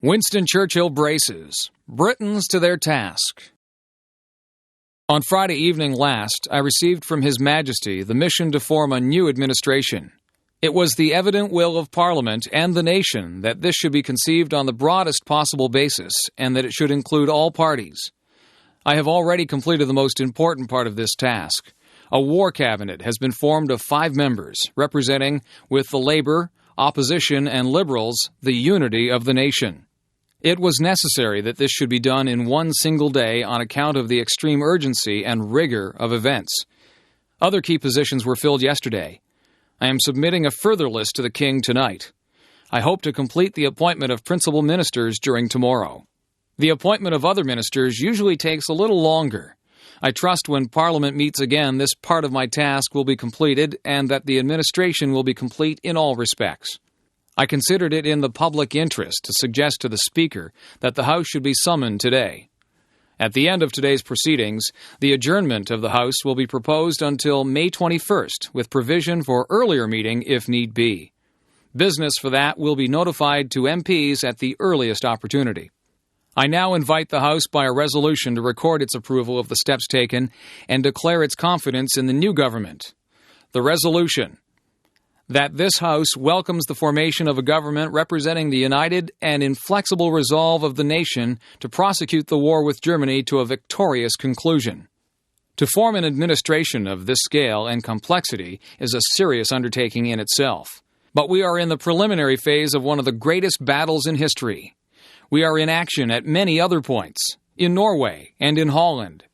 Winston Churchill braces. Britons to their task. On Friday evening last, I received from His Majesty the mission to form a new administration. It was the evident will of Parliament and the nation that this should be conceived on the broadest possible basis and that it should include all parties. I have already completed the most important part of this task. A war cabinet has been formed of 5 members, representing, with the Labour, Opposition, and Liberals, the unity of the nation. It was necessary that this should be done in one single day on account of the extreme urgency and rigor of events. Other key positions were filled yesterday. I am submitting a further list to the King tonight. I hope to complete the appointment of principal ministers during tomorrow. The appointment of other ministers usually takes a little longer. I trust when Parliament meets again, this part of my task will be completed and that the administration will be complete in all respects. I considered it in the public interest to suggest to the Speaker that the House should be summoned today. At the end of today's proceedings, the adjournment of the House will be proposed until May 21st, with provision for earlier meeting if need be. Business for that will be notified to MPs at the earliest opportunity. I now invite the House by a resolution to record its approval of the steps taken and declare its confidence in the new government. The resolution: that this House welcomes the formation of a government representing the united and inflexible resolve of the nation to prosecute the war with Germany to a victorious conclusion. To form an administration of this scale and complexity is a serious undertaking in itself. But we are in the preliminary phase of one of the greatest battles in history. We are in action at many other points, in Norway and in Holland,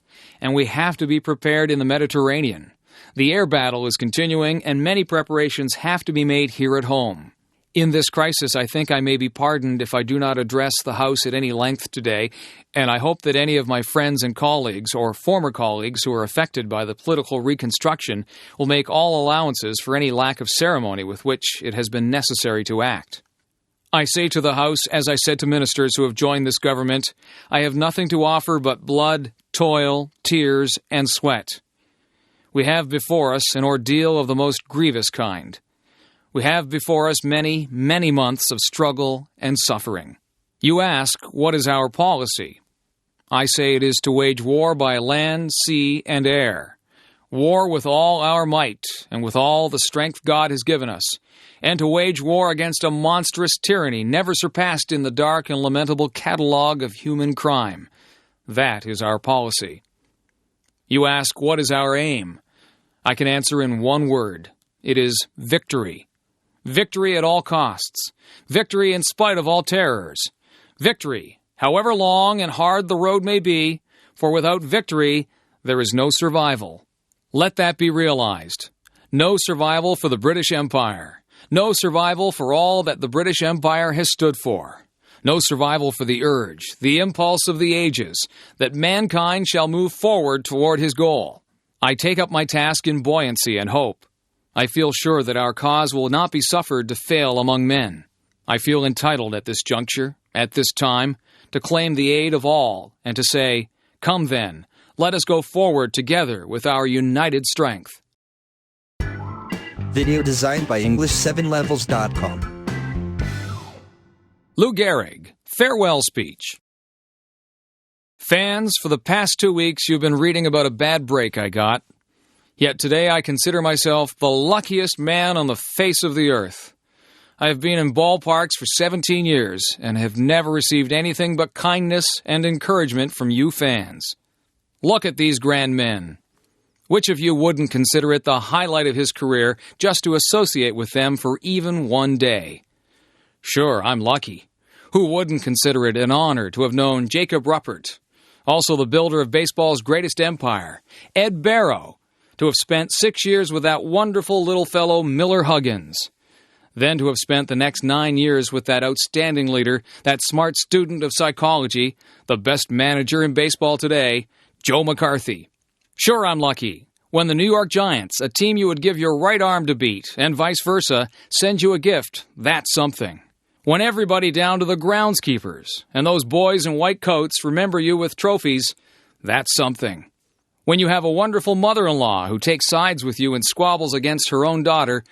and we have to be prepared in the Mediterranean. The air battle is continuing, and many preparations have to be made here at home. In this crisis, I think I may be pardoned if I do not address the House at any length today, and I hope that any of my friends and colleagues or former colleagues who are affected by the political reconstruction will make all allowances for any lack of ceremony with which it has been necessary to act. I say to the House, as I said to ministers who have joined this government, I have nothing to offer but blood, toil, tears, and sweat. We have before us an ordeal of the most grievous kind. We have before us many, many months of struggle and suffering. You ask, what is our policy? I say it is to wage war by land, sea, and air. War with all our might and with all the strength God has given us, and to wage war against a monstrous tyranny never surpassed in the dark and lamentable catalogue of human crime. That is our policy. You ask, what is our aim? I can answer in one word. It is victory. Victory at all costs. Victory in spite of all terrors. Victory, however long and hard the road may be, for without victory, there is no survival. Let that be realized. No survival for the British Empire. No survival for all that the British Empire has stood for. No survival for the urge, the impulse of the ages, that mankind shall move forward toward his goal. I take up my task in buoyancy and hope. I feel sure that our cause will not be suffered to fail among men. I feel entitled at this juncture, at this time, to claim the aid of all and to say, come then, let us go forward together with our united strength. Video designed by English7levels.com. Lou Gehrig, farewell speech. Fans, for the past 2 weeks you've been reading about a bad break I got. Yet today I consider myself the luckiest man on the face of the earth. I have been in ballparks for 17 years and have never received anything but kindness and encouragement from you fans. Look at these grand men. Which of you wouldn't consider it the highlight of his career just to associate with them for even one day? Sure, I'm lucky. Who wouldn't consider it an honor to have known Jacob Ruppert, also the builder of baseball's greatest empire, Ed Barrow, to have spent 6 years with that wonderful little fellow Miller Huggins, then to have spent the next 9 years with that outstanding leader, that smart student of psychology, the best manager in baseball today, Joe McCarthy. Sure, I'm lucky. When the New York Giants, a team you would give your right arm to beat, and vice versa, send you a gift, that's something. When everybody down to the groundskeepers and those boys in white coats remember you with trophies, that's something. When you have a wonderful mother-in-law who takes sides with you and squabbles against her own daughter,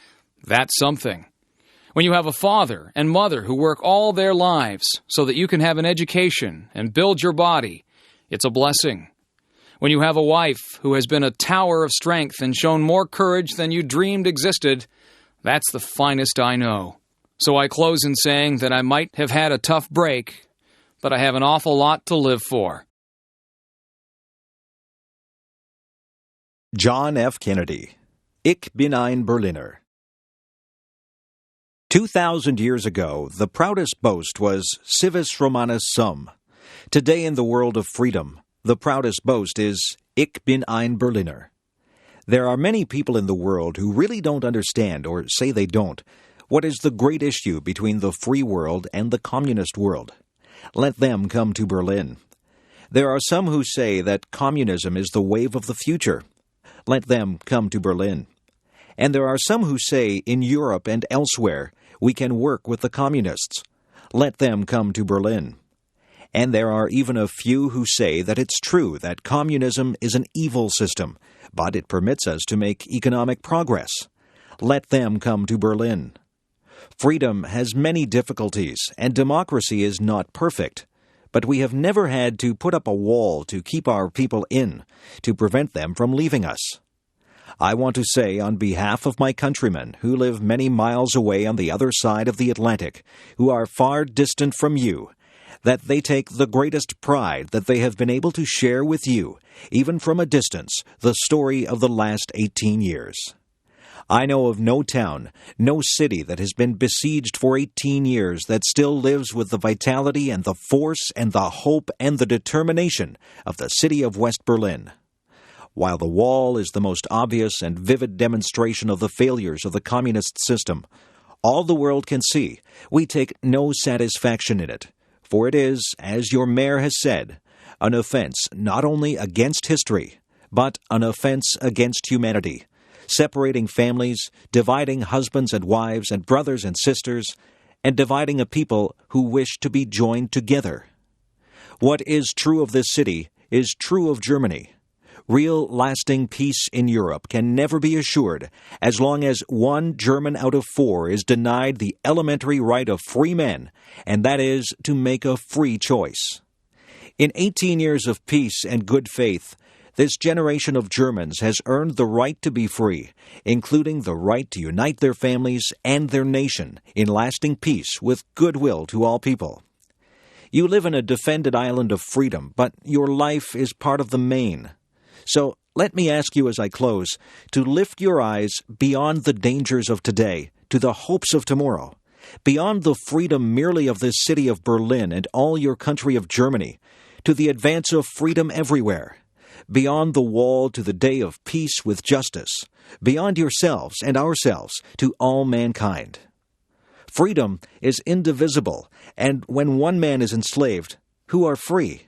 that's something. When you have a father and mother who work all their lives so that you can have an education and build your body, it's a blessing. When you have a wife who has been a tower of strength and shown more courage than you dreamed existed, that's the finest I know. So I close in saying that I might have had a tough break, but I have an awful lot to live for. John F. Kennedy. Ich bin ein Berliner. 2,000 years ago, the proudest boast was civis Romanus sum. Today in the world of freedom, the proudest boast is Ich bin ein Berliner. There are many people in the world who really don't understand, or say they don't, what is the great issue between the free world and the communist world. Let them come to Berlin. There are some who say that communism is the wave of the future. Let them come to Berlin. And there are some who say in Europe and elsewhere we can work with the communists. Let them come to Berlin. And there are even a few who say that it's true that communism is an evil system, but it permits us to make economic progress. Let them come to Berlin. Freedom has many difficulties, and democracy is not perfect. But we have never had to put up a wall to keep our people in, to prevent them from leaving us. I want to say on behalf of my countrymen who live many miles away on the other side of the Atlantic, who are far distant from you, that they take the greatest pride that they have been able to share with you, even from a distance, the story of the last 18 years. I know of no town, no city that has been besieged for 18 years that still lives with the vitality and the force and the hope and the determination of the city of West Berlin. While the wall is the most obvious and vivid demonstration of the failures of the communist system, all the world can see we take no satisfaction in it. For it is, as your mayor has said, an offense not only against history, but an offense against humanity, separating families, dividing husbands and wives and brothers and sisters, and dividing a people who wish to be joined together. What is true of this city is true of Germany. Real, lasting peace in Europe can never be assured as long as 1 German out of 4 is denied the elementary right of free men, and that is to make a free choice. In 18 years of peace and good faith, this generation of Germans has earned the right to be free, including the right to unite their families and their nation in lasting peace with goodwill to all people. You live in a defended island of freedom, but your life is part of the main. So let me ask you as I close to lift your eyes beyond the dangers of today to the hopes of tomorrow, beyond the freedom merely of this city of Berlin and all your country of Germany, to the advance of freedom everywhere, beyond the wall to the day of peace with justice, beyond yourselves and ourselves to all mankind. Freedom is indivisible, and when one man is enslaved, who are free?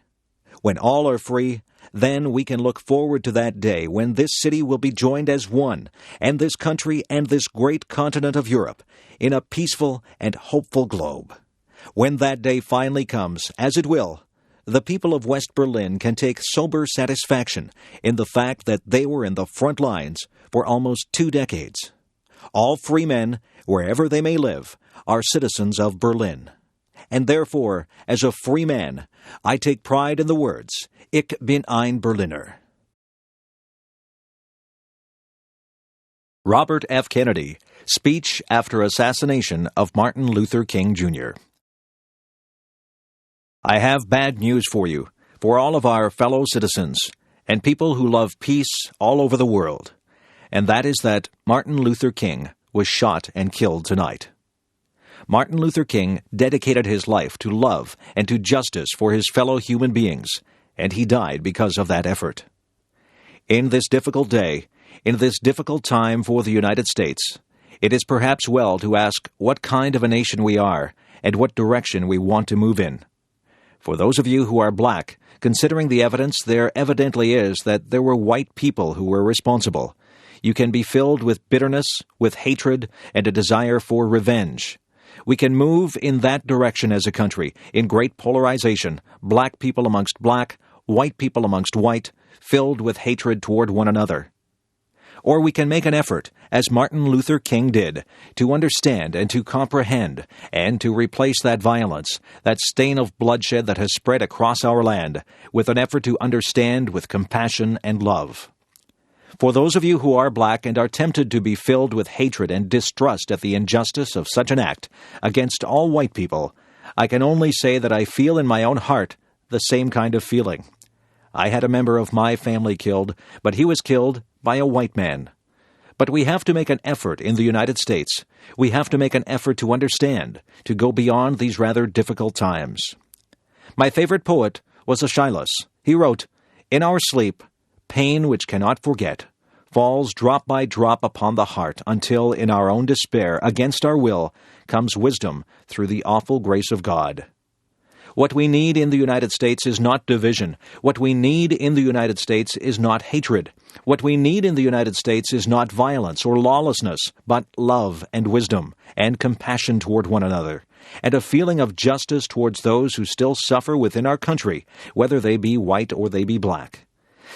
When all are free, then we can look forward to that day when this city will be joined as one, and this country and this great continent of Europe, in a peaceful and hopeful globe. When that day finally comes, as it will, the people of West Berlin can take sober satisfaction in the fact that they were in the front lines for almost 2 decades. All free men, wherever they may live, are citizens of Berlin. And therefore, as a free man, I take pride in the words, Ich bin ein Berliner. Robert F. Kennedy, Speech after Assassination of Martin Luther King, Jr. I have bad news for you, for all of our fellow citizens, and people who love peace all over the world, and that is that Martin Luther King was shot and killed tonight. Martin Luther King dedicated his life to love and to justice for his fellow human beings, and he died because of that effort. In this difficult day, in this difficult time for the United States, it is perhaps well to ask what kind of a nation we are and what direction we want to move in. For those of you who are black, considering the evidence there evidently is that there were white people who were responsible, you can be filled with bitterness, with hatred, and a desire for revenge. We can move in that direction as a country, in great polarization, black people amongst black, white people amongst white, filled with hatred toward one another. Or we can make an effort, as Martin Luther King did, to understand and to comprehend, and to replace that violence, that stain of bloodshed that has spread across our land, with an effort to understand with compassion and love. For those of you who are black and are tempted to be filled with hatred and distrust at the injustice of such an act against all white people, I can only say that I feel in my own heart the same kind of feeling. I had a member of my family killed, but he was killed by a white man. But we have to make an effort in the United States. We have to make an effort to understand, to go beyond these rather difficult times. My favorite poet was Aeschylus. He wrote, "In our sleep, pain which cannot forget falls drop by drop upon the heart until in our own despair, against our will, comes wisdom through the awful grace of God." What we need in the United States is not division. What we need in the United States is not hatred. What we need in the United States is not violence or lawlessness, but love and wisdom and compassion toward one another, and a feeling of justice towards those who still suffer within our country, whether they be white or they be black.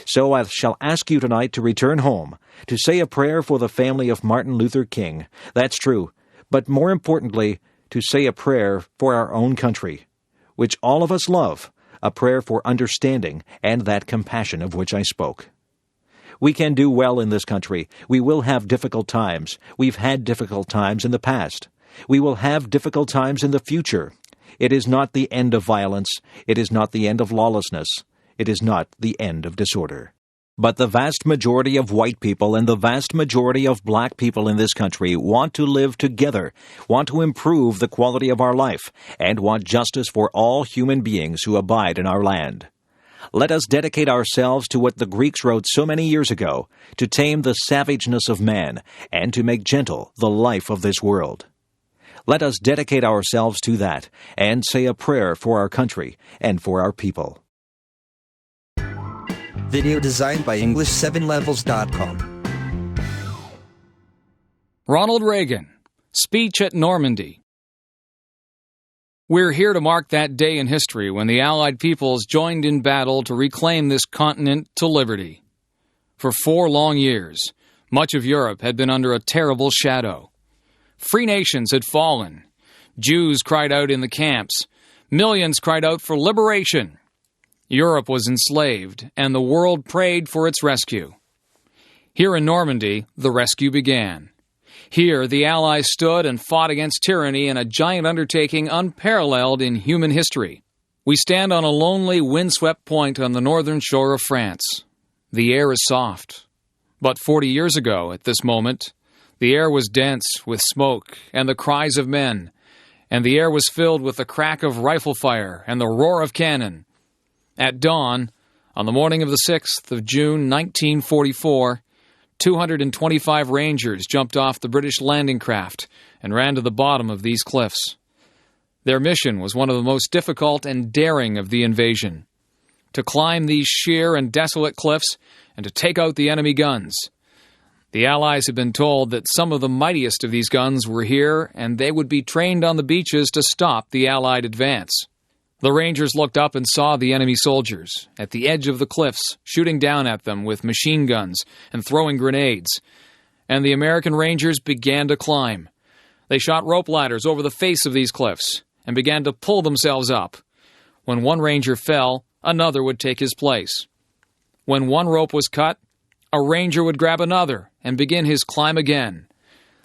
So I shall ask you tonight to return home, to say a prayer for the family of Martin Luther King. That's true. But more importantly, to say a prayer for our own country, which all of us love, a prayer for understanding and that compassion of which I spoke. We can do well in this country. We will have difficult times. We've had difficult times in the past. We will have difficult times in the future. It is not the end of violence. It is not the end of lawlessness. It is not the end of disorder. But the vast majority of white people and the vast majority of black people in this country want to live together, want to improve the quality of our life, and want justice for all human beings who abide in our land. Let us dedicate ourselves to what the Greeks wrote so many years ago, to tame the savageness of man, and to make gentle the life of this world. Let us dedicate ourselves to that, and say a prayer for our country and for our people. Video designed by English7levels.com. Ronald Reagan, speech at Normandy. We're here to mark that day in history when the Allied peoples joined in battle to reclaim this continent to liberty. For 4 long years, much of Europe had been under a terrible shadow. Free nations had fallen. Jews cried out in the camps. Millions cried out for liberation. Europe was enslaved, and the world prayed for its rescue. Here in Normandy, the rescue began. Here, the Allies stood and fought against tyranny in a giant undertaking unparalleled in human history. We stand on a lonely, windswept point on the northern shore of France. The air is soft. But 40 years ago, at this moment, the air was dense with smoke and the cries of men, and the air was filled with the crack of rifle fire and the roar of cannon. At dawn, on the morning of the 6th of June, 1944, 225 Rangers jumped off the British landing craft and ran to the bottom of these cliffs. Their mission was one of the most difficult and daring of the invasion: to climb these sheer and desolate cliffs and to take out the enemy guns. The Allies had been told that some of the mightiest of these guns were here, and they would be trained on the beaches to stop the Allied advance. The Rangers looked up and saw the enemy soldiers at the edge of the cliffs, shooting down at them with machine guns and throwing grenades. And the American Rangers began to climb. They shot rope ladders over the face of these cliffs and began to pull themselves up. When one Ranger fell, another would take his place. When one rope was cut, a Ranger would grab another and begin his climb again.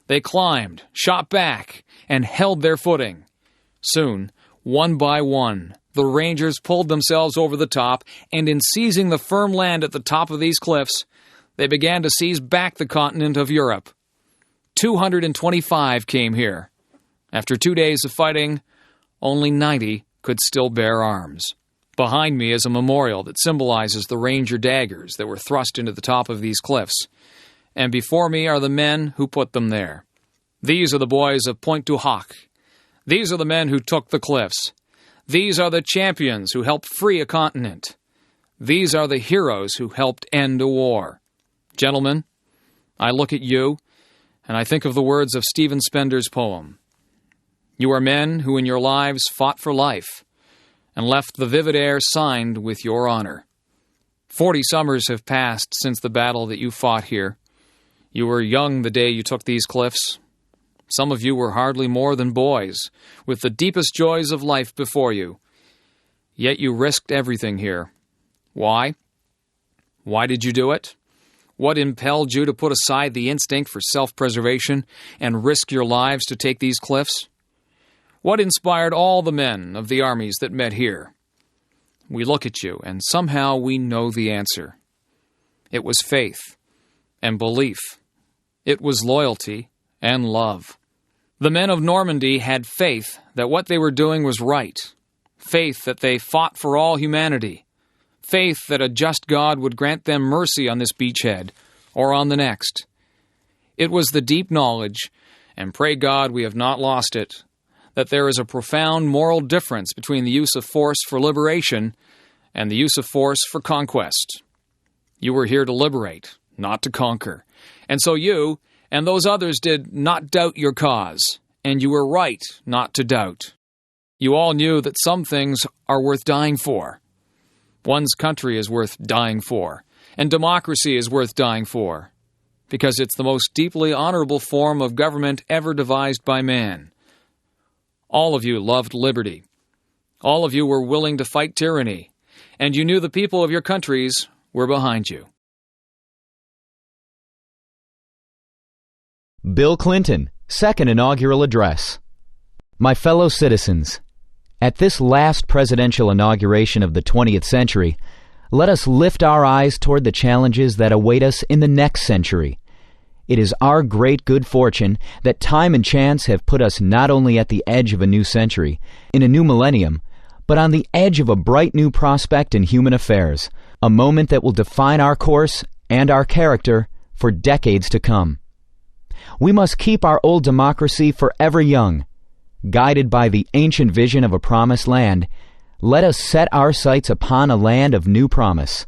They climbed, shot back, and held their footing. Soon, one by one, the Rangers pulled themselves over the top, and in seizing the firm land at the top of these cliffs, they began to seize back the continent of Europe. 225 came here. After 2 days of fighting, only 90 could still bear arms. Behind me is a memorial that symbolizes the Ranger daggers that were thrust into the top of these cliffs, and before me are the men who put them there. These are the boys of Pointe du Hoc. These are the men who took the cliffs. These are the champions who helped free a continent. These are the heroes who helped end a war. Gentlemen, I look at you, and I think of the words of Stephen Spender's poem. You are men who in your lives fought for life, and left the vivid air signed with your honor. 40 summers have passed since the battle that you fought here. You were young the day you took these cliffs. Some of you were hardly more than boys, with the deepest joys of life before you. Yet you risked everything here. Why? Why did you do it? What impelled you to put aside the instinct for self-preservation and risk your lives to take these cliffs? What inspired all the men of the armies that met here? We look at you, and somehow we know the answer. It was faith and belief. It was loyalty and love. The men of Normandy had faith that what they were doing was right, faith that they fought for all humanity, faith that a just God would grant them mercy on this beachhead or on the next. It was the deep knowledge, and pray God we have not lost it, that there is a profound moral difference between the use of force for liberation and the use of force for conquest. You were here to liberate, not to conquer. And so you and those others did not doubt your cause, and you were right not to doubt. You all knew that some things are worth dying for. One's country is worth dying for, and democracy is worth dying for, because it's the most deeply honorable form of government ever devised by man. All of you loved liberty. All of you were willing to fight tyranny, and you knew the people of your countries were behind you. Bill Clinton, Second Inaugural Address. My fellow citizens, at this last presidential inauguration of the 20th century, let us lift our eyes toward the challenges that await us in the next century. It is our great good fortune that time and chance have put us not only at the edge of a new century, in a new millennium, but on the edge of a bright new prospect in human affairs, a moment that will define our course and our character for decades to come. We must keep our old democracy forever young. Guided by the ancient vision of a promised land, let us set our sights upon a land of new promise.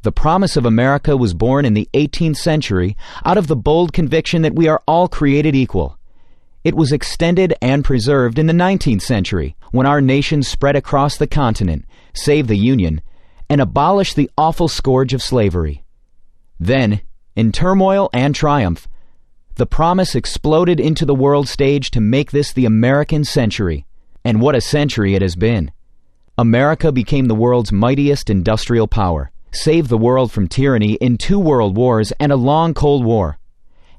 The promise of America was born in the 18th century out of the bold conviction that we are all created equal. It was extended and preserved in the 19th century, when our nation spread across the continent, saved the Union, and abolished the awful scourge of slavery. Then, in turmoil and triumph, the promise exploded into the world stage to make this the American century. And what a century it has been. America became the world's mightiest industrial power, saved the world from tyranny in 2 world wars and a long Cold War,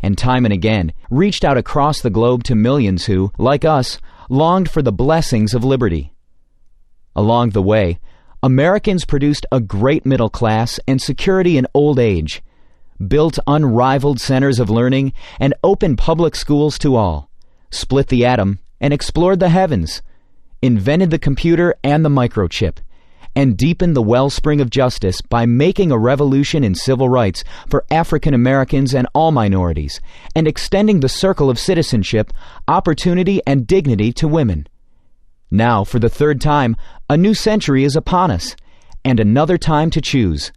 and time and again reached out across the globe to millions who, like us, longed for the blessings of liberty. Along the way, Americans produced a great middle class and security in old age, built unrivaled centers of learning and opened public schools to all, split the atom and explored the heavens, invented the computer and the microchip, and deepened the wellspring of justice by making a revolution in civil rights for African Americans and all minorities, and extending the circle of citizenship, opportunity, and dignity to women. Now, for the 3rd time, a new century is upon us, and another time to choose.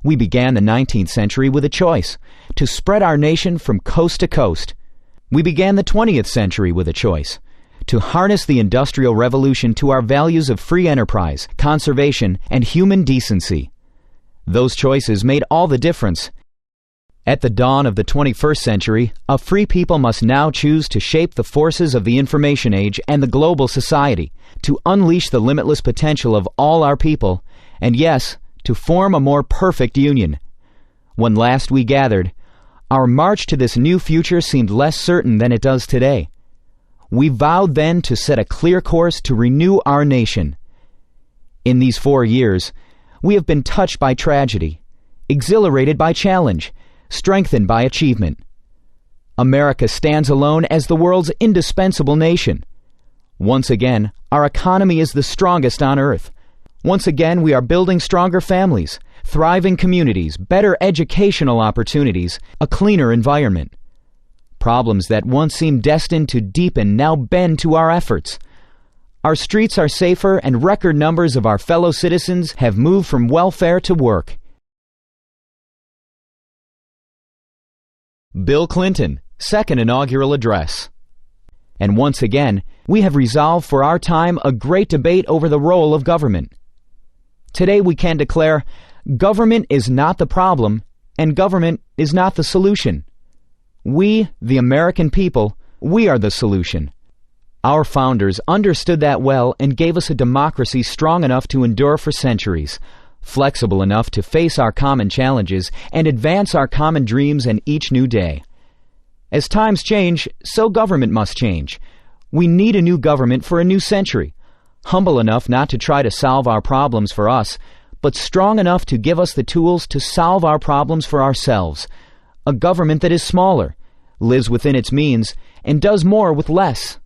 We began the 19th century with a choice, to spread our nation from coast to coast. We began the 20th century with a choice, to harness the Industrial Revolution to our values of free enterprise, conservation, and human decency. Those choices made all the difference. At the dawn of the 21st century, a free people must now choose to shape the forces of the information age and the global society, to unleash the limitless potential of all our people, and yes, to form a more perfect union. When last we gathered, our march to this new future seemed less certain than it does today. We vowed then to set a clear course to renew our nation. In these 4 years, we have been touched by tragedy, exhilarated by challenge, strengthened by achievement. America stands alone as the world's indispensable nation. Once again, our economy is the strongest on earth. Once again, we are building stronger families, thriving communities, better educational opportunities, a cleaner environment. Problems that once seemed destined to deepen now bend to our efforts. Our streets are safer, and record numbers of our fellow citizens have moved from welfare to work. Bill Clinton, Second Inaugural Address. And once again, we have resolved for our time a great debate over the role of government. Today we can declare, government is not the problem, and government is not the solution. We, the American people, we are the solution. Our founders understood that well and gave us a democracy strong enough to endure for centuries, flexible enough to face our common challenges and advance our common dreams in each new day. As times change, so government must change. We need a new government for a new century, humble enough not to try to solve our problems for us, but strong enough to give us the tools to solve our problems for ourselves. A government that is smaller, lives within its means, and does more with less.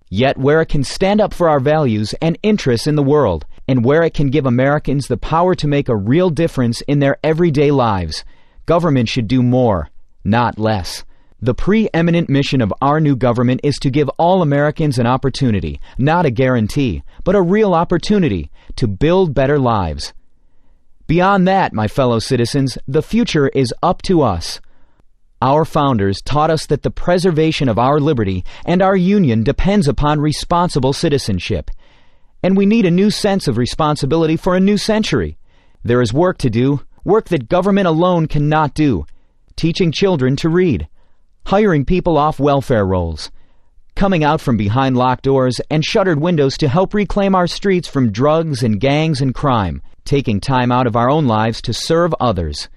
Yet where it can stand up for our values and interests in the world, and where it can give Americans the power to make a real difference in their everyday lives, government should do more, not less. The preeminent mission of our new government is to give all Americans an opportunity, not a guarantee, but a real opportunity to build better lives. Beyond that, my fellow citizens, the future is up to us. Our founders taught us that the preservation of our liberty and our union depends upon responsible citizenship. And we need a new sense of responsibility for a new century. There is work to do, work that government alone cannot do. Teaching children to read, hiring people off welfare rolls, coming out from behind locked doors and shuttered windows to help reclaim our streets from drugs and gangs and crime, taking time out of our own lives to serve others.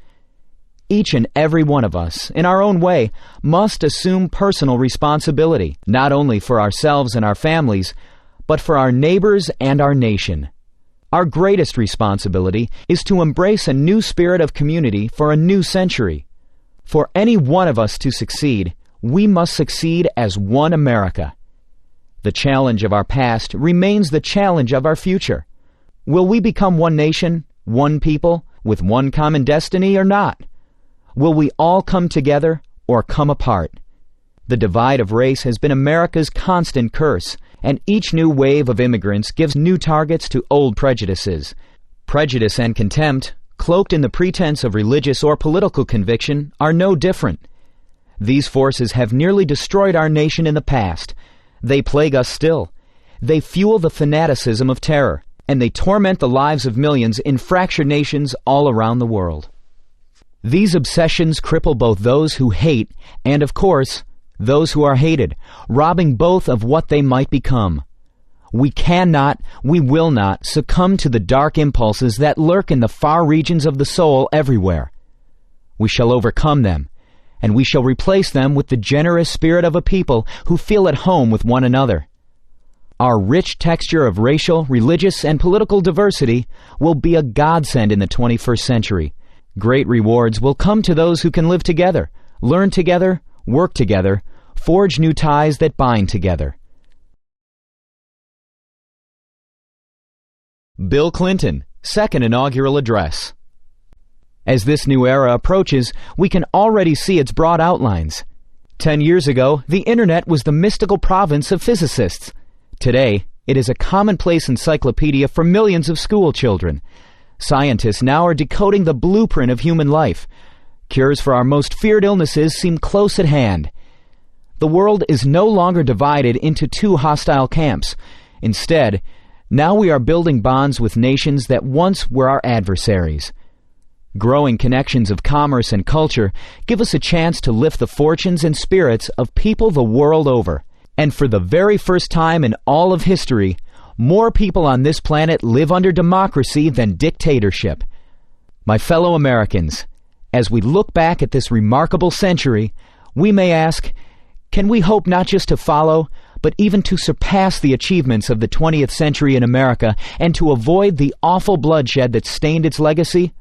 Each and every one of us, in our own way, must assume personal responsibility, not only for ourselves and our families, but for our neighbors and our nation. Our greatest responsibility is to embrace a new spirit of community for a new century. For any one of us to succeed, we must succeed as one America. The challenge of our past remains the challenge of our future. Will we become one nation, one people, with one common destiny or not? Will we all come together or come apart? The divide of race has been America's constant curse, and each new wave of immigrants gives new targets to old prejudices. Prejudice and contempt, cloaked in the pretense of religious or political conviction, are no different. These forces have nearly destroyed our nation in the past. They plague us still. They fuel the fanaticism of terror, and they torment the lives of millions in fractured nations all around the world. These obsessions cripple both those who hate and, of course, those who are hated, robbing both of what they might become. We cannot, we will not succumb to the dark impulses that lurk in the far regions of the soul everywhere. We shall overcome them, and we shall replace them with the generous spirit of a people who feel at home with one another. Our rich texture of racial, religious, and political diversity will be a godsend in the 21st century. Great rewards will come to those who can live together, learn together, work together, forge new ties that bind together. Bill Clinton, Second Inaugural Address. As this new era approaches, we can already see its broad outlines. 10 years ago, the Internet was the mystical province of physicists. Today, it is a commonplace encyclopedia for millions of school children. Scientists now are decoding the blueprint of human life. Cures for our most feared illnesses seem close at hand. The world is no longer divided into two hostile camps. Instead, now we are building bonds with nations that once were our adversaries. Growing connections of commerce and culture give us a chance to lift the fortunes and spirits of people the world over. And for the very first time in all of history, more people on this planet live under democracy than dictatorship. My fellow Americans, as we look back at this remarkable century, we may ask, can we hope not just to follow, but even to surpass the achievements of the 20th century in America and to avoid the awful bloodshed that stained its legacy?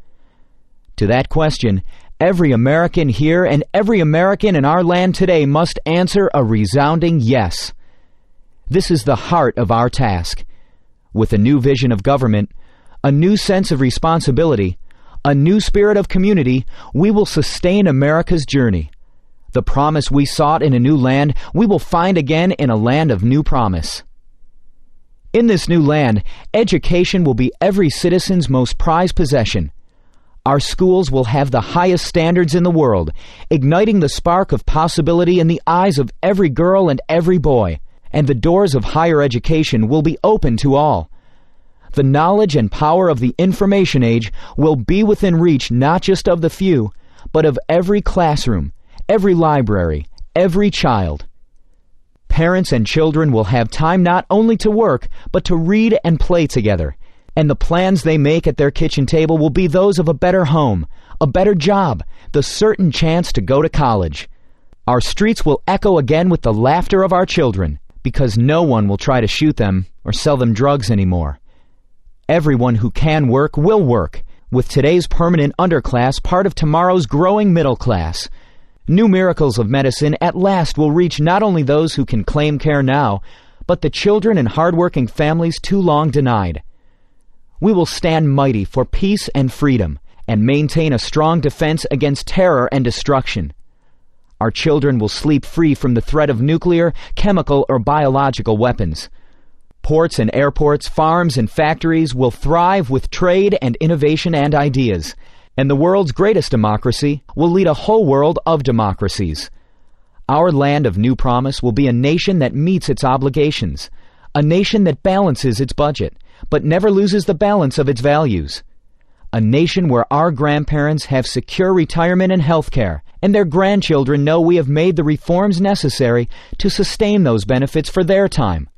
To that question, every American here and every American in our land today must answer a resounding yes. This is the heart of our task. With a new vision of government, a new sense of responsibility, a new spirit of community, we will sustain America's journey. The promise we sought in a new land, we will find again in a land of new promise. In this new land, education will be every citizen's most prized possession. Our schools will have the highest standards in the world, igniting the spark of possibility in the eyes of every girl and every boy. And the doors of higher education will be open to all. The knowledge and power of the information age will be within reach not just of the few, but of every classroom, every library, every child. Parents and children will have time not only to work, but to read and play together. And the plans they make at their kitchen table will be those of a better home, a better job, the certain chance to go to college. Our streets will echo again with the laughter of our children, because no one will try to shoot them or sell them drugs anymore. Everyone who can work will work, with today's permanent underclass part of tomorrow's growing middle class. New miracles of medicine at last will reach not only those who can claim care now, but the children and hard-working families too long denied. We will stand mighty for peace and freedom, and maintain a strong defense against terror and destruction. Our children will sleep free from the threat of nuclear, chemical, or biological weapons. Ports and airports, farms and factories will thrive with trade and innovation and ideas. And the world's greatest democracy will lead a whole world of democracies. Our land of new promise will be a nation that meets its obligations, a nation that balances its budget, but never loses the balance of its values. A nation where our grandparents have secure retirement and health care, and their grandchildren know we have made the reforms necessary to sustain those benefits for their time.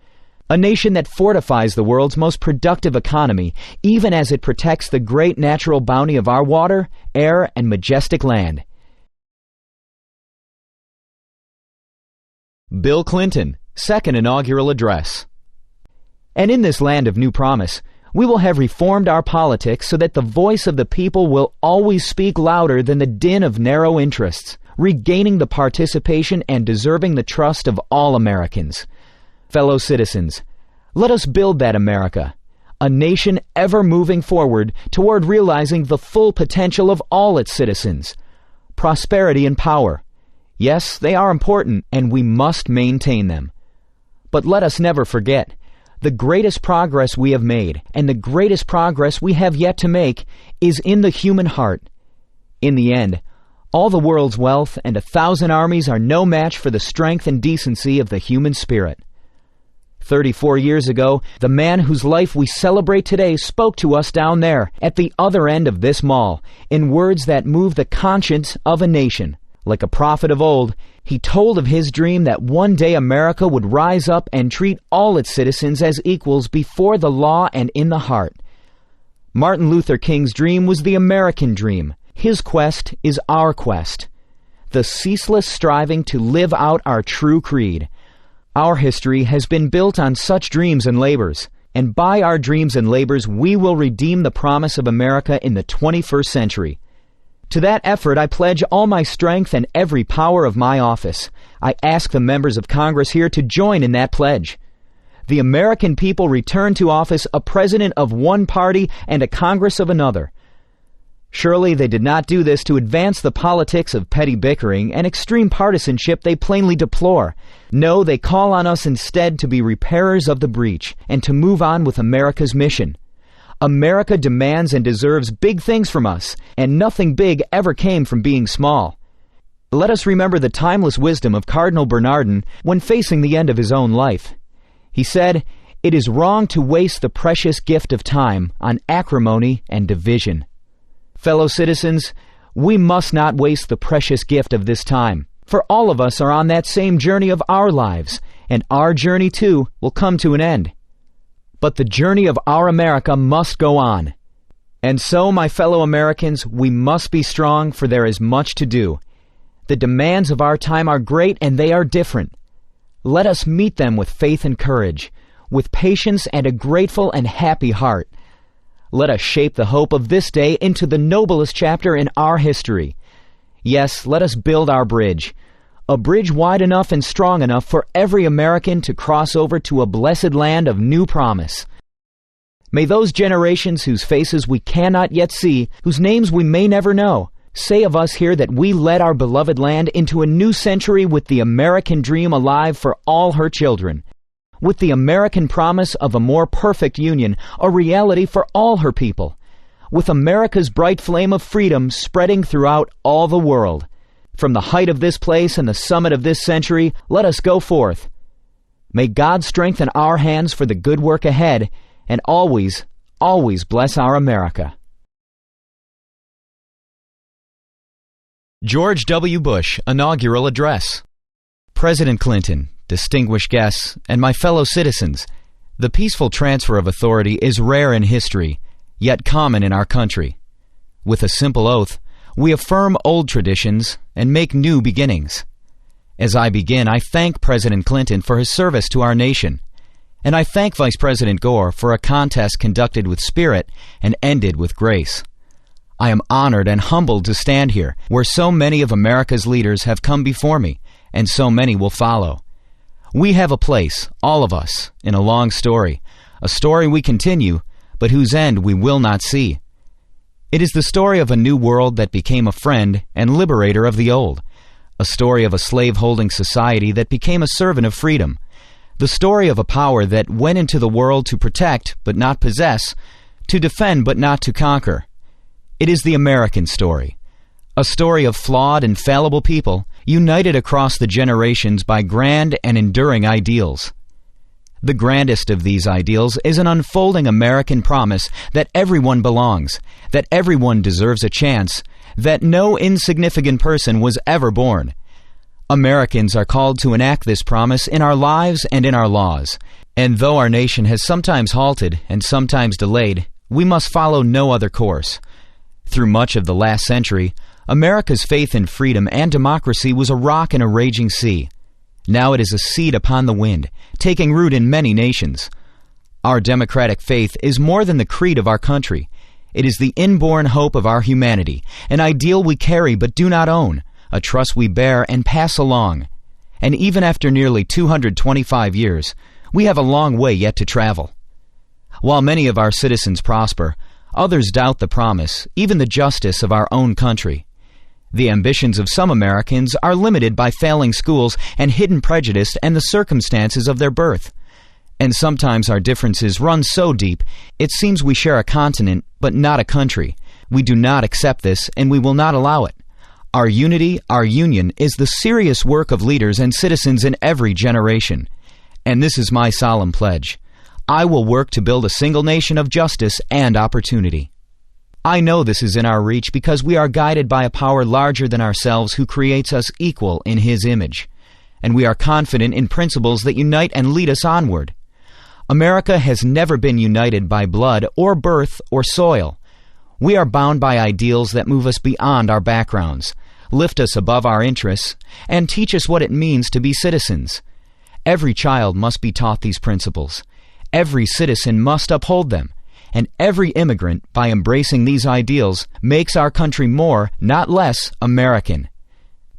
A nation that fortifies the world's most productive economy, even as it protects the great natural bounty of our water, air, and majestic land. Bill Clinton, Second Inaugural Address. And in this land of new promise, we will have reformed our politics so that the voice of the people will always speak louder than the din of narrow interests, regaining the participation and deserving the trust of all Americans. Fellow citizens, let us build that America, a nation ever moving forward toward realizing the full potential of all its citizens. Prosperity and power. Yes, they are important, and we must maintain them. But let us never forget, the greatest progress we have made, and the greatest progress we have yet to make, is in the human heart. In the end, all the world's wealth and 1,000 armies are no match for the strength and decency of the human spirit. 34 years ago, the man whose life we celebrate today spoke to us down there, at the other end of this mall, in words that move the conscience of a nation. Like a prophet of old, he told of his dream that one day America would rise up and treat all its citizens as equals before the law and in the heart. Martin Luther King's dream was the American dream. His quest is our quest. The ceaseless striving to live out our true creed. Our history has been built on such dreams and labors, and by our dreams and labors we will redeem the promise of America in the 21st century. To that effort I pledge all my strength and every power of my office. I ask the members of Congress here to join in that pledge. The American people return to office a president of one party and a Congress of another. Surely they did not do this to advance the politics of petty bickering and extreme partisanship they plainly deplore. No, they call on us instead to be repairers of the breach and to move on with America's mission. America demands and deserves big things from us, and nothing big ever came from being small. Let us remember the timeless wisdom of Cardinal Bernardin when facing the end of his own life. He said, "It is wrong to waste the precious gift of time on acrimony and division." Fellow citizens, we must not waste the precious gift of this time, for all of us are on that same journey of our lives, and our journey too will come to an end. But the journey of our America must go on. And so, my fellow Americans, we must be strong, for there is much to do. The demands of our time are great and they are different. Let us meet them with faith and courage, with patience and a grateful and happy heart. Let us shape the hope of this day into the noblest chapter in our history. Yes, let us build our bridge, a bridge wide enough and strong enough for every American to cross over to a blessed land of new promise. May those generations whose faces we cannot yet see, whose names we may never know, say of us here that we led our beloved land into a new century with the American dream alive for all her children, with the American promise of a more perfect union, a reality for all her people, with America's bright flame of freedom spreading throughout all the world. From the height of this place and the summit of this century, let us go forth. May God strengthen our hands for the good work ahead, and always, always bless our America. George W. Bush Inaugural Address. President Clinton, distinguished guests, and my fellow citizens, the peaceful transfer of authority is rare in history, yet common in our country. With a simple oath, we affirm old traditions and make new beginnings. As I begin, I thank President Clinton for his service to our nation, and I thank Vice President Gore for a contest conducted with spirit and ended with grace. I am honored and humbled to stand here, where so many of America's leaders have come before me, and so many will follow. We have a place, all of us, in a long story, a story we continue, but whose end we will not see. It is the story of a new world that became a friend and liberator of the old, a story of a slave-holding society that became a servant of freedom, the story of a power that went into the world to protect but not possess, to defend but not to conquer. It is the American story, a story of flawed and fallible people united across the generations by grand and enduring ideals. The grandest of these ideals is an unfolding American promise that everyone belongs, that everyone deserves a chance, that no insignificant person was ever born. Americans are called to enact this promise in our lives and in our laws, and though our nation has sometimes halted and sometimes delayed, we must follow no other course. Through much of the last century, America's faith in freedom and democracy was a rock in a raging sea. Now it is a seed upon the wind, taking root in many nations. Our democratic faith is more than the creed of our country. It is the inborn hope of our humanity, an ideal we carry but do not own, a trust we bear and pass along. And even after nearly 225 years, we have a long way yet to travel. While many of our citizens prosper, others doubt the promise, even the justice of our own country. The ambitions of some Americans are limited by failing schools and hidden prejudice and the circumstances of their birth. And sometimes our differences run so deep, it seems we share a continent, but not a country. We do not accept this, and we will not allow it. Our unity, our union, is the serious work of leaders and citizens in every generation. And this is my solemn pledge. I will work to build a single nation of justice and opportunity. I know this is in our reach because we are guided by a power larger than ourselves who creates us equal in His image. And we are confident in principles that unite and lead us onward. America has never been united by blood or birth or soil. We are bound by ideals that move us beyond our backgrounds, lift us above our interests, and teach us what it means to be citizens. Every child must be taught these principles. Every citizen must uphold them, and every immigrant, by embracing these ideals, makes our country more, not less, American.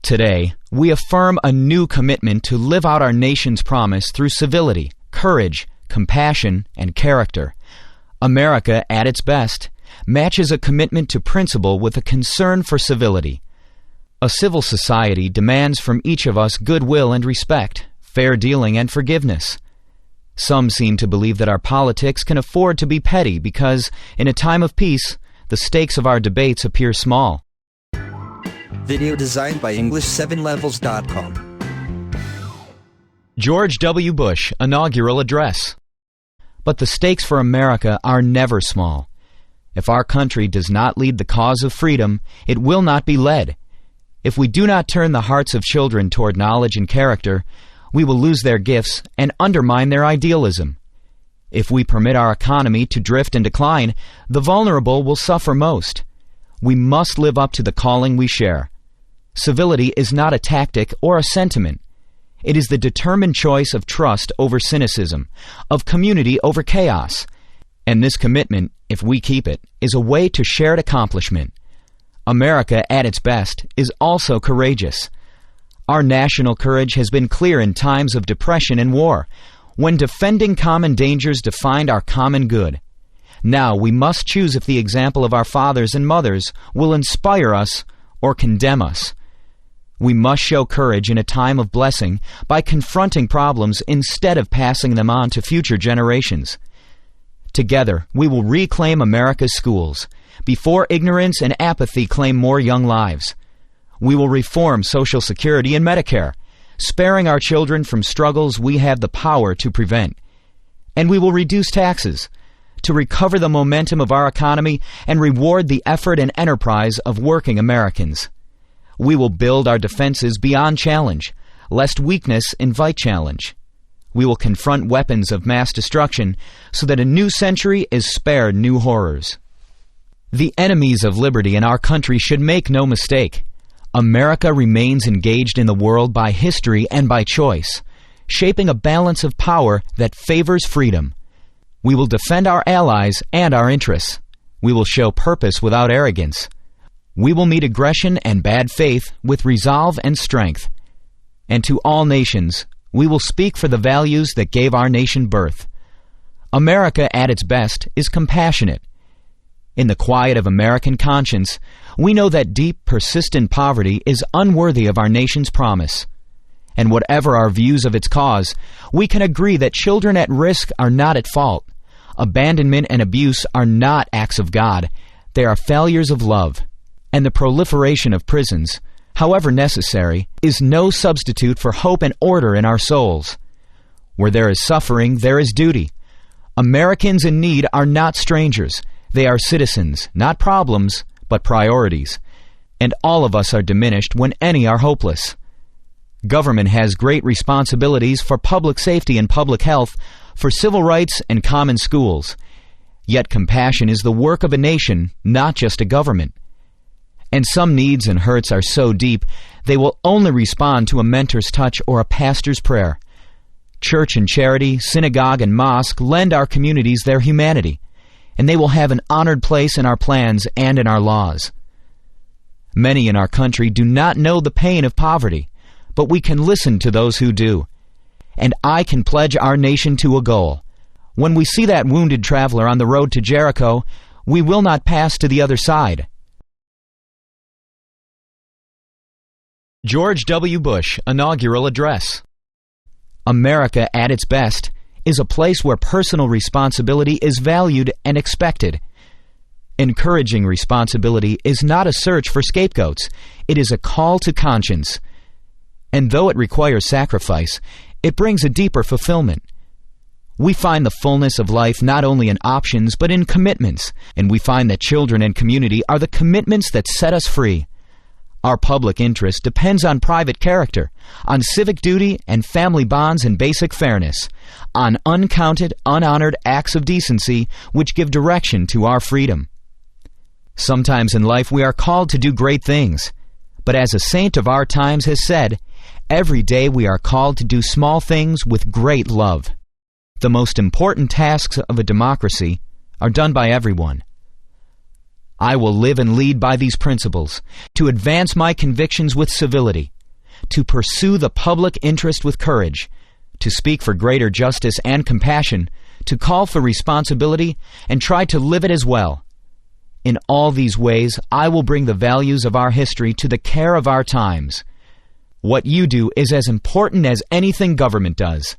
Today, we affirm a new commitment to live out our nation's promise through civility, courage, compassion, and character. America, at its best, matches a commitment to principle with a concern for civility. A civil society demands from each of us goodwill and respect, fair dealing and forgiveness. Some seem to believe that our politics can afford to be petty because, in a time of peace, the stakes of our debates appear small. Video designed by English7levels.com. George W. Bush Inaugural Address. But the stakes for America are never small. If our country does not lead the cause of freedom, it will not be led. If we do not turn the hearts of children toward knowledge and character, we will lose their gifts and undermine their idealism. If we permit our economy to drift and decline, the vulnerable will suffer most. We must live up to the calling we share. Civility is not a tactic or a sentiment. It is the determined choice of trust over cynicism, of community over chaos. And this commitment, if we keep it, is a way to shared accomplishment. America, at its best, is also courageous. Our national courage has been clear in times of depression and war, when defending common dangers defined our common good. Now we must choose if the example of our fathers and mothers will inspire us or condemn us. We must show courage in a time of blessing by confronting problems instead of passing them on to future generations. Together, we will reclaim America's schools, before ignorance and apathy claim more young lives. We will reform Social Security and Medicare, sparing our children from struggles we have the power to prevent. And we will reduce taxes, to recover the momentum of our economy and reward the effort and enterprise of working Americans. We will build our defenses beyond challenge, lest weakness invite challenge. We will confront weapons of mass destruction so that a new century is spared new horrors. The enemies of liberty in our country should make no mistake. America remains engaged in the world by history and by choice, shaping a balance of power that favors freedom. We will defend our allies and our interests. We will show purpose without arrogance. We will meet aggression and bad faith with resolve and strength. And to all nations, we will speak for the values that gave our nation birth. America at its best is compassionate. In the quiet of American conscience, we know that deep, persistent poverty is unworthy of our nation's promise. And whatever our views of its cause, we can agree that children at risk are not at fault. Abandonment and abuse are not acts of God. They are failures of love. And the proliferation of prisons, however necessary, is no substitute for hope and order in our souls. Where there is suffering, there is duty. Americans in need are not strangers. They are citizens, not problems, but priorities. And all of us are diminished when any are hopeless. Government has great responsibilities for public safety and public health, for civil rights and common schools. Yet compassion is the work of a nation, not just a government. And some needs and hurts are so deep, they will only respond to a mentor's touch or a pastor's prayer. Church and charity, synagogue and mosque lend our communities their humanity, and they will have an honored place in our plans and in our laws. Many in our country do not know the pain of poverty, but we can listen to those who do. And I can pledge our nation to a goal. When we see that wounded traveler on the road to Jericho, we will not pass to the other side. George W. Bush Inaugural Address. America at its best is a place where personal responsibility is valued and expected. Encouraging responsibility is not a search for scapegoats. It is a call to conscience. And though it requires sacrifice, it brings a deeper fulfillment. We find the fullness of life not only in options but in commitments, and we find that children and community are the commitments that set us free. Our public interest depends on private character, on civic duty and family bonds and basic fairness, on uncounted, unhonored acts of decency which give direction to our freedom. Sometimes in life we are called to do great things, but as a saint of our times has said, every day we are called to do small things with great love. The most important tasks of a democracy are done by everyone. I will live and lead by these principles, to advance my convictions with civility, to pursue the public interest with courage, to speak for greater justice and compassion, to call for responsibility, and try to live it as well. In all these ways, I will bring the values of our history to the care of our times. What you do is as important as anything government does.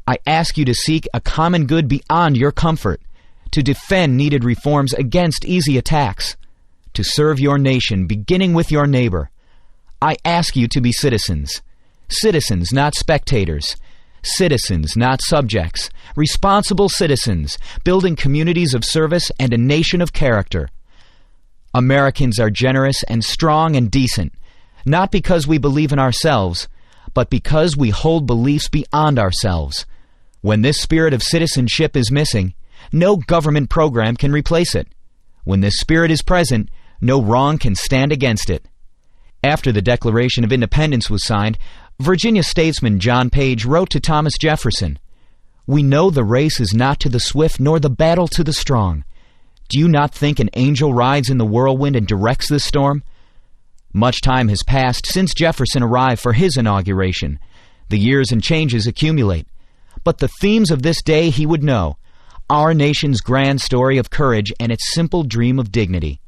I ask you to seek a common good beyond your comfort, to defend needed reforms against easy attacks, to serve your nation beginning with your neighbor. I ask you to be citizens. Citizens, not spectators. Citizens, not subjects. Responsible citizens, building communities of service and a nation of character. Americans are generous and strong and decent, not because we believe in ourselves, but because we hold beliefs beyond ourselves. When this spirit of citizenship is missing, no government program can replace it. When this spirit is present, no wrong can stand against it. After the Declaration of Independence was signed, Virginia statesman John Page wrote to Thomas Jefferson, "We know the race is not to the swift nor the battle to the strong. Do you not think an angel rides in the whirlwind and directs this storm?" Much time has passed since Jefferson arrived for his inauguration. The years and changes accumulate. But the themes of this day he would know: our nation's grand story of courage and its simple dream of dignity.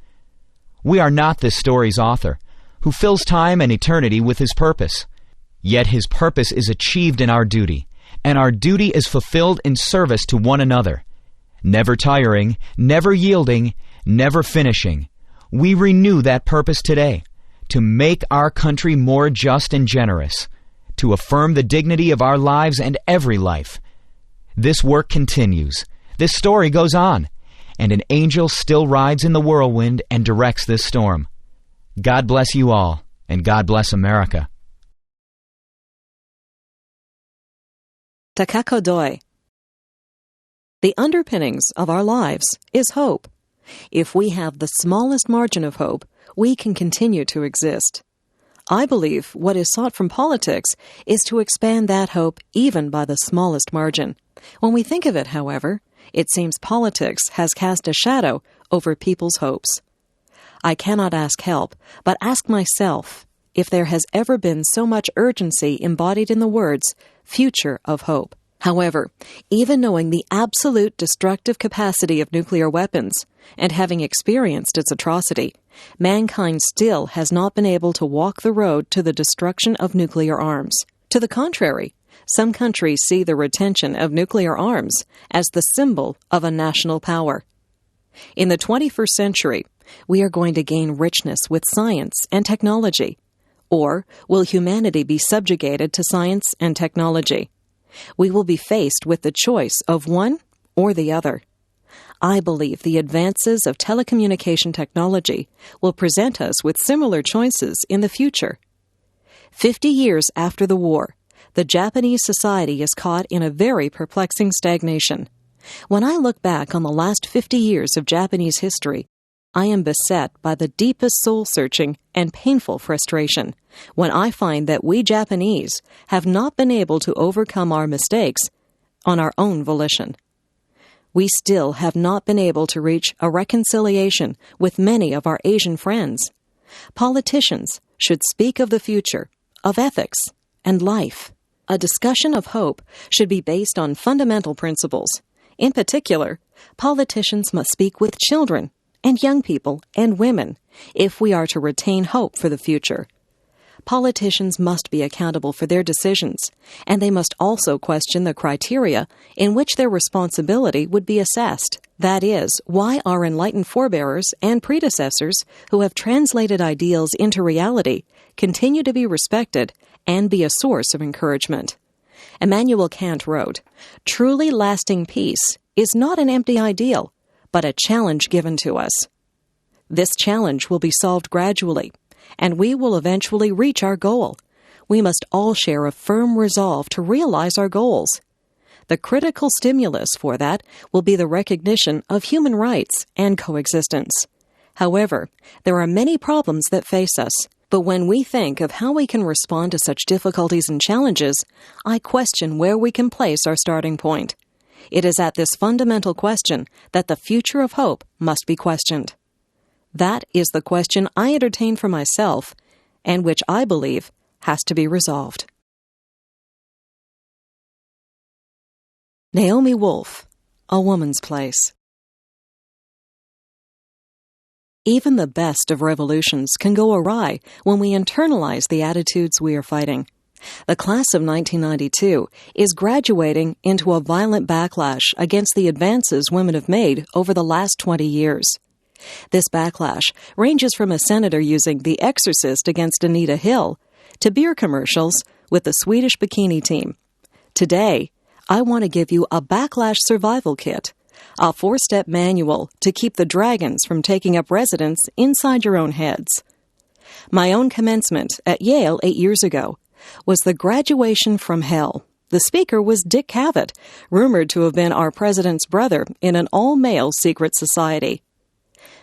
We are not this story's author, who fills time and eternity with his purpose. Yet his purpose is achieved in our duty, and our duty is fulfilled in service to one another. Never tiring, never yielding, never finishing. We renew that purpose today, to make our country more just and generous, to affirm the dignity of our lives and every life. This work continues. This story goes on, and an angel still rides in the whirlwind and directs this storm. God bless you all. and God bless America. Takako Doi. The underpinnings of our lives is hope. If we have the smallest margin of hope, we can continue to exist. I believe what is sought from politics is to expand that hope even by the smallest margin. When we think of it, however, it seems politics has cast a shadow over people's hopes. I cannot ask help, but ask myself if there has ever been so much urgency embodied in the words, future of hope. However, even knowing the absolute destructive capacity of nuclear weapons, and having experienced its atrocity, mankind still has not been able to walk the road to the destruction of nuclear arms. To the contrary, some countries see the retention of nuclear arms as the symbol of a national power. In the 21st century, we are going to gain richness with science and technology. Or will humanity be subjugated to science and technology? We will be faced with the choice of one or the other. I believe the advances of telecommunication technology will present us with similar choices in the future. 50 years after the war, the Japanese society is caught in a very perplexing stagnation. When I look back on the last 50 years of Japanese history, I am beset by the deepest soul-searching and painful frustration when I find that we Japanese have not been able to overcome our mistakes on our own volition. We still have not been able to reach a reconciliation with many of our Asian friends. Politicians should speak of the future, of ethics, and life. A discussion of hope should be based on fundamental principles. In particular, politicians must speak with children and young people and women if we are to retain hope for the future. Politicians must be accountable for their decisions, and they must also question the criteria in which their responsibility would be assessed. That is, why our enlightened forebears and predecessors who have translated ideals into reality continue to be respected and be a source of encouragement. Immanuel Kant wrote, "Truly lasting peace is not an empty ideal, but a challenge given to us. This challenge will be solved gradually, and we will eventually reach our goal. We must all share a firm resolve to realize our goals. The critical stimulus for that will be the recognition of human rights and coexistence. However, there are many problems that face us, but when we think of how we can respond to such difficulties and challenges, I question where we can place our starting point. It is at this fundamental question that the future of hope must be questioned. That is the question I entertain for myself, and which I believe has to be resolved." Naomi Wolf, A Woman's Place. Even the best of revolutions can go awry when we internalize the attitudes we are fighting. The class of 1992 is graduating into a violent backlash against the advances women have made over the last 20 years. This backlash ranges from a senator using The Exorcist against Anita Hill to beer commercials with the Swedish bikini team. Today, I want to give you a backlash survival kit, a 4-step manual to keep the dragons from taking up residence inside your own heads. My own commencement at Yale 8 years ago was the graduation from hell. The speaker was Dick Cavett, rumored to have been our president's brother in an all-male secret society.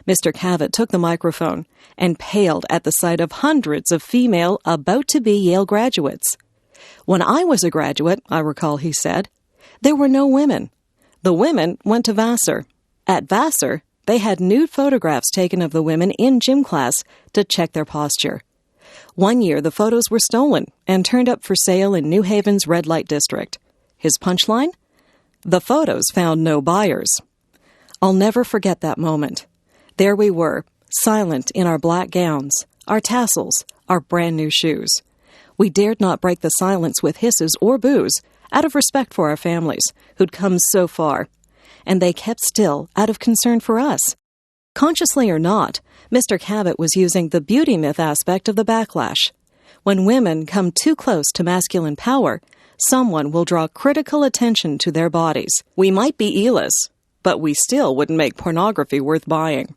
Mr. Cavett took the microphone and paled at the sight of hundreds of female about-to-be Yale graduates. "When I was a graduate," I recall he said, "there were no women. The women went to Vassar. At Vassar, they had nude photographs taken of the women in gym class to check their posture. One year, the photos were stolen and turned up for sale in New Haven's red light district. His punchline? The photos found no buyers." I'll never forget that moment. There we were, silent in our black gowns, our tassels, our brand new shoes. We dared not break the silence with hisses or boos, out of respect for our families, who'd come so far. And they kept still out of concern for us. Consciously or not, Mr. Cavett was using the beauty myth aspect of the backlash. When women come too close to masculine power, someone will draw critical attention to their bodies. We might be E-less, but we still wouldn't make pornography worth buying.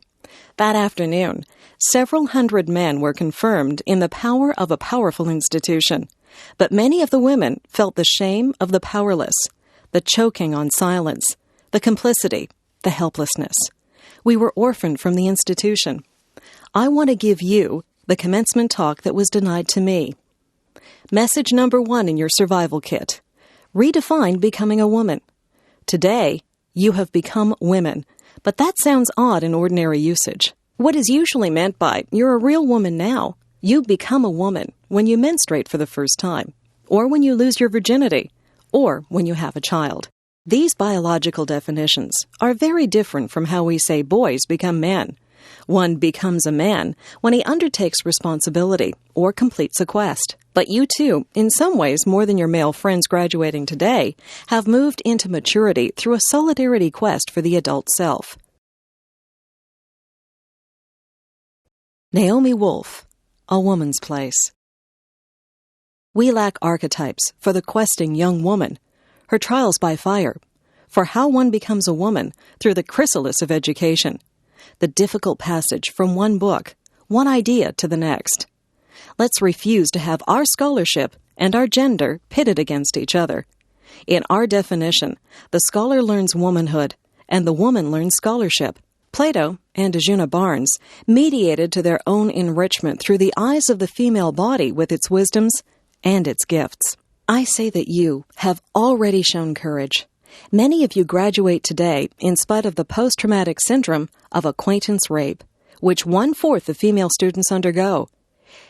That afternoon, several hundred men were confirmed in the power of a powerful institution, but many of the women felt the shame of the powerless, the choking on silence, the complicity, the helplessness. We were orphaned from the institution. I want to give you the commencement talk that was denied to me. Message number 1 in your survival kit. Redefine becoming a woman. Today, you have become women, but that sounds odd in ordinary usage. What is usually meant by, you're a real woman now, you become a woman when you menstruate for the first time, or when you lose your virginity, or when you have a child. These biological definitions are very different from how we say boys become men. One becomes a man when he undertakes responsibility or completes a quest. But you too, in some ways more than your male friends graduating today, have moved into maturity through a solidarity quest for the adult self. Naomi Wolf, A Woman's Place. We lack archetypes for the questing young woman, her trials by fire, for how one becomes a woman through the chrysalis of education, the difficult passage from one book, one idea to the next. Let's refuse to have our scholarship and our gender pitted against each other. In our definition, the scholar learns womanhood, and the woman learns scholarship. Plato and Ajuna Barnes mediated to their own enrichment through the eyes of the female body with its wisdoms and its gifts. I say that you have already shown courage. Many of you graduate today in spite of the post-traumatic syndrome of acquaintance rape, which 1/4 of female students undergo.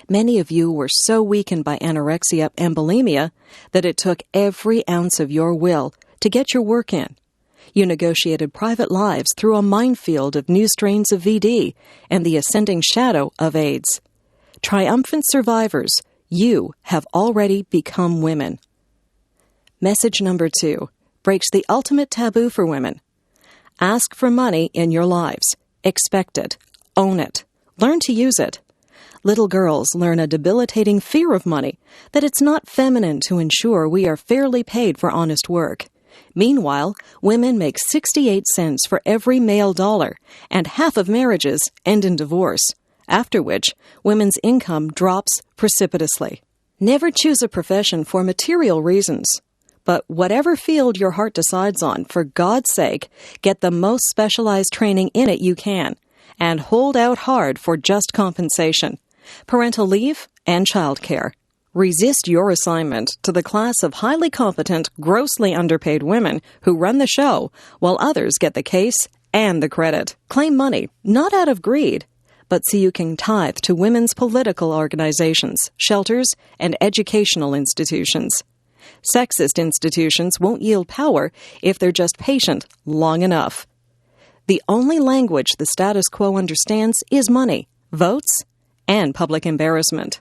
Many of you were so weakened by anorexia and bulimia that it took every ounce of your will to get your work in. You negotiated private lives through a minefield of new strains of VD and the ascending shadow of AIDS. Triumphant survivors, you have already become women. Message number 2 breaks the ultimate taboo for women. Ask for money in your lives. Expect it. Own it. Learn to use it. Little girls learn a debilitating fear of money, that it's not feminine to ensure we are fairly paid for honest work. Meanwhile, women make 68 cents for every male dollar, and half of marriages end in divorce, after which women's income drops precipitously. Never choose a profession for material reasons. But whatever field your heart decides on, for God's sake, get the most specialized training in it you can, and hold out hard for just compensation, parental leave, and childcare. Resist your assignment to the class of highly competent, grossly underpaid women who run the show, while others get the case and the credit. Claim money, not out of greed, but so you can tithe to women's political organizations, shelters, and educational institutions. Sexist institutions won't yield power if they're just patient long enough. The only language the status quo understands is money, votes, and public embarrassment.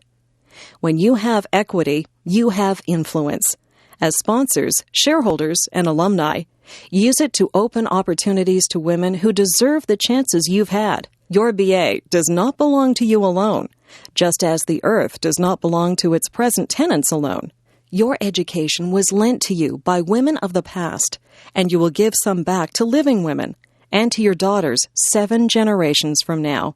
When you have equity, you have influence. As sponsors, shareholders, and alumni, use it to open opportunities to women who deserve the chances you've had. Your BA does not belong to you alone, just as the earth does not belong to its present tenants alone. Your education was lent to you by women of the past, and you will give some back to living women and to your daughters 7 generations from now.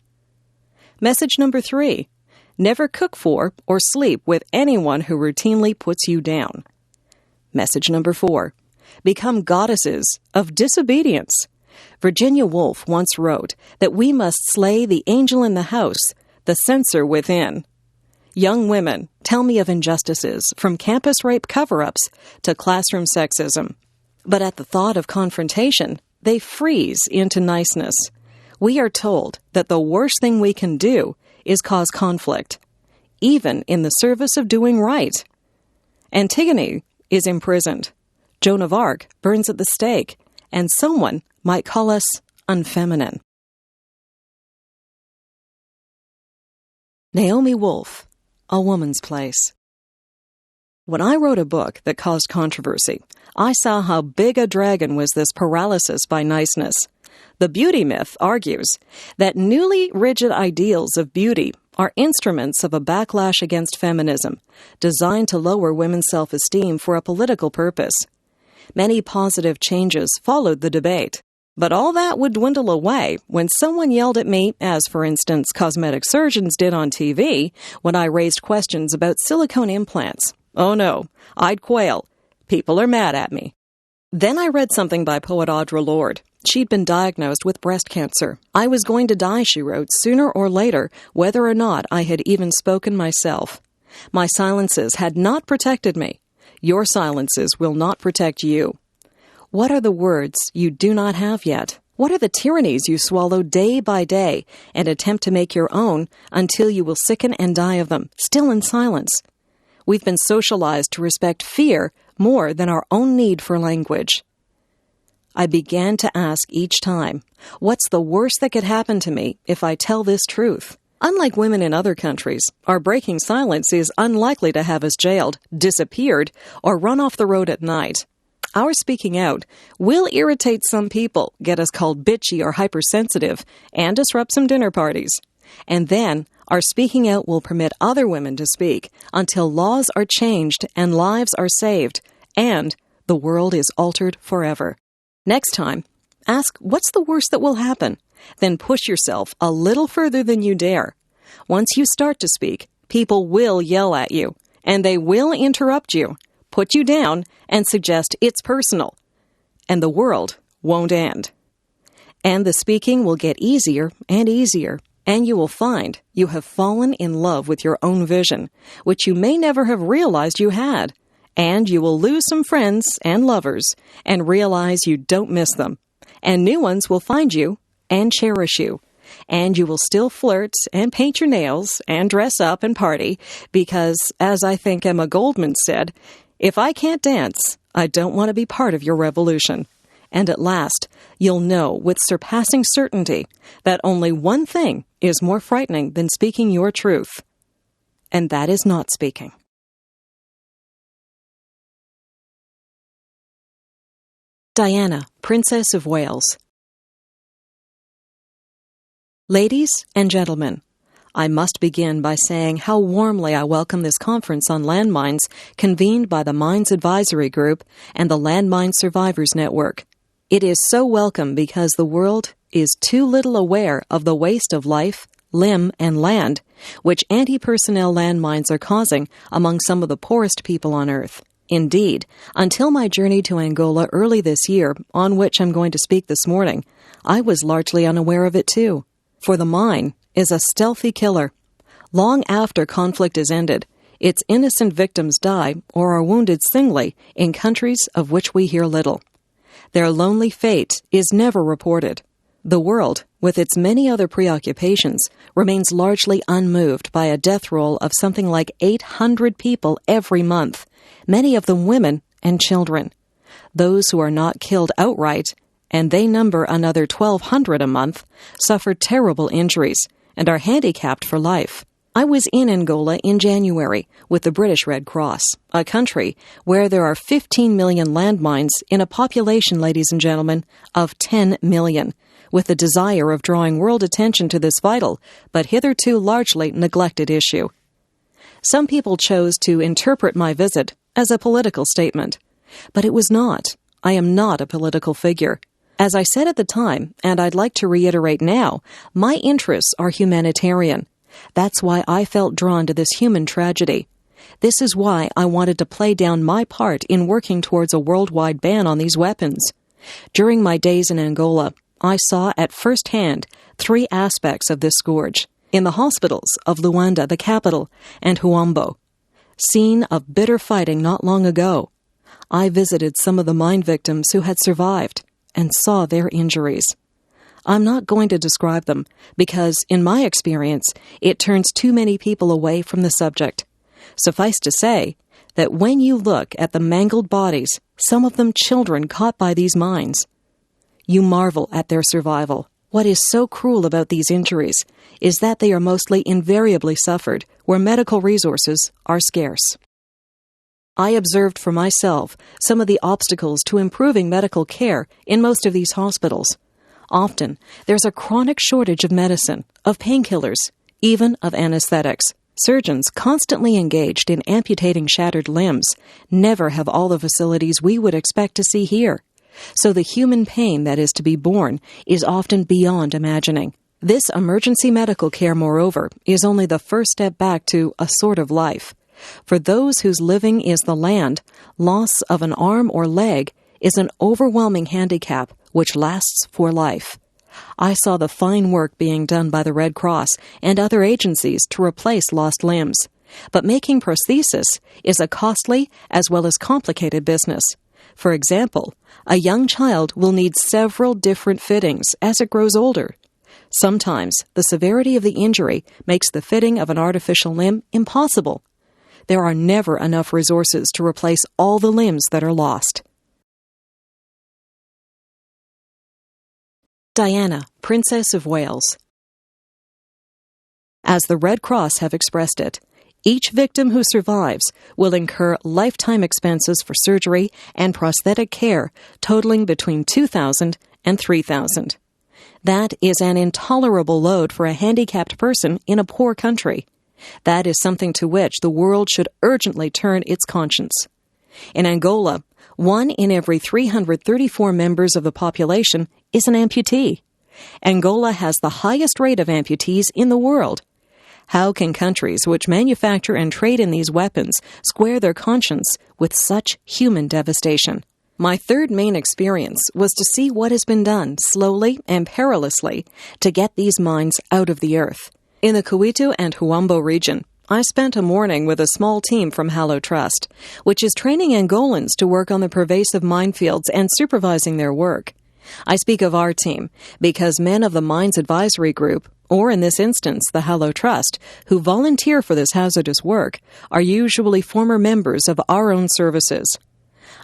Message number 3. Never cook for or sleep with anyone who routinely puts you down. Message number 4. Become goddesses of disobedience. Virginia Woolf once wrote that we must slay the angel in the house, the censor within. Young women, tell me of injustices, from campus rape cover-ups to classroom sexism. But at the thought of confrontation, they freeze into niceness. We are told that the worst thing we can do is cause conflict, even in the service of doing right. Antigone is imprisoned. Joan of Arc burns at the stake, and someone might call us unfeminine. Naomi Wolf, A Woman's Place. When I wrote a book that caused controversy, I saw how big a dragon was this paralysis by niceness. The beauty myth argues that newly rigid ideals of beauty are instruments of a backlash against feminism, designed to lower women's self-esteem for a political purpose. Many positive changes followed the debate. But all that would dwindle away when someone yelled at me, as for instance cosmetic surgeons did on TV, when I raised questions about silicone implants. Oh no, I'd quail. People are mad at me. Then I read something by poet Audre Lorde. She'd been diagnosed with breast cancer. I was going to die, she wrote, sooner or later, whether or not I had even spoken myself. My silences had not protected me. Your silences will not protect you. What are the words you do not have yet? What are the tyrannies you swallow day by day and attempt to make your own until you will sicken and die of them, still in silence? We've been socialized to respect fear more than our own need for language. I began to ask each time, what's the worst that could happen to me if I tell this truth? Unlike women in other countries, our breaking silence is unlikely to have us jailed, disappeared, or run off the road at night. Our speaking out will irritate some people, get us called bitchy or hypersensitive, and disrupt some dinner parties. And then, our speaking out will permit other women to speak until laws are changed and lives are saved, and the world is altered forever. Next time, ask what's the worst that will happen, then push yourself a little further than you dare. Once you start to speak, people will yell at you, and they will interrupt you, put you down, and suggest it's personal. And the world won't end. And the speaking will get easier and easier, and you will find you have fallen in love with your own vision, which you may never have realized you had. And you will lose some friends and lovers and realize you don't miss them. And new ones will find you and cherish you. And you will still flirt and paint your nails and dress up and party because, as I think Emma Goldman said, if I can't dance, I don't want to be part of your revolution. And at last, you'll know with surpassing certainty that only one thing is more frightening than speaking your truth. And that is not speaking. Diana, Princess of Wales. Ladies and gentlemen, I must begin by saying how warmly I welcome this conference on landmines convened by the Mines Advisory Group and the Landmine Survivors Network. It is so welcome because the world is too little aware of the waste of life, limb, and land, which anti-personnel landmines are causing among some of the poorest people on Earth. Indeed, until my journey to Angola early this year, on which I'm going to speak this morning, I was largely unaware of it too. For the mine is a stealthy killer. Long after conflict is ended, its innocent victims die or are wounded singly in countries of which we hear little. Their lonely fate is never reported. The world, with its many other preoccupations, remains largely unmoved by a death roll of something like 800 people every month, many of them women and children. Those who are not killed outright, and they number another 1,200 a month, suffer terrible injuries and are handicapped for life. I was in Angola in January with the British Red Cross, a country where there are 15 million landmines in a population, ladies and gentlemen, of 10 million, with the desire of drawing world attention to this vital, but hitherto largely neglected issue. Some people chose to interpret my visit as a political statement, but it was not. I am not a political figure. As I said at the time, and I'd like to reiterate now, my interests are humanitarian. That's why I felt drawn to this human tragedy. This is why I wanted to play down my part in working towards a worldwide ban on these weapons. During my days in Angola, I saw at first hand 3 aspects of this scourge in the hospitals of Luanda, the capital, and Huambo. Scene of bitter fighting not long ago. I visited some of the mine victims who had survived and saw their injuries. I'm not going to describe them because, in my experience, it turns too many people away from the subject. Suffice to say that when you look at the mangled bodies, some of them children caught by these mines, you marvel at their survival. What is so cruel about these injuries is that they are mostly invariably suffered where medical resources are scarce. I observed for myself some of the obstacles to improving medical care in most of these hospitals. Often, there's a chronic shortage of medicine, of painkillers, even of anesthetics. Surgeons constantly engaged in amputating shattered limbs never have all the facilities we would expect to see here. so the human pain that is to be borne is often beyond imagining. This emergency medical care, moreover, is only the first step back to a sort of life. For those whose living is the land, loss of an arm or leg is an overwhelming handicap which lasts for life. I saw the fine work being done by the Red Cross and other agencies to replace lost limbs. But making prosthesis is a costly as well as complicated business. For example, a young child will need several different fittings as it grows older. Sometimes the severity of the injury makes the fitting of an artificial limb impossible. There are never enough resources to replace all the limbs that are lost. Diana, Princess of Wales. As the Red Cross have expressed it, each victim who survives will incur lifetime expenses for surgery and prosthetic care totaling between $2,000 and $3,000. That is an intolerable load for a handicapped person in a poor country. That is something to which the world should urgently turn its conscience. In Angola, 1 in every 334 members of the population is an amputee. Angola has the highest rate of amputees in the world. How can countries which manufacture and trade in these weapons square their conscience with such human devastation? My third main experience was to see what has been done slowly and perilously to get these mines out of the earth. In the Kuitu and Huambo region, I spent a morning with a small team from Havel Trust, which is training Angolans to work on the pervasive minefields and supervising their work. I speak of our team because men of the Mines Advisory Group, or in this instance the Havel Trust, who volunteer for this hazardous work, are usually former members of our own services.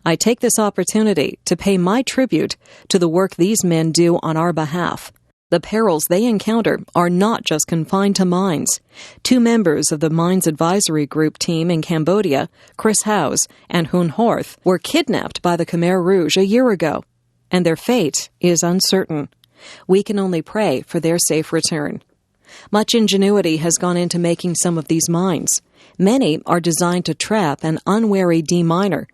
I take this opportunity to pay my tribute to the work these men do on our behalf. The perils they encounter are not just confined to mines. 2 members of the Mines Advisory Group team in Cambodia, Chris Howe and Hun Horth, were kidnapped by the Khmer Rouge a year ago, and their fate is uncertain. We can only pray for their safe return. Much ingenuity has gone into making some of these mines. Many are designed to trap an unwary deminer.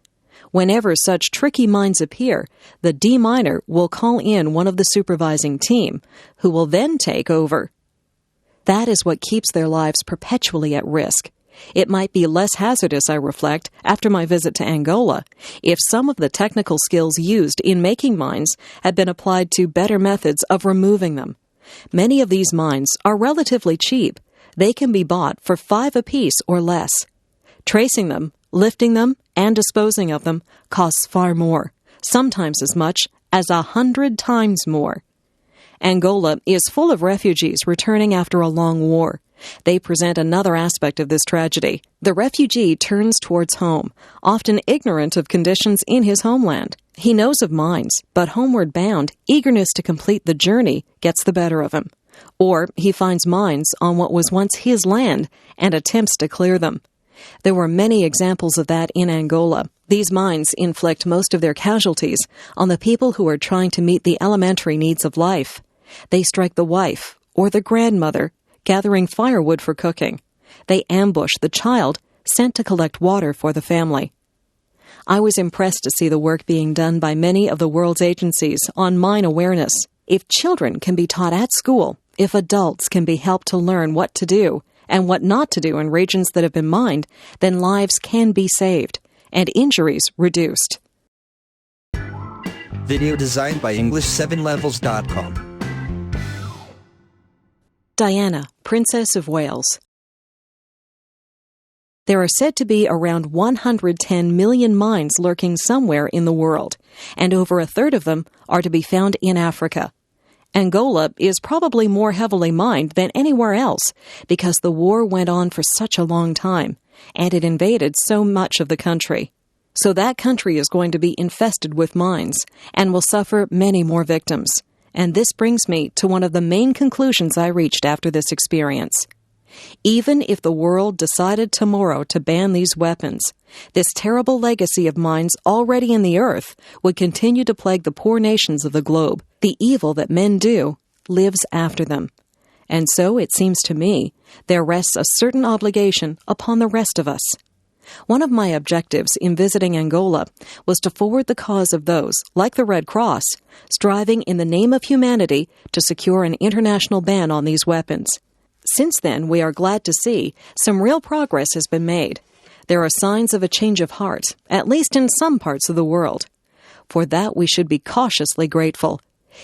Whenever such tricky mines appear, the deminer will call in one of the supervising team, who will then take over. That is what keeps their lives perpetually at risk. It might be less hazardous, I reflect, after my visit to Angola, if some of the technical skills used in making mines had been applied to better methods of removing them. Many of these mines are relatively cheap. They can be bought for $5 apiece or less. Tracing them, lifting them, and disposing of them costs far more, sometimes as much as 100 times more. Angola is full of refugees returning after a long war. They present another aspect of this tragedy. The refugee turns towards home, often ignorant of conditions in his homeland. He knows of mines, but homeward bound, eagerness to complete the journey gets the better of him. Or he finds mines on what was once his land and attempts to clear them. There were many examples of that in Angola. These mines inflict most of their casualties on the people who are trying to meet the elementary needs of life. They strike the wife or the grandmother, gathering firewood for cooking. They ambush the child sent to collect water for the family. I was impressed to see the work being done by many of the world's agencies on mine awareness. If children can be taught at school, if adults can be helped to learn what to do and what not to do in regions that have been mined, then lives can be saved and injuries reduced. Video designed by English7levels.com. Diana, Princess of Wales. There are said to be around 110 million mines lurking somewhere in the world, and over a third of them are to be found in Africa. Angola is probably more heavily mined than anywhere else because the war went on for such a long time, and it invaded so much of the country. So that country is going to be infested with mines and will suffer many more victims. And this brings me to one of the main conclusions I reached after this experience. Even if the world decided tomorrow to ban these weapons, this terrible legacy of mines already in the earth would continue to plague the poor nations of the globe. The evil that men do lives after them. And so, it seems to me, there rests a certain obligation upon the rest of us. One of my objectives in visiting Angola was to forward the cause of those, like the Red Cross, striving in the name of humanity to secure an international ban on these weapons. Since then, we are glad to see some real progress has been made. There are signs of a change of heart, at least in some parts of the world. For that, we should be cautiously grateful.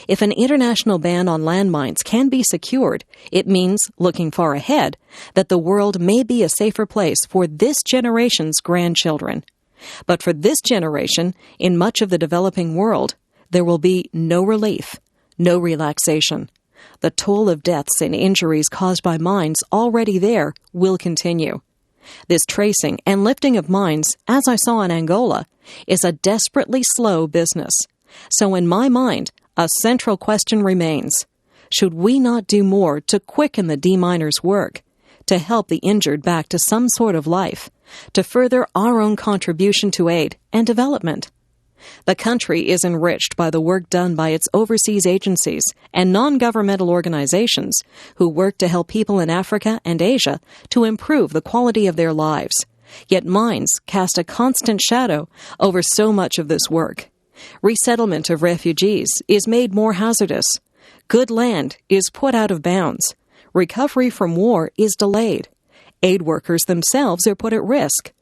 If an international ban on landmines can be secured, it means, looking far ahead, that the world may be a safer place for this generation's grandchildren. But for this generation, in much of the developing world, there will be no relief, no relaxation. The toll of deaths and injuries caused by mines already there will continue. This tracing and lifting of mines, as I saw in Angola, is a desperately slow business. So in my mind, a central question remains. Should we not do more to quicken the deminers' work, to help the injured back to some sort of life, to further our own contribution to aid and development? The country is enriched by the work done by its overseas agencies and non-governmental organizations who work to help people in Africa and Asia to improve the quality of their lives. Yet mines cast a constant shadow over so much of this work. Resettlement of refugees is made more hazardous. Good land is put out of bounds. Recovery from war is delayed. Aid workers themselves are put at risk.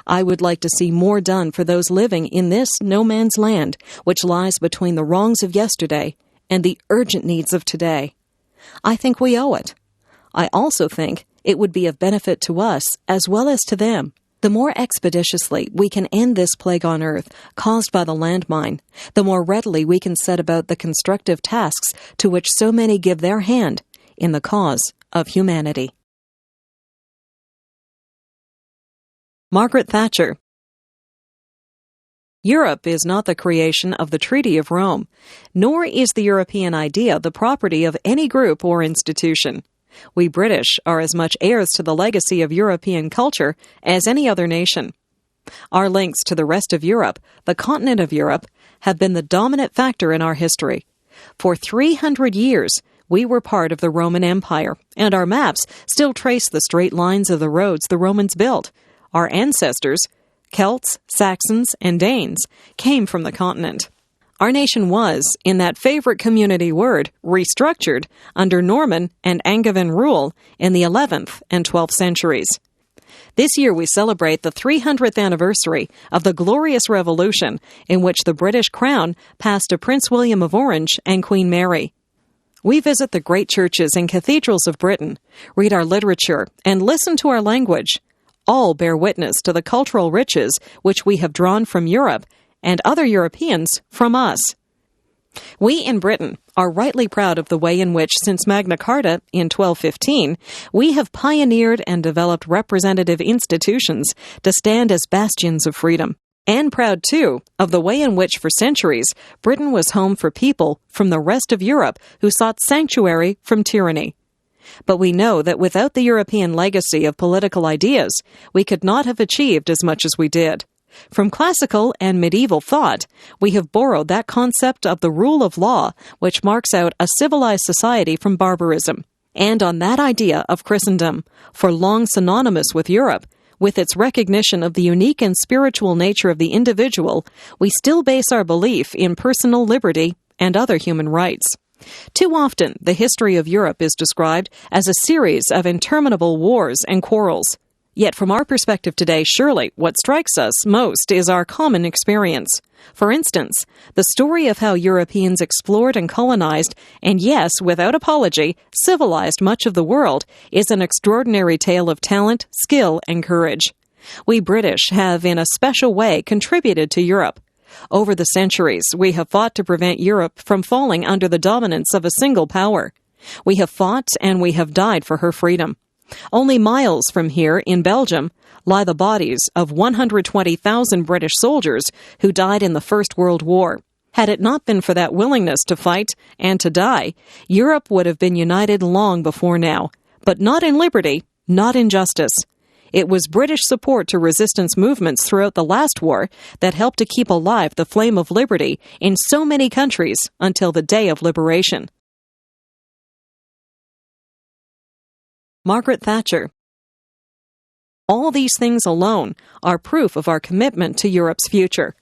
I would like to see more done for those living in this no man's land, which lies between the wrongs of yesterday and the urgent needs of today. I think we owe it. I also think it would be of benefit to us as well as to them. The more expeditiously we can end this plague on earth caused by the landmine, the more readily we can set about the constructive tasks to which so many give their hand in the cause of humanity. Margaret Thatcher. Europe is not the creation of the Treaty of Rome, nor is the European idea the property of any group or institution. We British are as much heirs to the legacy of European culture as any other nation. Our links to the rest of Europe, the continent of Europe, have been the dominant factor in our history. For 300 years, we were part of the Roman Empire, and our maps still trace the straight lines of the roads the Romans built. Our ancestors, Celts, Saxons, and Danes, came from the continent. Our nation was, in that favorite community word, restructured under Norman and Angevin rule in the 11th and 12th centuries. This year we celebrate the 300th anniversary of the glorious revolution in which the British crown passed to Prince William of Orange and Queen Mary. We visit the great churches and cathedrals of Britain, read our literature, and listen to our language. All bear witness to the cultural riches which we have drawn from Europe and other Europeans from us. We in Britain are rightly proud of the way in which, since Magna Carta in 1215, we have pioneered and developed representative institutions to stand as bastions of freedom. And proud, too, of the way in which, for centuries, Britain was home for people from the rest of Europe who sought sanctuary from tyranny. But we know that without the European legacy of political ideas, we could not have achieved as much as we did. From classical and medieval thought, we have borrowed that concept of the rule of law which marks out a civilized society from barbarism. And on that idea of Christendom, for long synonymous with Europe, with its recognition of the unique and spiritual nature of the individual, we still base our belief in personal liberty and other human rights. Too often, the history of Europe is described as a series of interminable wars and quarrels. Yet from our perspective today, surely what strikes us most is our common experience. For instance, the story of how Europeans explored and colonized, and yes, without apology, civilized much of the world, is an extraordinary tale of talent, skill, and courage. We British have, in a special way, contributed to Europe. Over the centuries, we have fought to prevent Europe from falling under the dominance of a single power. We have fought and we have died for her freedom. Only miles from here, in Belgium, lie the bodies of 120,000 British soldiers who died in the First World War. Had it not been for that willingness to fight and to die, Europe would have been united long before now, but not in liberty, not in justice. It was British support to resistance movements throughout the last war that helped to keep alive the flame of liberty in so many countries until the day of liberation. Margaret Thatcher. All these things alone are proof of our commitment to Europe's future.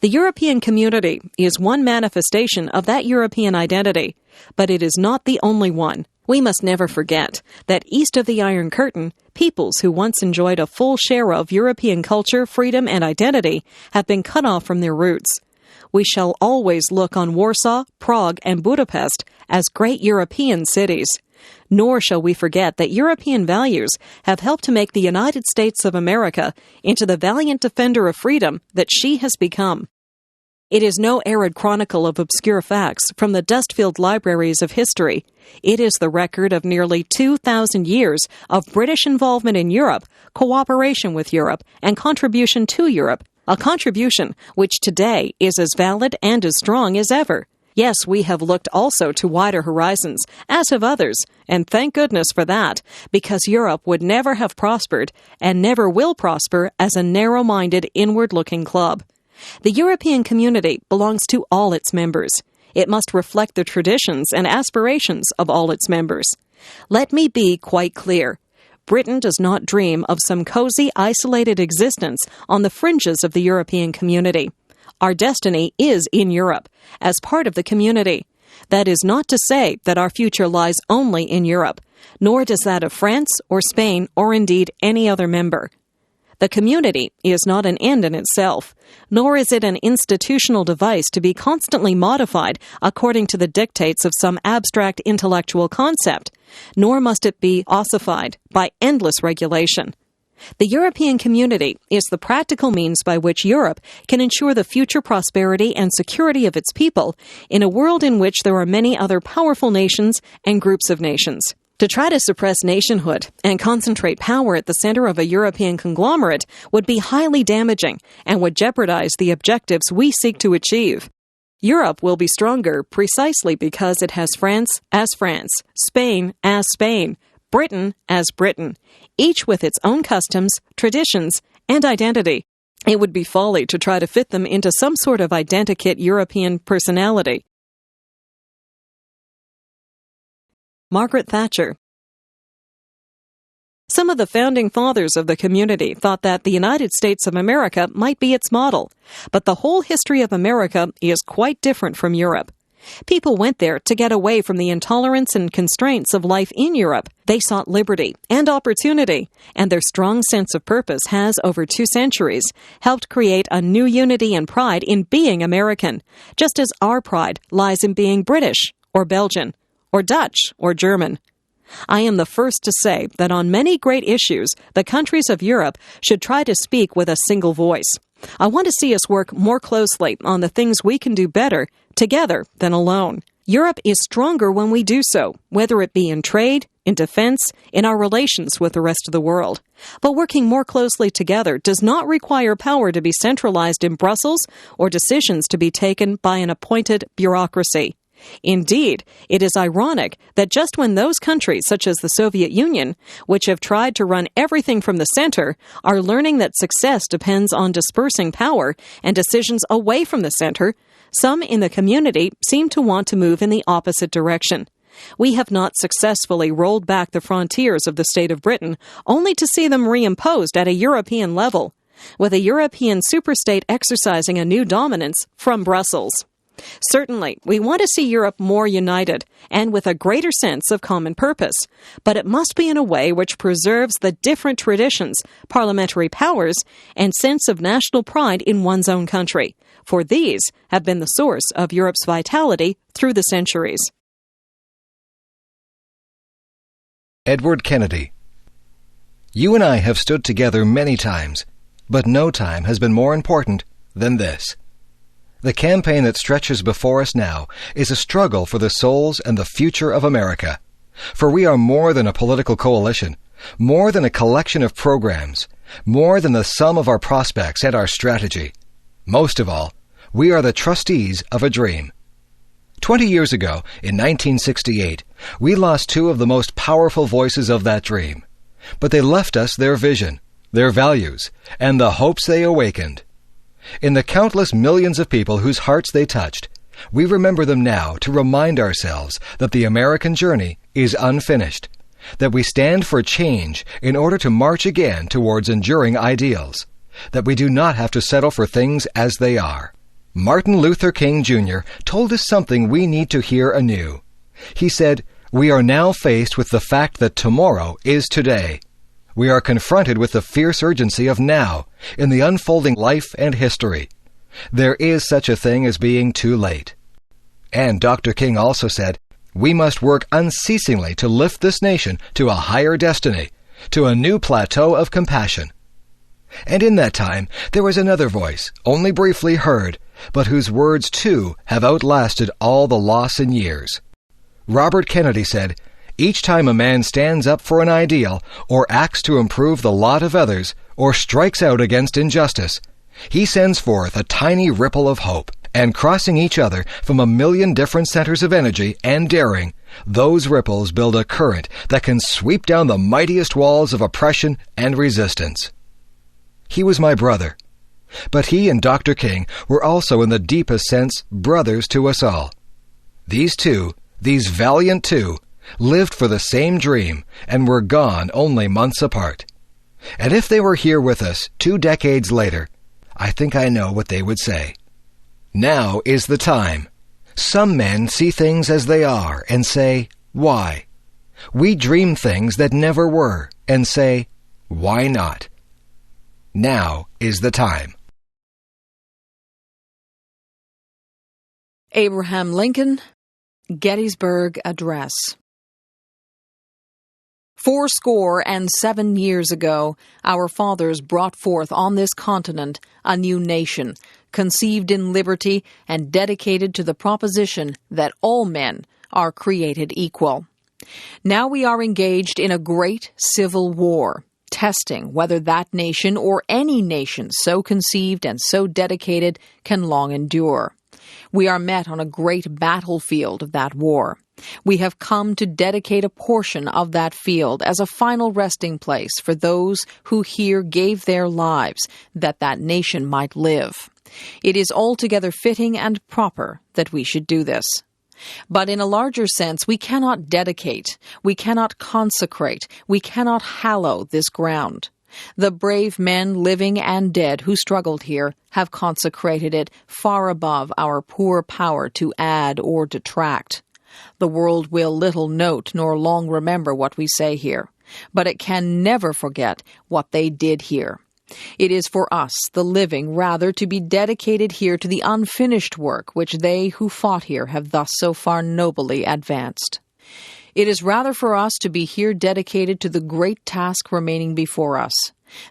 The European community is one manifestation of that European identity, but it is not the only one. We must never forget that east of the Iron Curtain, peoples who once enjoyed a full share of European culture, freedom, and identity have been cut off from their roots. We shall always look on Warsaw, Prague, and Budapest as great European cities. Nor shall we forget that European values have helped to make the United States of America into the valiant defender of freedom that she has become. It is no arid chronicle of obscure facts from the dust-filled libraries of history. It is the record of nearly 2,000 years of British involvement in Europe, cooperation with Europe, and contribution to Europe, a contribution which today is as valid and as strong as ever. Yes, we have looked also to wider horizons, as have others, and thank goodness for that, because Europe would never have prospered and never will prosper as a narrow-minded, inward-looking club. The European community belongs to all its members. It must reflect the traditions and aspirations of all its members. Let me be quite clear. Britain does not dream of some cozy, isolated existence on the fringes of the European community. Our destiny is in Europe, as part of the community. That is not to say that our future lies only in Europe, nor does that of France or Spain or indeed any other member. The community is not an end in itself, nor is it an institutional device to be constantly modified according to the dictates of some abstract intellectual concept, nor must it be ossified by endless regulation. The European community is the practical means by which Europe can ensure the future prosperity and security of its people in a world in which there are many other powerful nations and groups of nations. To try to suppress nationhood and concentrate power at the center of a European conglomerate would be highly damaging and would jeopardize the objectives we seek to achieve. Europe will be stronger precisely because it has France as France, Spain as Spain, Britain as Britain, each with its own customs, traditions, and identity. It would be folly to try to fit them into some sort of identikit European personality. Margaret Thatcher. Some of the founding fathers of the community thought that the United States of America might be its model, but the whole history of America is quite different from Europe. People went there to get away from the intolerance and constraints of life in Europe. They sought liberty and opportunity, and their strong sense of purpose has, over 2 centuries, helped create a new unity and pride in being American, just as our pride lies in being British, or Belgian, or Dutch, or German. I am the first to say that on many great issues, the countries of Europe should try to speak with a single voice. I want to see us work more closely on the things we can do better together than alone. Europe is stronger when we do so, whether it be in trade, in defense, in our relations with the rest of the world. But working more closely together does not require power to be centralized in Brussels or decisions to be taken by an appointed bureaucracy. Indeed, it is ironic that just when those countries, such as the Soviet Union, which have tried to run everything from the center, are learning that success depends on dispersing power and decisions away from the center, some in the community seem to want to move in the opposite direction. We have not successfully rolled back the frontiers of the state of Britain, only to see them reimposed at a European level, with a European superstate exercising a new dominance from Brussels. Certainly, we want to see Europe more united and with a greater sense of common purpose, but it must be in a way which preserves the different traditions, parliamentary powers, and sense of national pride in one's own country, for these have been the source of Europe's vitality through the centuries. Edward Kennedy. You and I have stood together many times, but no time has been more important than this. The campaign that stretches before us now is a struggle for the souls and the future of America. For we are more than a political coalition, more than a collection of programs, more than the sum of our prospects and our strategy. Most of all, we are the trustees of a dream. 20 years ago, in 1968, we lost 2 of the most powerful voices of that dream. But they left us their vision, their values, and the hopes they awakened. In the countless millions of people whose hearts they touched, we remember them now to remind ourselves that the American journey is unfinished, that we stand for change in order to march again towards enduring ideals, that we do not have to settle for things as they are. Martin Luther King Jr. told us something we need to hear anew. He said, "We are now faced with the fact that tomorrow is today. We are confronted with the fierce urgency of now in the unfolding life and history. There is such a thing as being too late." And Dr. King also said, "We must work unceasingly to lift this nation to a higher destiny, to a new plateau of compassion." And in that time, there was another voice, only briefly heard, but whose words too have outlasted all the loss in years. Robert Kennedy said, "Each time a man stands up for an ideal, or acts to improve the lot of others, or strikes out against injustice, he sends forth a tiny ripple of hope, and crossing each other from 1,000,000 different centers of energy and daring, those ripples build a current that can sweep down the mightiest walls of oppression and resistance." He was my brother. But he and Dr. King were also in the deepest sense brothers to us all. These two, these valiant two, lived for the same dream and were gone only months apart. And if they were here with us 2 decades later, I think I know what they would say. Now is the time. Some men see things as they are and say, "Why?" We dream things that never were and say, "Why not?" Now is the time. Abraham Lincoln, Gettysburg Address. 87 years ago, our fathers brought forth on this continent a new nation, conceived in liberty and dedicated to the proposition that all men are created equal. Now we are engaged in a great civil war, testing whether that nation or any nation so conceived and so dedicated can long endure. We are met on a great battlefield of that war. We have come to dedicate a portion of that field as a final resting place for those who here gave their lives that that nation might live. It is altogether fitting and proper that we should do this. But in a larger sense, we cannot dedicate, we cannot consecrate, we cannot hallow this ground. The brave men, living and dead, who struggled here have consecrated it far above our poor power to add or detract. The world will little note nor long remember what we say here, but it can never forget what they did here. It is for us, the living, rather to be dedicated here to the unfinished work which they who fought here have thus so far nobly advanced. It is rather for us to be here dedicated to the great task remaining before us,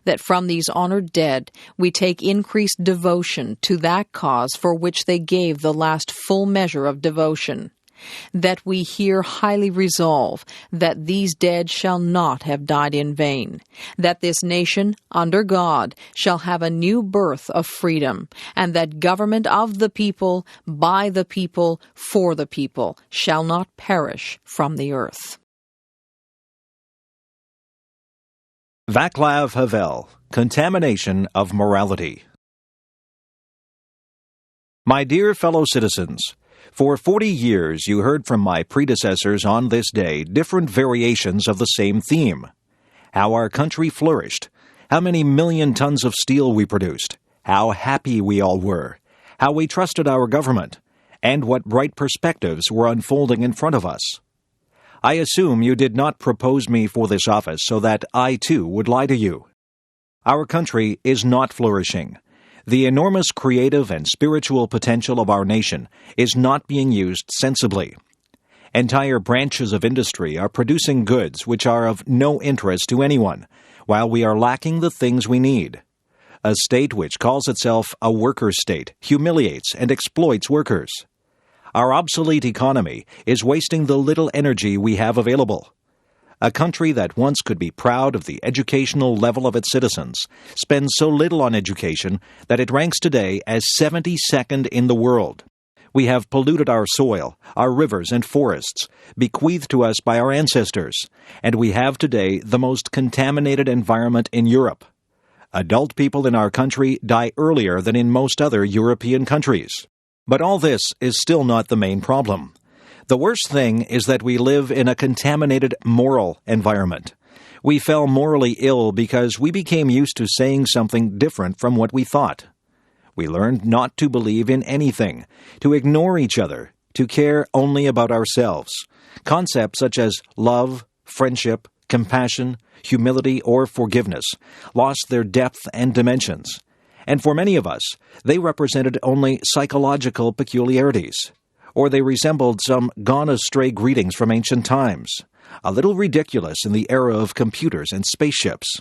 that from these honored dead we take increased devotion to that cause for which they gave the last full measure of devotion, that we here highly resolve that these dead shall not have died in vain, that this nation, under God, shall have a new birth of freedom, and that government of the people, by the people, for the people, shall not perish from the earth. Václav Havel, Contamination of Morality. My dear fellow citizens, for 40 years you heard from my predecessors on this day different variations of the same theme. How our country flourished, how many million tons of steel we produced, how happy we all were, how we trusted our government, and what bright perspectives were unfolding in front of us. I assume you did not propose me for this office so that I too would lie to you. Our country is not flourishing. The enormous creative and spiritual potential of our nation is not being used sensibly. Entire branches of industry are producing goods which are of no interest to anyone, while we are lacking the things we need. A state which calls itself a worker state humiliates and exploits workers. Our obsolete economy is wasting the little energy we have available. A country that once could be proud of the educational level of its citizens spends so little on education that it ranks today as 72nd in the world. We have polluted our soil, our rivers and forests, bequeathed to us by our ancestors, and we have today the most contaminated environment in Europe. Adult people in our country die earlier than in most other European countries. But all this is still not the main problem. The worst thing is that we live in a contaminated moral environment. We fell morally ill because we became used to saying something different from what we thought. We learned not to believe in anything, to ignore each other, to care only about ourselves. Concepts such as love, friendship, compassion, humility, or forgiveness lost their depth and dimensions. And for many of us, they represented only psychological peculiarities, or they resembled some gone-astray greetings from ancient times, a little ridiculous in the era of computers and spaceships.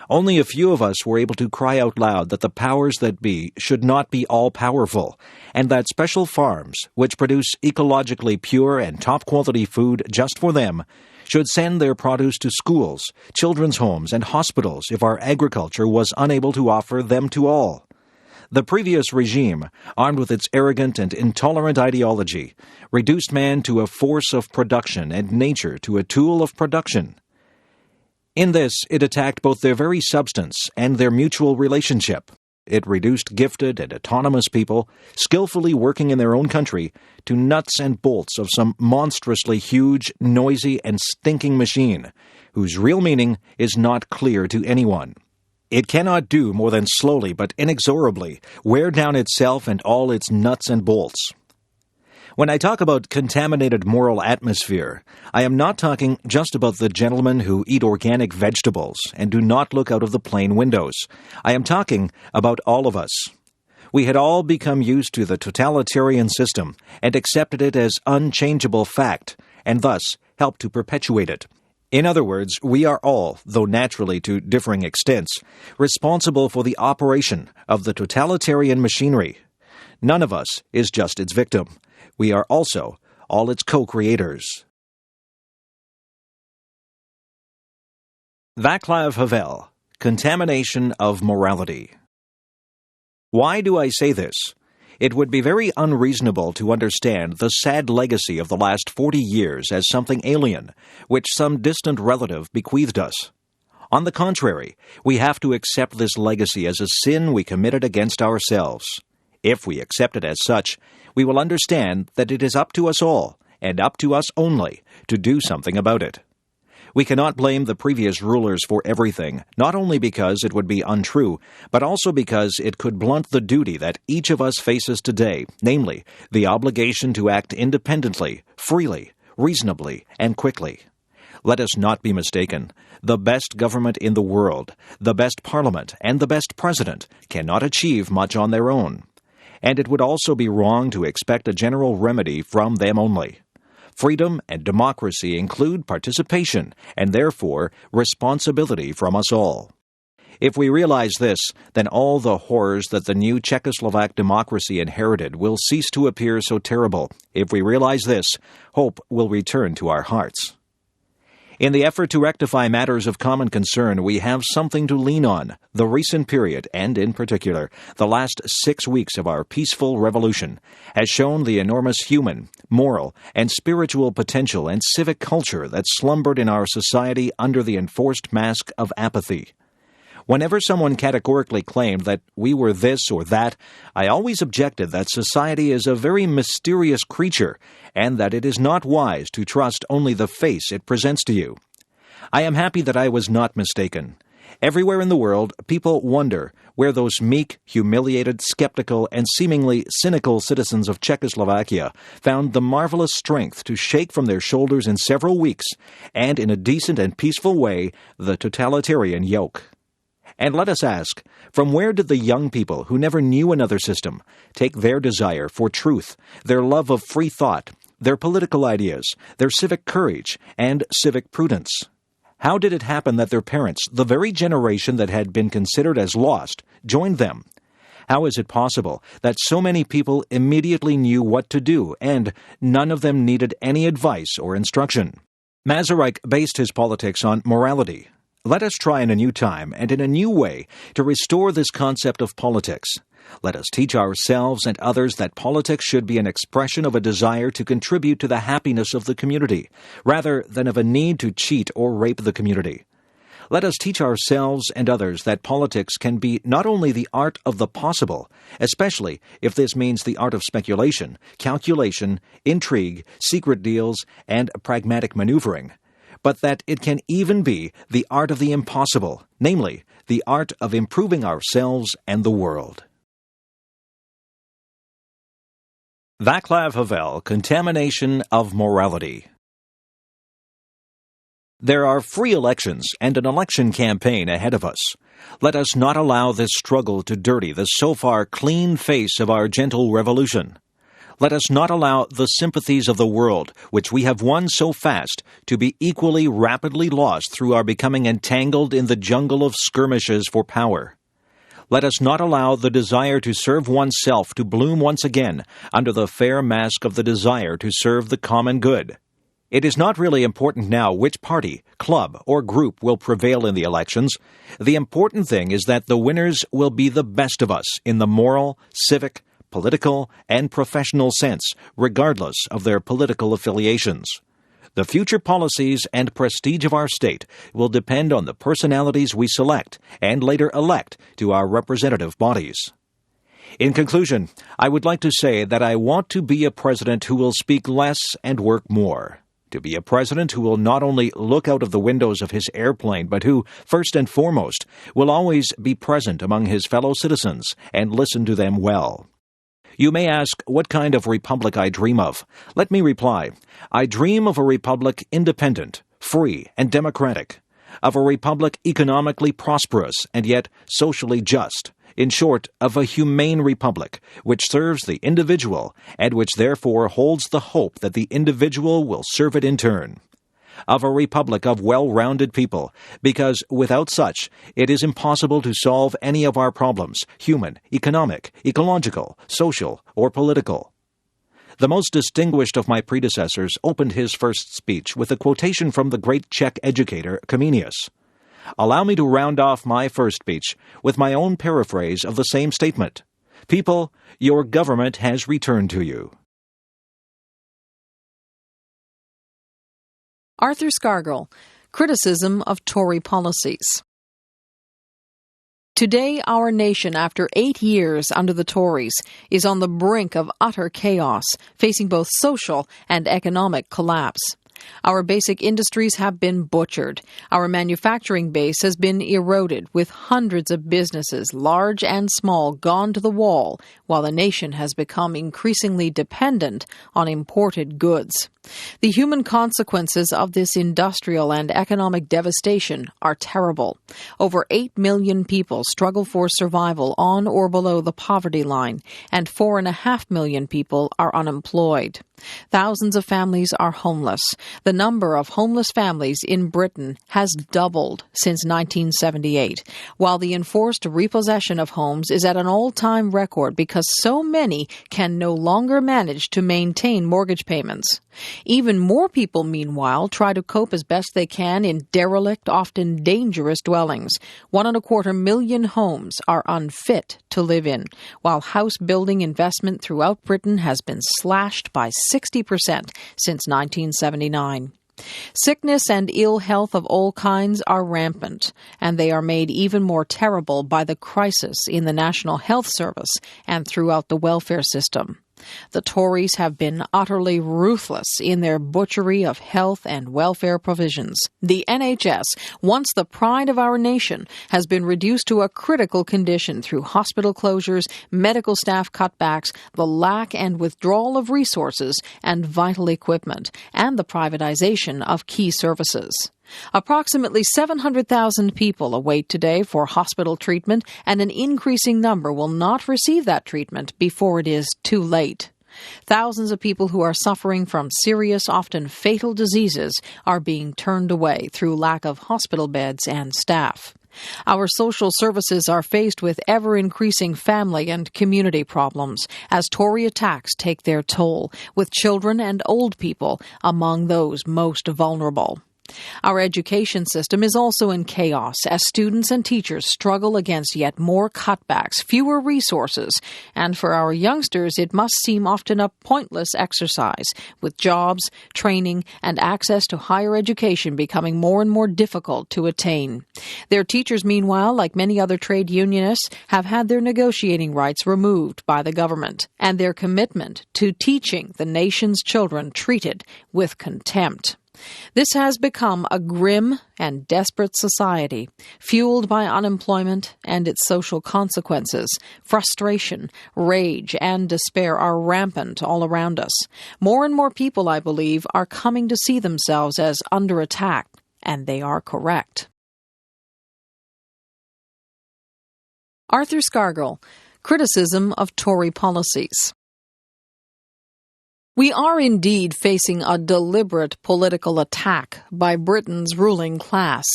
Only a few of us were able to cry out loud that the powers that be should not be all-powerful, and that special farms, which produce ecologically pure and top-quality food just for them, should send their produce to schools, children's homes, and hospitals if our agriculture was unable to offer them to all. The previous regime, armed with its arrogant and intolerant ideology, reduced man to a force of production and nature to a tool of production. In this, it attacked both their very substance and their mutual relationship. It reduced gifted and autonomous people, skillfully working in their own country, to nuts and bolts of some monstrously huge, noisy, and stinking machine, whose real meaning is not clear to anyone. It cannot do more than slowly but inexorably wear down itself and all its nuts and bolts. When I talk about contaminated moral atmosphere, I am not talking just about the gentlemen who eat organic vegetables and do not look out of the plane windows. I am talking about all of us. We had all become used to the totalitarian system and accepted it as unchangeable fact, and thus helped to perpetuate it. In other words, we are all, though naturally to differing extents, responsible for the operation of the totalitarian machinery. None of us is just its victim. We are also all its co-creators. Václav Havel, Contamination of Morality. Why do I say this? It would be very unreasonable to understand the sad legacy of the last 40 years as something alien, which some distant relative bequeathed us. On the contrary, we have to accept this legacy as a sin we committed against ourselves. If we accept it as such, we will understand that it is up to us all, and up to us only, to do something about it. We cannot blame the previous rulers for everything, not only because it would be untrue, but also because it could blunt the duty that each of us faces today, namely, the obligation to act independently, freely, reasonably, and quickly. Let us not be mistaken. The best government in the world, the best parliament, and the best president cannot achieve much on their own. And it would also be wrong to expect a general remedy from them only. Freedom and democracy include participation, and therefore responsibility from us all. If we realize this, then all the horrors that the new Czechoslovak democracy inherited will cease to appear so terrible. If we realize this, hope will return to our hearts. In the effort to rectify matters of common concern, we have something to lean on, the recent period, and in particular, the last 6 weeks of our peaceful revolution, has shown the enormous human, moral, and spiritual potential and civic culture that slumbered in our society under the enforced mask of apathy. Whenever someone categorically claimed that we were this or that, I always objected that society is a very mysterious creature, and that it is not wise to trust only the face it presents to you. I am happy that I was not mistaken. Everywhere in the world, people wonder where those meek, humiliated, skeptical, and seemingly cynical citizens of Czechoslovakia found the marvelous strength to shake from their shoulders in several weeks, and in a decent and peaceful way, the totalitarian yoke. And let us ask, from where did the young people who never knew another system take their desire for truth, their love of free thought, their political ideas, their civic courage, and civic prudence? How did it happen that their parents, the very generation that had been considered as lost, joined them? How is it possible that so many people immediately knew what to do, and none of them needed any advice or instruction? Masaryk based his politics on morality. Let us try in a new time and in a new way to restore this concept of politics. Let us teach ourselves and others that politics should be an expression of a desire to contribute to the happiness of the community, rather than of a need to cheat or rape the community. Let us teach ourselves and others that politics can be not only the art of the possible, especially if this means the art of speculation, calculation, intrigue, secret deals, and pragmatic maneuvering, but that it can even be the art of the impossible, namely, the art of improving ourselves and the world. Václav Havel, Contamination of Morality. There are free elections and an election campaign ahead of us. Let us not allow this struggle to dirty the so far clean face of our gentle revolution. Let us not allow the sympathies of the world, which we have won so fast, to be equally rapidly lost through our becoming entangled in the jungle of skirmishes for power. Let us not allow the desire to serve oneself to bloom once again under the fair mask of the desire to serve the common good. It is not really important now which party, club, or group will prevail in the elections. The important thing is that the winners will be the best of us in the moral, civic, political, and professional sense, regardless of their political affiliations. The future policies and prestige of our state will depend on the personalities we select and later elect to our representative bodies. In conclusion, I would like to say that I want to be a president who will speak less and work more. To be a president who will not only look out of the windows of his airplane, but who, first and foremost, will always be present among his fellow citizens and listen to them well. You may ask what kind of republic I dream of. Let me reply. I dream of a republic independent, free, and democratic. Of a republic economically prosperous and yet socially just. In short, of a humane republic, which serves the individual and which therefore holds the hope that the individual will serve it in turn. Of a republic of well-rounded people, because without such, it is impossible to solve any of our problems, human, economic, ecological, social, or political. The most distinguished of my predecessors opened his first speech with a quotation from the great Czech educator Comenius. Allow me to round off my first speech with my own paraphrase of the same statement. People, your government has returned to you. Arthur Scargill, Criticism of Tory Policies. Today, our nation, after 8 years under the Tories, is on the brink of utter chaos, facing both social and economic collapse. Our basic industries have been butchered. Our manufacturing base has been eroded, with hundreds of businesses, large and small, gone to the wall, while the nation has become increasingly dependent on imported goods. The human consequences of this industrial and economic devastation are terrible. Over 8 million people struggle for survival on or below the poverty line, and 4.5 million people are unemployed. Thousands of families are homeless. The number of homeless families in Britain has doubled since 1978, while the enforced repossession of homes is at an all-time record because so many can no longer manage to maintain mortgage payments. Even more people, meanwhile, try to cope as best they can in derelict, often dangerous dwellings. 1.25 million homes are unfit to live in, while house building investment throughout Britain has been slashed by 60% since 1979. Sickness and ill health of all kinds are rampant, and they are made even more terrible by the crisis in the National Health Service and throughout the welfare system. The Tories have been utterly ruthless in their butchery of health and welfare provisions. The NHS, once the pride of our nation, has been reduced to a critical condition through hospital closures, medical staff cutbacks, the lack and withdrawal of resources and vital equipment, and the privatization of key services. Approximately 700,000 people await today for hospital treatment, and an increasing number will not receive that treatment before it is too late. Thousands of people who are suffering from serious, often fatal diseases are being turned away through lack of hospital beds and staff. Our social services are faced with ever-increasing family and community problems as Tory attacks take their toll, with children and old people among those most vulnerable. Our education system is also in chaos as students and teachers struggle against yet more cutbacks, fewer resources, and for our youngsters it must seem often a pointless exercise, with jobs, training, and access to higher education becoming more and more difficult to attain. Their teachers, meanwhile, like many other trade unionists, have had their negotiating rights removed by the government, and their commitment to teaching the nation's children treated with contempt. This has become a grim and desperate society, fueled by unemployment and its social consequences. Frustration, rage, and despair are rampant all around us. More and more people, I believe, are coming to see themselves as under attack, and they are correct. Arthur Scargill, Criticism of Tory Policies. We are indeed facing a deliberate political attack by Britain's ruling class.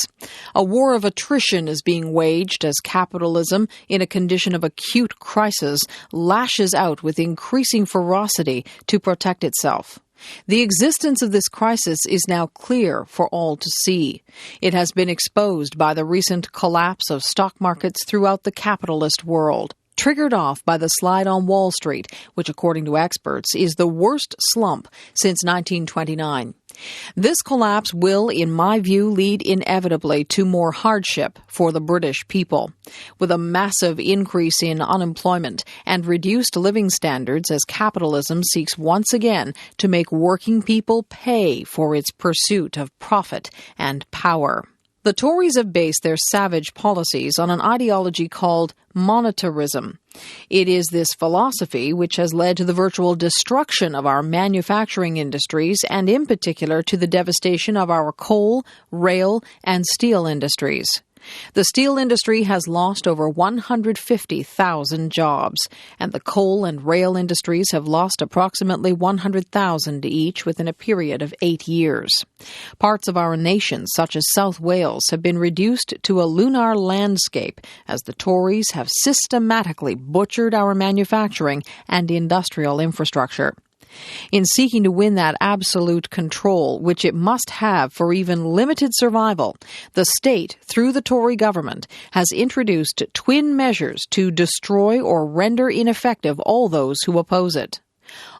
A war of attrition is being waged as capitalism, in a condition of acute crisis, lashes out with increasing ferocity to protect itself. The existence of this crisis is now clear for all to see. It has been exposed by the recent collapse of stock markets throughout the capitalist world, triggered off by the slide on Wall Street, which, according to experts, is the worst slump since 1929. This collapse will, in my view, lead inevitably to more hardship for the British people. With a massive increase in unemployment and reduced living standards as capitalism seeks once again to make working people pay for its pursuit of profit and power. The Tories have based their savage policies on an ideology called monetarism. It is this philosophy which has led to the virtual destruction of our manufacturing industries and in particular to the devastation of our coal, rail, and steel industries. The steel industry has lost over 150,000 jobs, and the coal and rail industries have lost approximately 100,000 each within a period of 8 years. Parts of our nation, such as South Wales, have been reduced to a lunar landscape as the Tories have systematically butchered our manufacturing and industrial infrastructure. In seeking to win that absolute control, which it must have for even limited survival, the state, through the Tory government, has introduced twin measures to destroy or render ineffective all those who oppose it.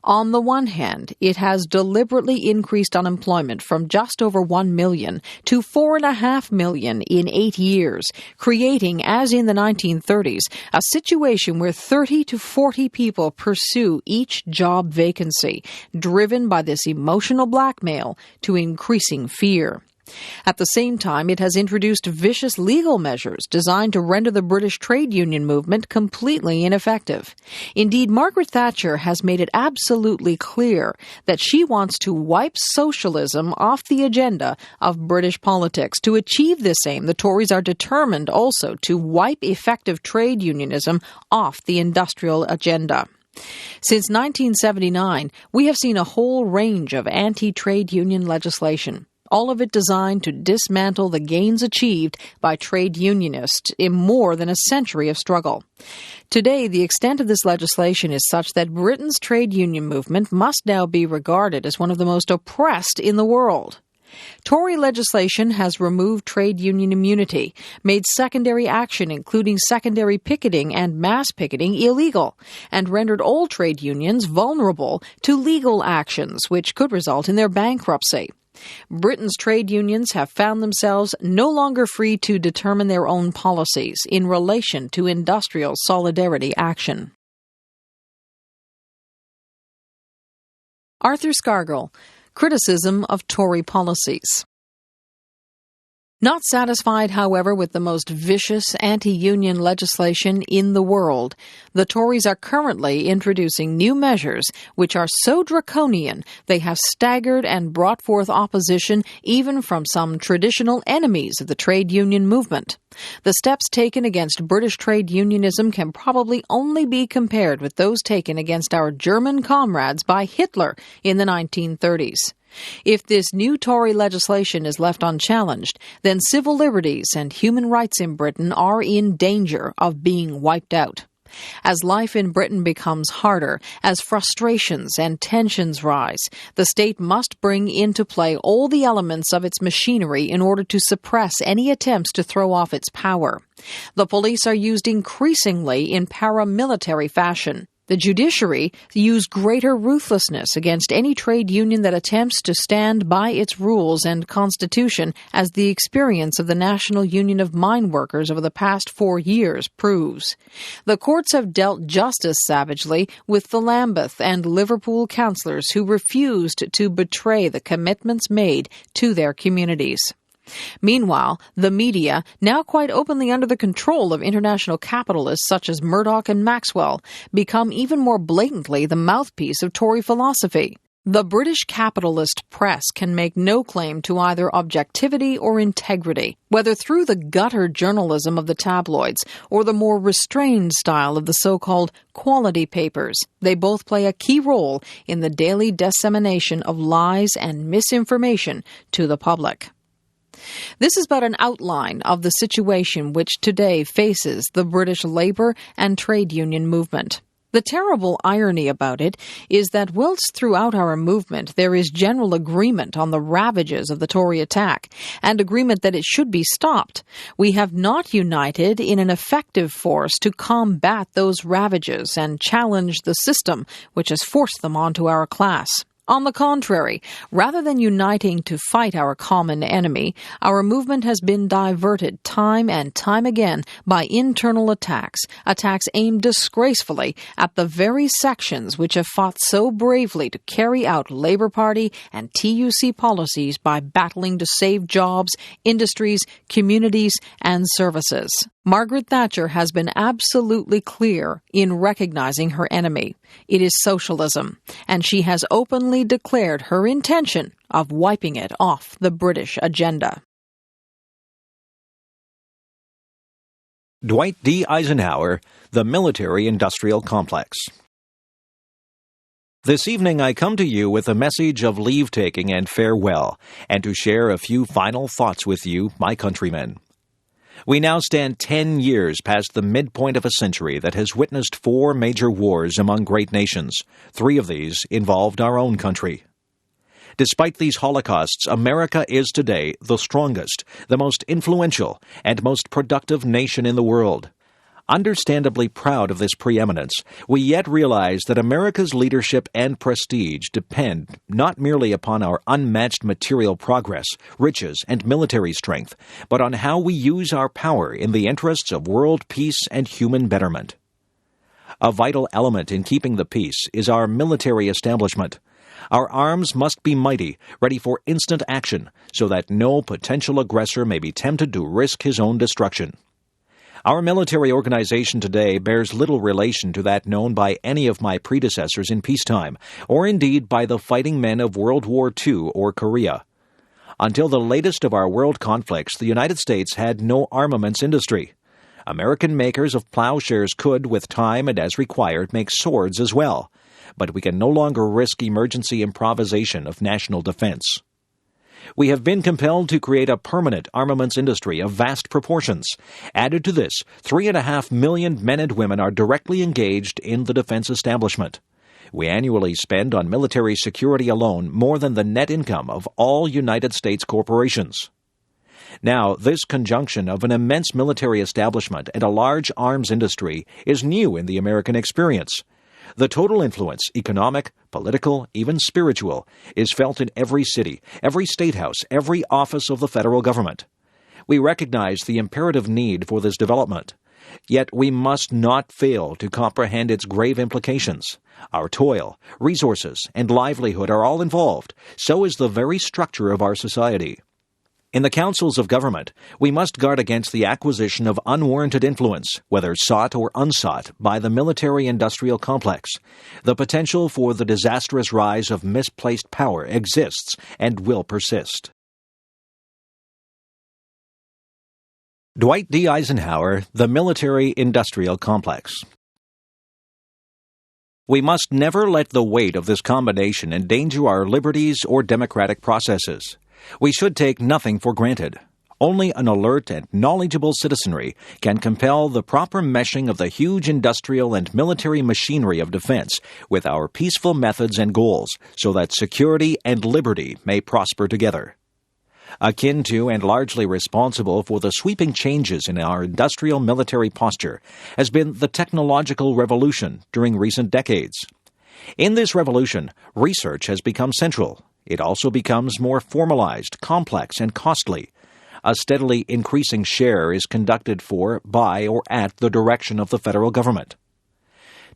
On the one hand, it has deliberately increased unemployment from just over 1 million to 4.5 million in 8 years, creating, as in the 1930s, a situation where 30 to 40 people pursue each job vacancy, driven by this emotional blackmail to increasing fear. At the same time, it has introduced vicious legal measures designed to render the British trade union movement completely ineffective. Indeed, Margaret Thatcher has made it absolutely clear that she wants to wipe socialism off the agenda of British politics. To achieve this aim, the Tories are determined also to wipe effective trade unionism off the industrial agenda. Since 1979, we have seen a whole range of anti-trade union legislation, all of it designed to dismantle the gains achieved by trade unionists in more than a century of struggle. Today, the extent of this legislation is such that Britain's trade union movement must now be regarded as one of the most oppressed in the world. Tory legislation has removed trade union immunity, made secondary action, including secondary picketing and mass picketing, illegal, and rendered all trade unions vulnerable to legal actions, which could result in their bankruptcy. Britain's trade unions have found themselves no longer free to determine their own policies in relation to industrial solidarity action. Arthur Scargill, Criticism of Tory Policies. Not satisfied, however, with the most vicious anti-union legislation in the world, the Tories are currently introducing new measures which are so draconian they have staggered and brought forth opposition even from some traditional enemies of the trade union movement. The steps taken against British trade unionism can probably only be compared with those taken against our German comrades by Hitler in the 1930s. If this new Tory legislation is left unchallenged, then civil liberties and human rights in Britain are in danger of being wiped out. As life in Britain becomes harder, as frustrations and tensions rise, the state must bring into play all the elements of its machinery in order to suppress any attempts to throw off its power. The police are used increasingly in paramilitary fashion. The judiciary use greater ruthlessness against any trade union that attempts to stand by its rules and constitution, as the experience of the National Union of Mine Workers over the past 4 years proves. The courts have dealt just as savagely with the Lambeth and Liverpool councillors who refused to betray the commitments made to their communities. Meanwhile, the media, now quite openly under the control of international capitalists such as Murdoch and Maxwell, become even more blatantly the mouthpiece of Tory philosophy. The British capitalist press can make no claim to either objectivity or integrity, whether through the gutter journalism of the tabloids or the more restrained style of the so-called quality papers. They both play a key role in the daily dissemination of lies and misinformation to the public. This is but an outline of the situation which today faces the British labour and trade union movement. The terrible irony about it is that whilst throughout our movement there is general agreement on the ravages of the Tory attack, and agreement that it should be stopped, we have not united in an effective force to combat those ravages and challenge the system which has forced them onto our class. On the contrary, rather than uniting to fight our common enemy, our movement has been diverted time and time again by internal attacks aimed disgracefully at the very sections which have fought so bravely to carry out Labour Party and TUC policies by battling to save jobs, industries, communities, and services. Margaret Thatcher has been absolutely clear in recognizing her enemy. It is socialism, and she has openly declared her intention of wiping it off the British agenda. Dwight D. Eisenhower, The Military-Industrial Complex. This evening I come to you with a message of leave-taking and farewell, and to share a few final thoughts with you, my countrymen. We now stand 10 years past the midpoint of a century that has witnessed 4 major wars among great nations. 3 of these involved our own country. Despite these holocausts, America is today the strongest, the most influential, and most productive nation in the world. Understandably proud of this preeminence, we yet realize that America's leadership and prestige depend not merely upon our unmatched material progress, riches, and military strength, but on how we use our power in the interests of world peace and human betterment. A vital element in keeping the peace is our military establishment. Our arms must be mighty, ready for instant action, so that no potential aggressor may be tempted to risk his own destruction. Our military organization today bears little relation to that known by any of my predecessors in peacetime, or indeed by the fighting men of World War II or Korea. Until the latest of our world conflicts, the United States had no armaments industry. American makers of plowshares could, with time and as required, make swords as well. But we can no longer risk emergency improvisation of national defense. We have been compelled to create a permanent armaments industry of vast proportions. Added to this, 3.5 million men and women are directly engaged in the defense establishment. We annually spend on military security alone more than the net income of all United States corporations. Now, this conjunction of an immense military establishment and a large arms industry is new in the American experience. The total influence, economic, political, even spiritual, is felt in every city, every state house, every office of the federal government. We recognize the imperative need for this development. Yet we must not fail to comprehend its grave implications. Our toil, resources, and livelihood are all involved. So is the very structure of our society. In the councils of government, we must guard against the acquisition of unwarranted influence, whether sought or unsought, by the military-industrial complex. The potential for the disastrous rise of misplaced power exists and will persist. Dwight D. Eisenhower, The Military-Industrial Complex. We must never let the weight of this combination endanger our liberties or democratic processes. We should take nothing for granted. Only an alert and knowledgeable citizenry can compel the proper meshing of the huge industrial and military machinery of defense with our peaceful methods and goals so that security and liberty may prosper together. Akin to and largely responsible for the sweeping changes in our industrial military posture has been the technological revolution during recent decades. In this revolution, research has become central. It also becomes more formalized, complex, and costly. A steadily increasing share is conducted for, by, or at the direction of the federal government.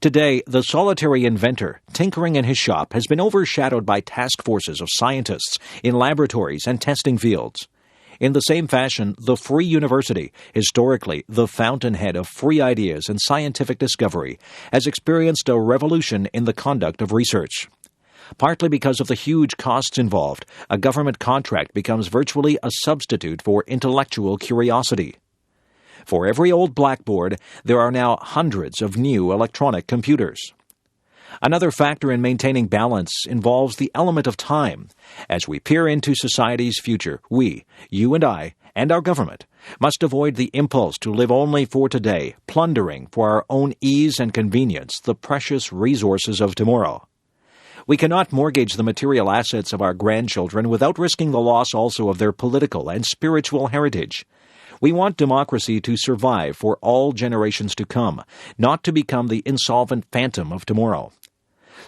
Today, the solitary inventor, tinkering in his shop, has been overshadowed by task forces of scientists in laboratories and testing fields. In the same fashion, the free university, historically the fountainhead of free ideas and scientific discovery, has experienced a revolution in the conduct of research. Partly because of the huge costs involved, a government contract becomes virtually a substitute for intellectual curiosity. For every old blackboard, there are now hundreds of new electronic computers. Another factor in maintaining balance involves the element of time. As we peer into society's future, we, you and I, and our government, must avoid the impulse to live only for today, plundering for our own ease and convenience the precious resources of tomorrow. We cannot mortgage the material assets of our grandchildren without risking the loss also of their political and spiritual heritage. We want democracy to survive for all generations to come, not to become the insolvent phantom of tomorrow.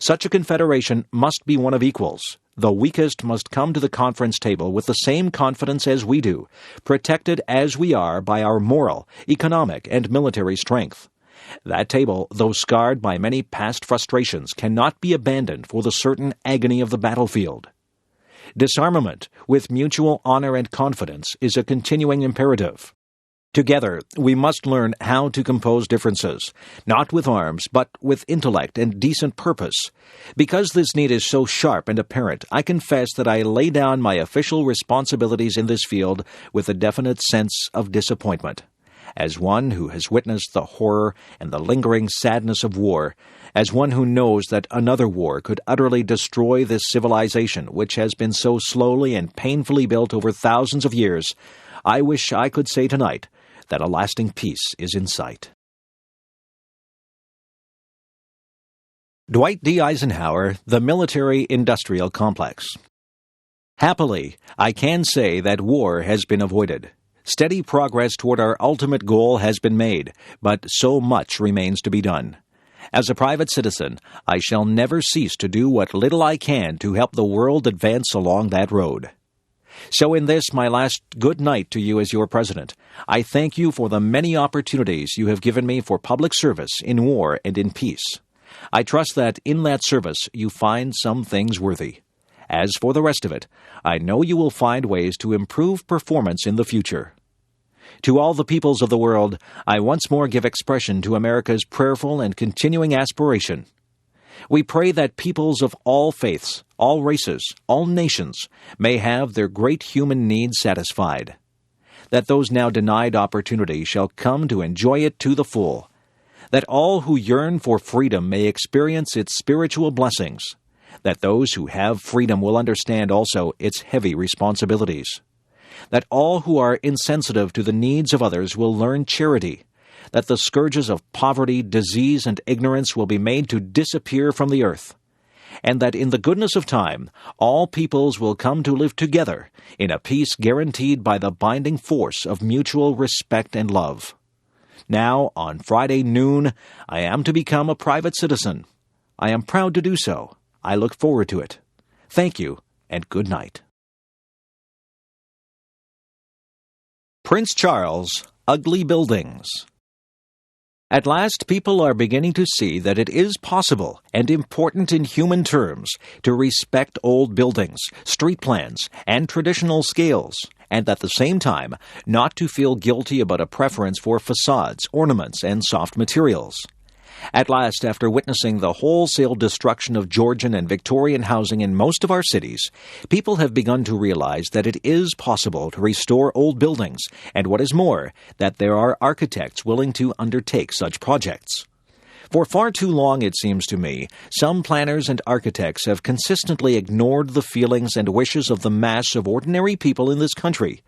Such a confederation must be one of equals. The weakest must come to the conference table with the same confidence as we do, protected as we are by our moral, economic, and military strength. That table, though scarred by many past frustrations, cannot be abandoned for the certain agony of the battlefield. Disarmament, with mutual honor and confidence, is a continuing imperative. Together, we must learn how to compose differences, not with arms, but with intellect and decent purpose. Because this need is so sharp and apparent, I confess that I lay down my official responsibilities in this field with a definite sense of disappointment. As one who has witnessed the horror and the lingering sadness of war, as one who knows that another war could utterly destroy this civilization which has been so slowly and painfully built over thousands of years, I wish I could say tonight that a lasting peace is in sight. Dwight D. Eisenhower, The Military-Industrial Complex. Happily, I can say that war has been avoided. Steady progress toward our ultimate goal has been made, but so much remains to be done. As a private citizen, I shall never cease to do what little I can to help the world advance along that road. So in this, my last good night to you as your president, I thank you for the many opportunities you have given me for public service in war and in peace. I trust that in that service you find some things worthy. As for the rest of it, I know you will find ways to improve performance in the future. To all the peoples of the world, I once more give expression to America's prayerful and continuing aspiration. We pray that peoples of all faiths, all races, all nations may have their great human needs satisfied, that those now denied opportunity shall come to enjoy it to the full, that all who yearn for freedom may experience its spiritual blessings, that those who have freedom will understand also its heavy responsibilities, that all who are insensitive to the needs of others will learn charity, that the scourges of poverty, disease, and ignorance will be made to disappear from the earth, and that in the goodness of time all peoples will come to live together in a peace guaranteed by the binding force of mutual respect and love. Now, on Friday noon, I am to become a private citizen. I am proud to do so. I look forward to it. Thank you, and good night. Prince Charles, Ugly Buildings. At last, people are beginning to see that it is possible and important in human terms to respect old buildings, street plans, and traditional scales, and at the same time not to feel guilty about a preference for facades, ornaments, and soft materials. At last, after witnessing the wholesale destruction of Georgian and Victorian housing in most of our cities, people have begun to realize that it is possible to restore old buildings, and what is more, that there are architects willing to undertake such projects. For far too long, it seems to me, some planners and architects have consistently ignored the feelings and wishes of the mass of ordinary people in this country.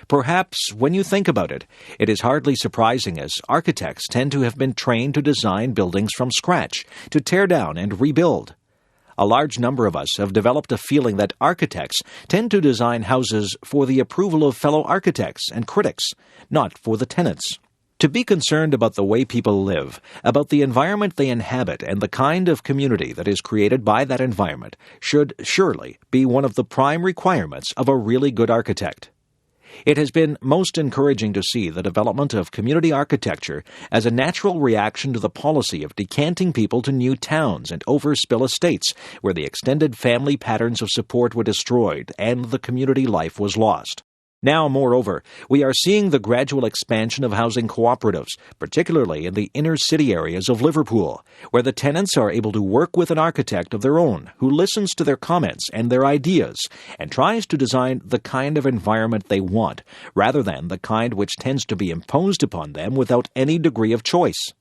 Perhaps, when you think about it, it is hardly surprising, as architects tend to have been trained to design buildings from scratch, to tear down and rebuild. A large number of us have developed a feeling that architects tend to design houses for the approval of fellow architects and critics, not for the tenants. To be concerned about the way people live, about the environment they inhabit, and the kind of community that is created by that environment should surely be one of the prime requirements of a really good architect. It has been most encouraging to see the development of community architecture as a natural reaction to the policy of decanting people to new towns and overspill estates where the extended family patterns of support were destroyed and the community life was lost. Now, moreover, we are seeing the gradual expansion of housing cooperatives, particularly in the inner-city areas of Liverpool, where the tenants are able to work with an architect of their own who listens to their comments and their ideas and tries to design the kind of environment they want, rather than the kind which tends to be imposed upon them without any degree of choice.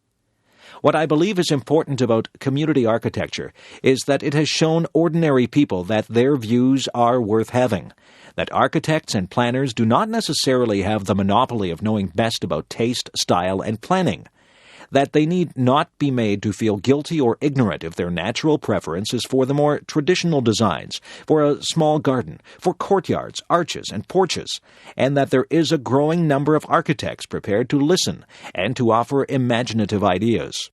What I believe is important about community architecture is that it has shown ordinary people that their views are worth having, that architects and planners do not necessarily have the monopoly of knowing best about taste, style, and planning, that they need not be made to feel guilty or ignorant if their natural preference is for the more traditional designs, for a small garden, for courtyards, arches, and porches, and that there is a growing number of architects prepared to listen and to offer imaginative ideas.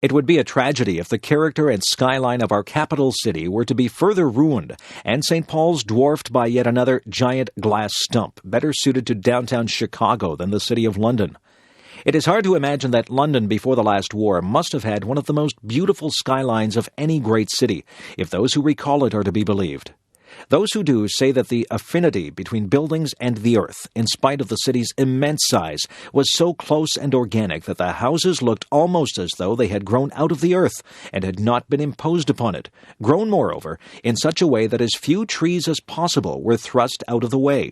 It would be a tragedy if the character and skyline of our capital city were to be further ruined, and St. Paul's dwarfed by yet another giant glass stump, better suited to downtown Chicago than the city of London. It is hard to imagine that London before the last war must have had one of the most beautiful skylines of any great city, if those who recall it are to be believed. Those who do say that the affinity between buildings and the earth, in spite of the city's immense size, was so close and organic that the houses looked almost as though they had grown out of the earth and had not been imposed upon it, grown, moreover, in such a way that as few trees as possible were thrust out of the way.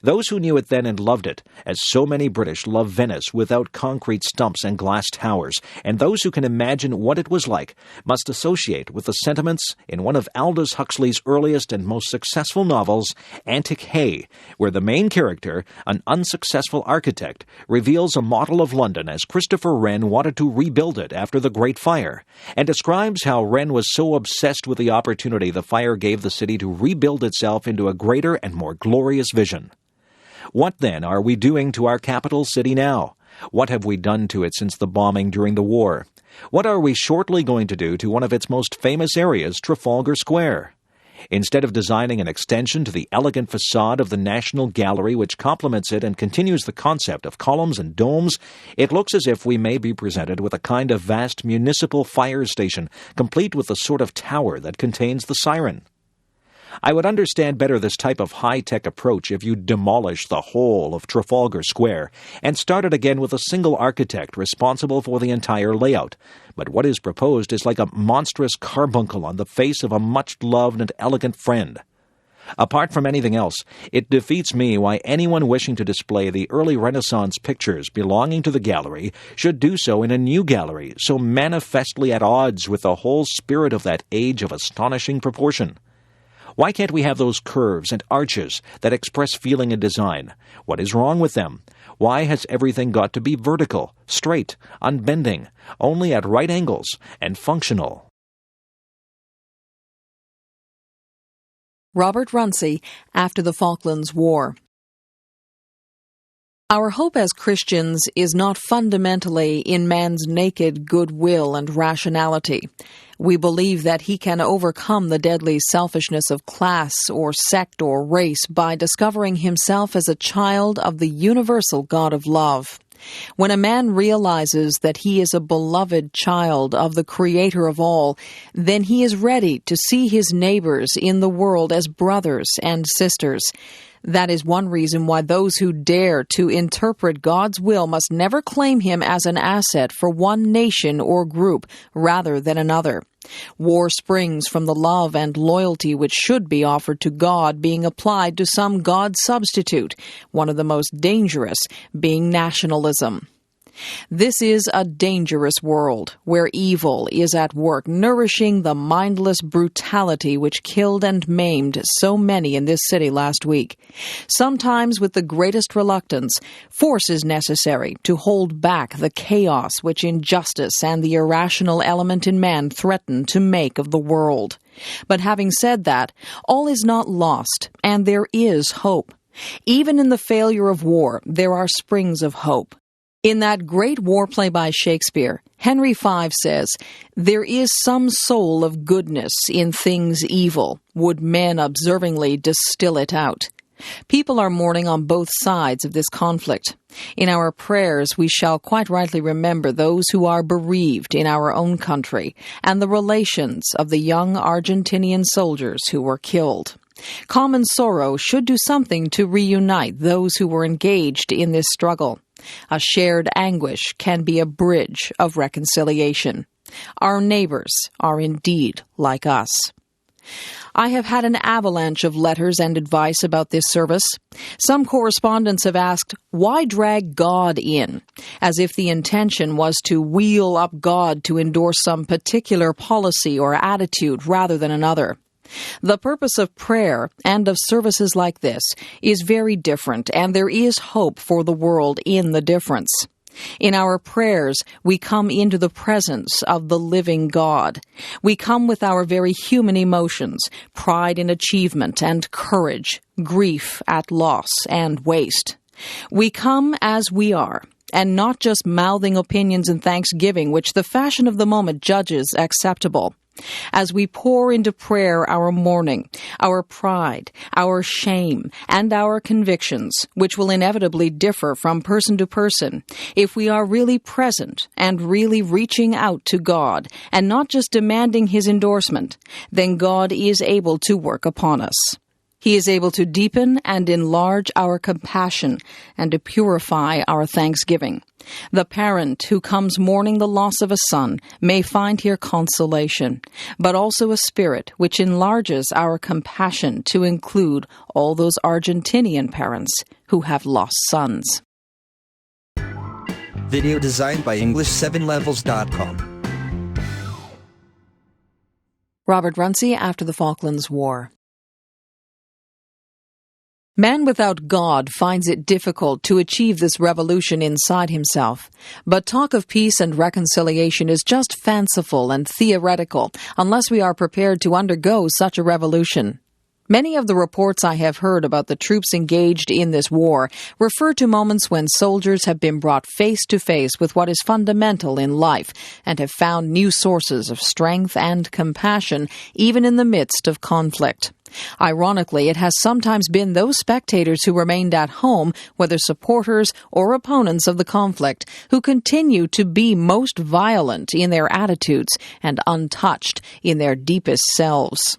Those who knew it then and loved it, as so many British love Venice without concrete stumps and glass towers, and those who can imagine what it was like, must associate with the sentiments in one of Aldous Huxley's earliest and most successful novels, Antic Hay, where the main character, an unsuccessful architect, reveals a model of London as Christopher Wren wanted to rebuild it after the Great Fire, and describes how Wren was so obsessed with the opportunity the fire gave the city to rebuild itself into a greater and more glorious vision. What, then, are we doing to our capital city now? What have we done to it since the bombing during the war? What are we shortly going to do to one of its most famous areas, Trafalgar Square? Instead of designing an extension to the elegant facade of the National Gallery which complements it and continues the concept of columns and domes, it looks as if we may be presented with a kind of vast municipal fire station, complete with the sort of tower that contains the siren. I would understand better this type of high-tech approach if you demolish the whole of Trafalgar Square and started again with a single architect responsible for the entire layout. But what is proposed is like a monstrous carbuncle on the face of a much-loved and elegant friend. Apart from anything else, it defeats me why anyone wishing to display the early Renaissance pictures belonging to the gallery should do so in a new gallery so manifestly at odds with the whole spirit of that age of astonishing proportion. Why can't we have those curves and arches that express feeling and design? What is wrong with them? Why has everything got to be vertical, straight, unbending, only at right angles, and functional? Robert Runcie, after the Falklands War. Our hope as Christians is not fundamentally in man's naked goodwill and rationality. We believe that he can overcome the deadly selfishness of class or sect or race by discovering himself as a child of the universal God of love. When a man realizes that he is a beloved child of the Creator of all, then he is ready to see his neighbors in the world as brothers and sisters. That is one reason why those who dare to interpret God's will must never claim him as an asset for one nation or group rather than another. War springs from the love and loyalty which should be offered to God being applied to some God substitute, one of the most dangerous being nationalism. This is a dangerous world where evil is at work, nourishing the mindless brutality which killed and maimed so many in this city last week. Sometimes with the greatest reluctance, force is necessary to hold back the chaos which injustice and the irrational element in man threaten to make of the world. But having said that, all is not lost, and there is hope. Even in the failure of war, there are springs of hope. In that great war play by Shakespeare, Henry V says, "There is some soul of goodness in things evil, would men observingly distill it out." People are mourning on both sides of this conflict. In our prayers, we shall quite rightly remember those who are bereaved in our own country and the relations of the young Argentinian soldiers who were killed. Common sorrow should do something to reunite those who were engaged in this struggle. A shared anguish can be a bridge of reconciliation. Our neighbors are indeed like us. I have had an avalanche of letters and advice about this service. Some correspondents have asked, why drag God in? As if the intention was to wheel up God to endorse some particular policy or attitude rather than another. The purpose of prayer and of services like this is very different, and there is hope for the world in the difference. In our prayers, we come into the presence of the living God. We come with our very human emotions, pride in achievement and courage, grief at loss and waste. We come as we are, and not just mouthing opinions and thanksgiving which the fashion of the moment judges acceptable. As we pour into prayer our mourning, our pride, our shame, and our convictions, which will inevitably differ from person to person, if we are really present and really reaching out to God and not just demanding His endorsement, then God is able to work upon us. He is able to deepen and enlarge our compassion and to purify our thanksgiving. The parent who comes mourning the loss of a son may find here consolation, but also a spirit which enlarges our compassion to include all those Argentinian parents who have lost sons. Video designed by English7levels.com. Robert Runcie after the Falklands War. Man without God finds it difficult to achieve this revolution inside himself. But talk of peace and reconciliation is just fanciful and theoretical unless we are prepared to undergo such a revolution. Many of the reports I have heard about the troops engaged in this war refer to moments when soldiers have been brought face to face with what is fundamental in life and have found new sources of strength and compassion even in the midst of conflict. Ironically, it has sometimes been those spectators who remained at home, whether supporters or opponents of the conflict, who continue to be most violent in their attitudes and untouched in their deepest selves.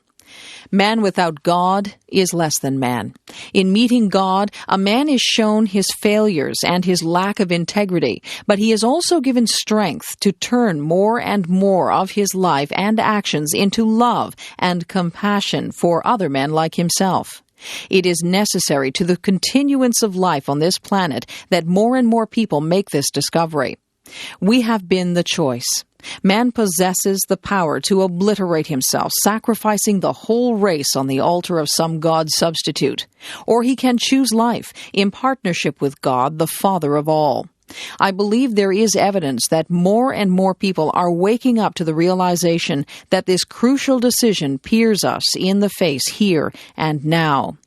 Man without God is less than man. In meeting God, a man is shown his failures and his lack of integrity, but he is also given strength to turn more and more of his life and actions into love and compassion for other men like himself. It is necessary to the continuance of life on this planet that more and more people make this discovery. We have been the choice. Man possesses the power to obliterate himself, sacrificing the whole race on the altar of some God substitute. Or he can choose life in partnership with God, the Father of all. I believe there is evidence that more and more people are waking up to the realization that this crucial decision peers us in the face here and now.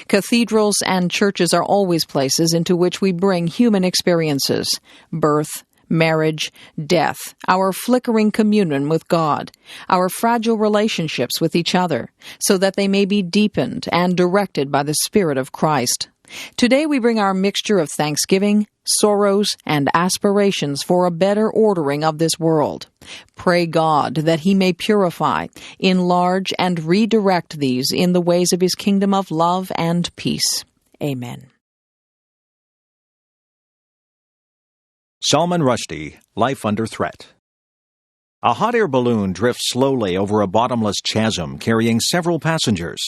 Cathedrals and churches are always places into which we bring human experiences, birth, marriage, death, our flickering communion with God, our fragile relationships with each other, so that they may be deepened and directed by the Spirit of Christ. Today we bring our mixture of thanksgiving, sorrows, and aspirations for a better ordering of this world. Pray God that He may purify, enlarge, and redirect these in the ways of His kingdom of love and peace. Amen. Salman Rushdie, Life Under Threat. A hot air balloon drifts slowly over a bottomless chasm carrying several passengers.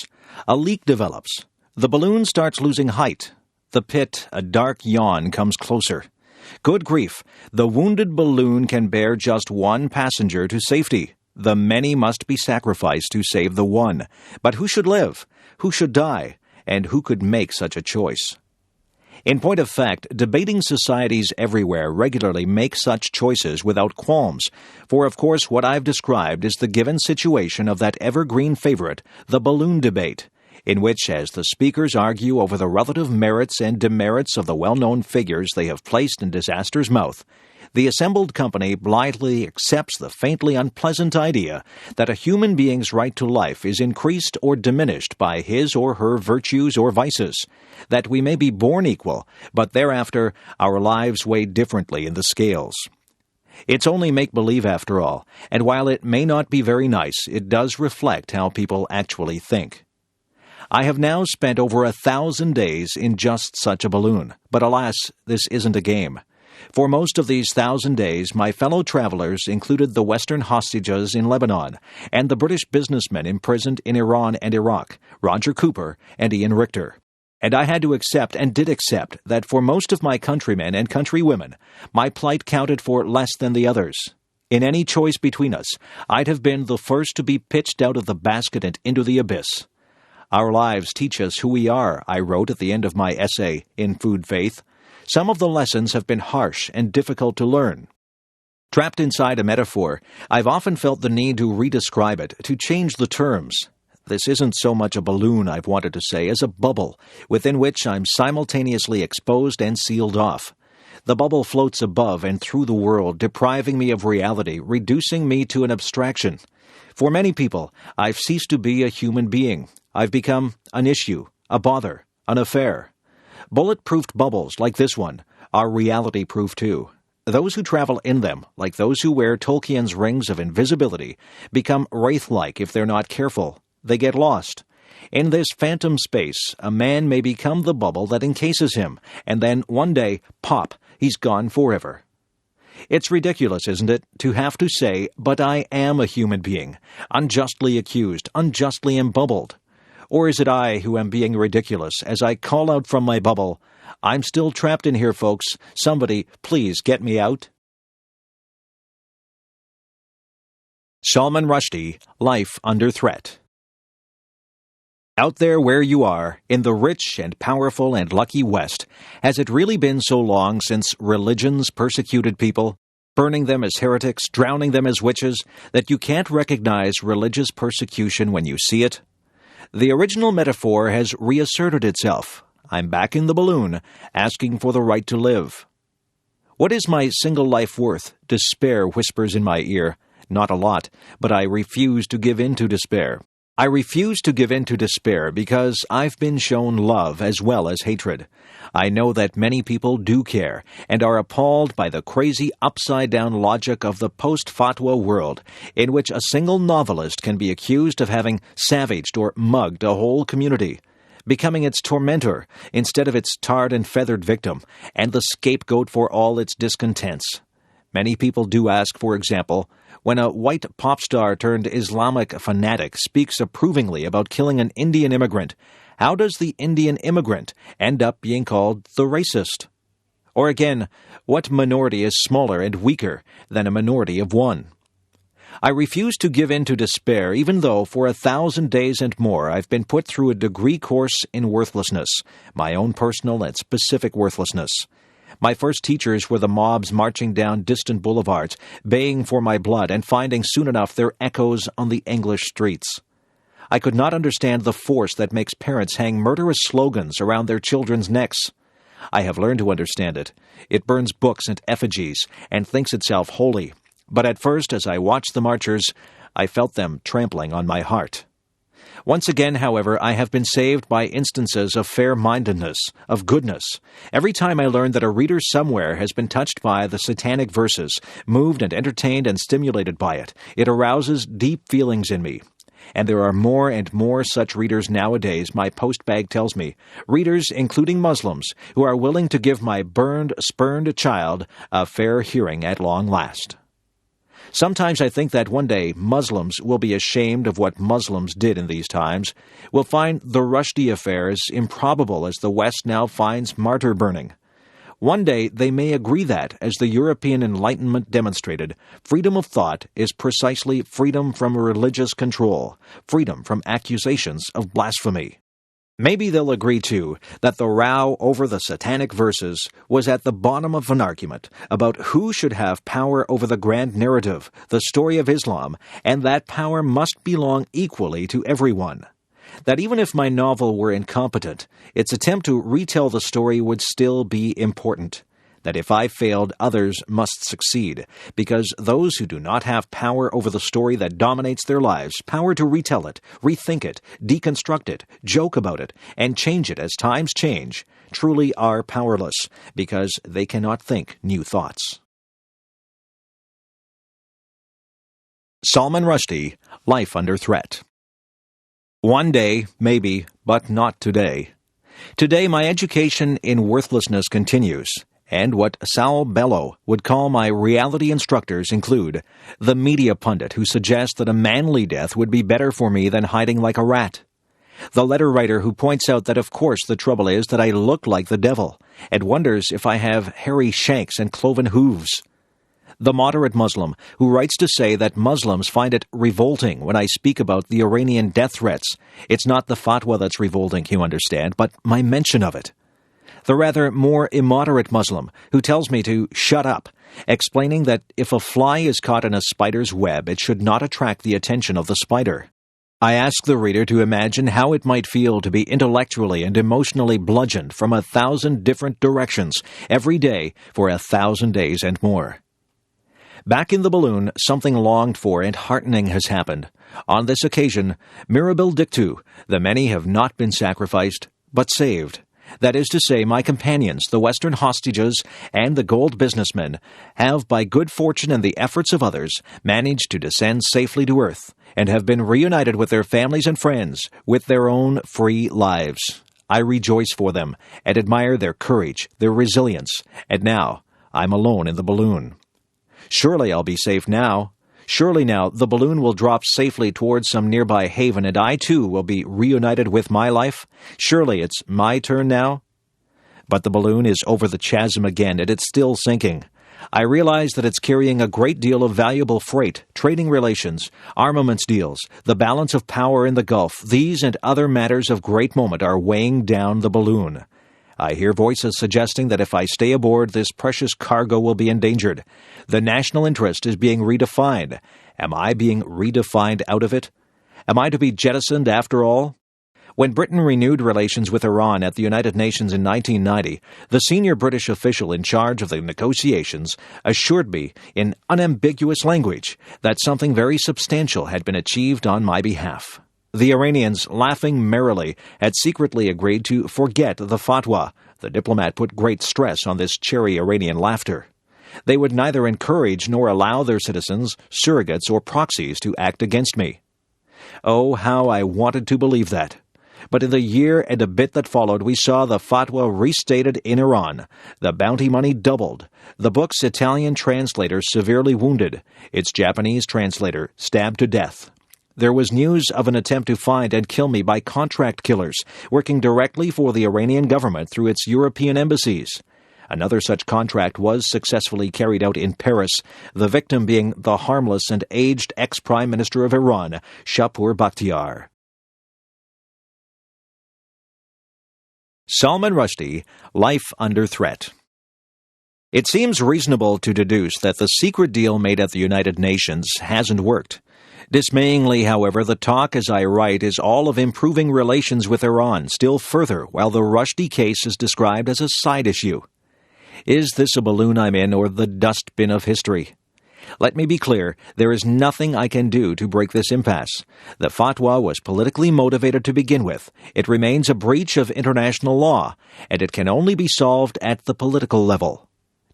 A leak develops. The balloon starts losing height. The pit, a dark yawn, comes closer. Good grief, the wounded balloon can bear just one passenger to safety. The many must be sacrificed to save the one. But who should live? Who should die? And who could make such a choice? In point of fact, debating societies everywhere regularly make such choices without qualms, for of course what I've described is the given situation of that evergreen favorite, the balloon debate, in which, as the speakers argue over the relative merits and demerits of the well-known figures they have placed in disaster's mouth, the assembled company blithely accepts the faintly unpleasant idea that a human being's right to life is increased or diminished by his or her virtues or vices, that we may be born equal, but thereafter our lives weigh differently in the scales. It's only make-believe after all, and while it may not be very nice, it does reflect how people actually think. I have now spent over 1,000 days in just such a balloon, but alas, this isn't a game. For most of these 1,000 days, my fellow travelers included the Western hostages in Lebanon and the British businessmen imprisoned in Iran and Iraq, Roger Cooper and Ian Richter. And I had to accept, and did accept, that for most of my countrymen and countrywomen, my plight counted for less than the others. In any choice between us, I'd have been the first to be pitched out of the basket and into the abyss. Our lives teach us who we are, I wrote at the end of my essay, In Food Faith. Some of the lessons have been harsh and difficult to learn. Trapped inside a metaphor, I've often felt the need to redescribe it, to change the terms. This isn't so much a balloon, I've wanted to say, as a bubble, within which I'm simultaneously exposed and sealed off. The bubble floats above and through the world, depriving me of reality, reducing me to an abstraction. For many people, I've ceased to be a human being. I've become an issue, a bother, an affair. Bullet-proofed bubbles, like this one, are reality-proof too. Those who travel in them, like those who wear Tolkien's rings of invisibility, become wraith-like if they're not careful. They get lost. In this phantom space, a man may become the bubble that encases him, and then one day, pop, he's gone forever. It's ridiculous, isn't it, to have to say, but I am a human being, unjustly accused, unjustly embubbled. Or is it I who am being ridiculous as I call out from my bubble, I'm still trapped in here, folks. Somebody, please get me out? Salman Rushdie, Life Under Threat. Out there where you are, in the rich and powerful and lucky West, has it really been so long since religions persecuted people, burning them as heretics, drowning them as witches, that you can't recognize religious persecution when you see it? The original metaphor has reasserted itself. I'm back in the balloon, asking for the right to live. What is my single life worth? Despair whispers in my ear. Not a lot, but I refuse to give in to despair. I refuse to give in to despair because I've been shown love as well as hatred. I know that many people do care and are appalled by the crazy upside-down logic of the post-fatwa world in which a single novelist can be accused of having savaged or mugged a whole community, becoming its tormentor instead of its tarred and feathered victim and the scapegoat for all its discontents. Many people do ask, for example, when a white pop star turned Islamic fanatic speaks approvingly about killing an Indian immigrant, how does the Indian immigrant end up being called the racist? Or again, what minority is smaller and weaker than a minority of one? I refuse to give in to despair, even though for 1,000 days and more I've been put through a degree course in worthlessness, my own personal and specific worthlessness. My first teachers were the mobs marching down distant boulevards, baying for my blood and finding soon enough their echoes on the English streets. I could not understand the force that makes parents hang murderous slogans around their children's necks. I have learned to understand it. It burns books and effigies and thinks itself holy. But at first, as I watched the marchers, I felt them trampling on my heart. Once again, however, I have been saved by instances of fair-mindedness, of goodness. Every time I learn that a reader somewhere has been touched by the satanic verses, moved and entertained and stimulated by it, it arouses deep feelings in me. And there are more and more such readers nowadays, my postbag tells me, readers, including Muslims, who are willing to give my burned, spurned child a fair hearing at long last. Sometimes I think that one day Muslims will be ashamed of what Muslims did in these times, will find the Rushdie affair as improbable as the West now finds martyr burning. One day they may agree that, as the European Enlightenment demonstrated, freedom of thought is precisely freedom from religious control, freedom from accusations of blasphemy. Maybe they'll agree, too, that the row over the satanic verses was at the bottom of an argument about who should have power over the grand narrative, the story of Islam, and that power must belong equally to everyone. That even if my novel were incompetent, its attempt to retell the story would still be important. That if I failed, others must succeed, because those who do not have power over the story that dominates their lives, power to retell it, rethink it, deconstruct it, joke about it, and change it as times change, truly are powerless, because they cannot think new thoughts. Salman Rushdie, Life Under Threat. One day, maybe, but not today. Today my education in worthlessness continues. And what Sal Bellow would call my reality instructors include the media pundit who suggests that a manly death would be better for me than hiding like a rat, the letter writer who points out that of course the trouble is that I look like the devil, and wonders if I have hairy shanks and cloven hooves, the moderate Muslim who writes to say that Muslims find it revolting when I speak about the Iranian death threats. It's not the fatwa that's revolting, you understand, but my mention of it. The rather more immoderate Muslim who tells me to shut up, explaining that if a fly is caught in a spider's web, it should not attract the attention of the spider. I ask the reader to imagine how it might feel to be intellectually and emotionally bludgeoned from 1,000 different directions every day for 1,000 days and more. Back in the balloon, something longed for and heartening has happened. On this occasion, mirabile dictu, the many have not been sacrificed, but saved. That is to say, my companions, the Western hostages and the gold businessmen, have, by good fortune and the efforts of others, managed to descend safely to earth, and have been reunited with their families and friends, with their own free lives. I rejoice for them, and admire their courage, their resilience, and now I'm alone in the balloon. Surely I'll be safe now. Surely now the balloon will drop safely towards some nearby haven, and I too will be reunited with my life. Surely it's my turn now. But the balloon is over the chasm again, and it's still sinking. I realize that it's carrying a great deal of valuable freight, trading relations, armaments deals, the balance of power in the Gulf. These and other matters of great moment are weighing down the balloon. I hear voices suggesting that if I stay aboard, this precious cargo will be endangered. The national interest is being redefined. Am I being redefined out of it? Am I to be jettisoned after all? When Britain renewed relations with Iran at the United Nations in 1990, the senior British official in charge of the negotiations assured me in unambiguous language that something very substantial had been achieved on my behalf. The Iranians, laughing merrily, had secretly agreed to forget the fatwa. The diplomat put great stress on this cherry Iranian laughter. They would neither encourage nor allow their citizens, surrogates or proxies to act against me. Oh, how I wanted to believe that. But in the year and a bit that followed, we saw the fatwa restated in Iran. The bounty money doubled. The book's Italian translator severely wounded. Its Japanese translator stabbed to death. There was news of an attempt to find and kill me by contract killers, working directly for the Iranian government through its European embassies. Another such contract was successfully carried out in Paris, the victim being the harmless and aged ex-Prime Minister of Iran, Shapur Bakhtiar. Salman Rushdie, Life Under Threat. It seems reasonable to deduce that the secret deal made at the United Nations hasn't worked. Dismayingly, however, the talk as I write is all of improving relations with Iran still further, while the Rushdie case is described as a side issue. Is this a balloon I'm in or the dustbin of history? Let me be clear, there is nothing I can do to break this impasse. The fatwa was politically motivated to begin with. It remains a breach of international law, and it can only be solved at the political level.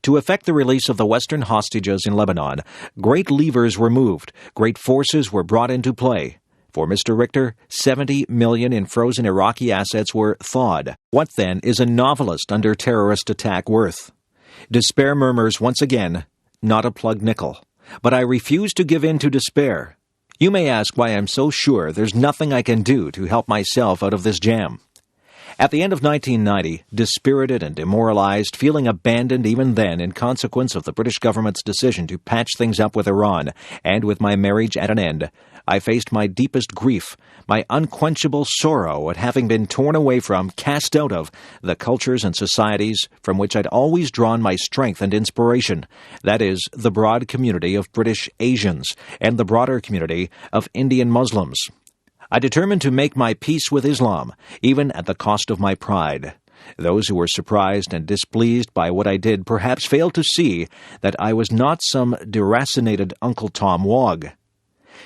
To effect the release of the Western hostages in Lebanon, great levers were moved, great forces were brought into play. For Mr. Richter, 70 million in frozen Iraqi assets were thawed. What then is a novelist under terrorist attack worth? Despair murmurs once again, not a plugged nickel. But I refuse to give in to despair. You may ask why I'm so sure there's nothing I can do to help myself out of this jam. At the end of 1990, dispirited and demoralized, feeling abandoned even then in consequence of the British government's decision to patch things up with Iran, and with my marriage at an end, I faced my deepest grief, my unquenchable sorrow at having been torn away from, cast out of, the cultures and societies from which I'd always drawn my strength and inspiration, that is, the broad community of British Asians and the broader community of Indian Muslims. I determined to make my peace with Islam, even at the cost of my pride. Those who were surprised and displeased by what I did perhaps failed to see that I was not some deracinated Uncle Tom Wog.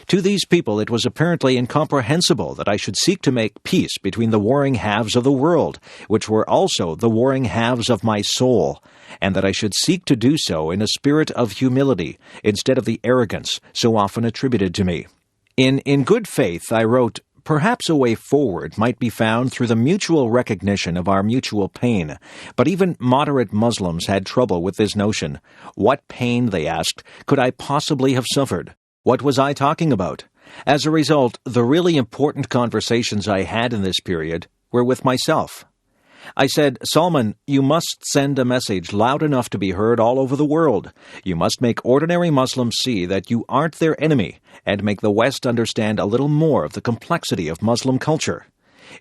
To these people it was apparently incomprehensible that I should seek to make peace between the warring halves of the world, which were also the warring halves of my soul, and that I should seek to do so in a spirit of humility instead of the arrogance so often attributed to me. In good faith, I wrote, "Perhaps a way forward might be found through the mutual recognition of our mutual pain, but even moderate Muslims had trouble with this notion. What pain, they asked, could I possibly have suffered? What was I talking about?" As a result, the really important conversations I had in this period were with myself. I said, "Salman, you must send a message loud enough to be heard all over the world. You must make ordinary Muslims see that you aren't their enemy, and make the West understand a little more of the complexity of Muslim culture."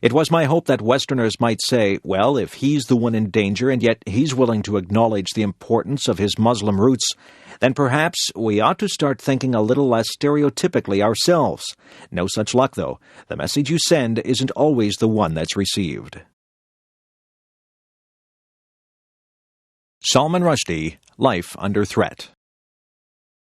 It was my hope that Westerners might say, well, if he's the one in danger and yet he's willing to acknowledge the importance of his Muslim roots, then perhaps we ought to start thinking a little less stereotypically ourselves. No such luck, though. The message you send isn't always the one that's received. Salman Rushdie, Life Under Threat.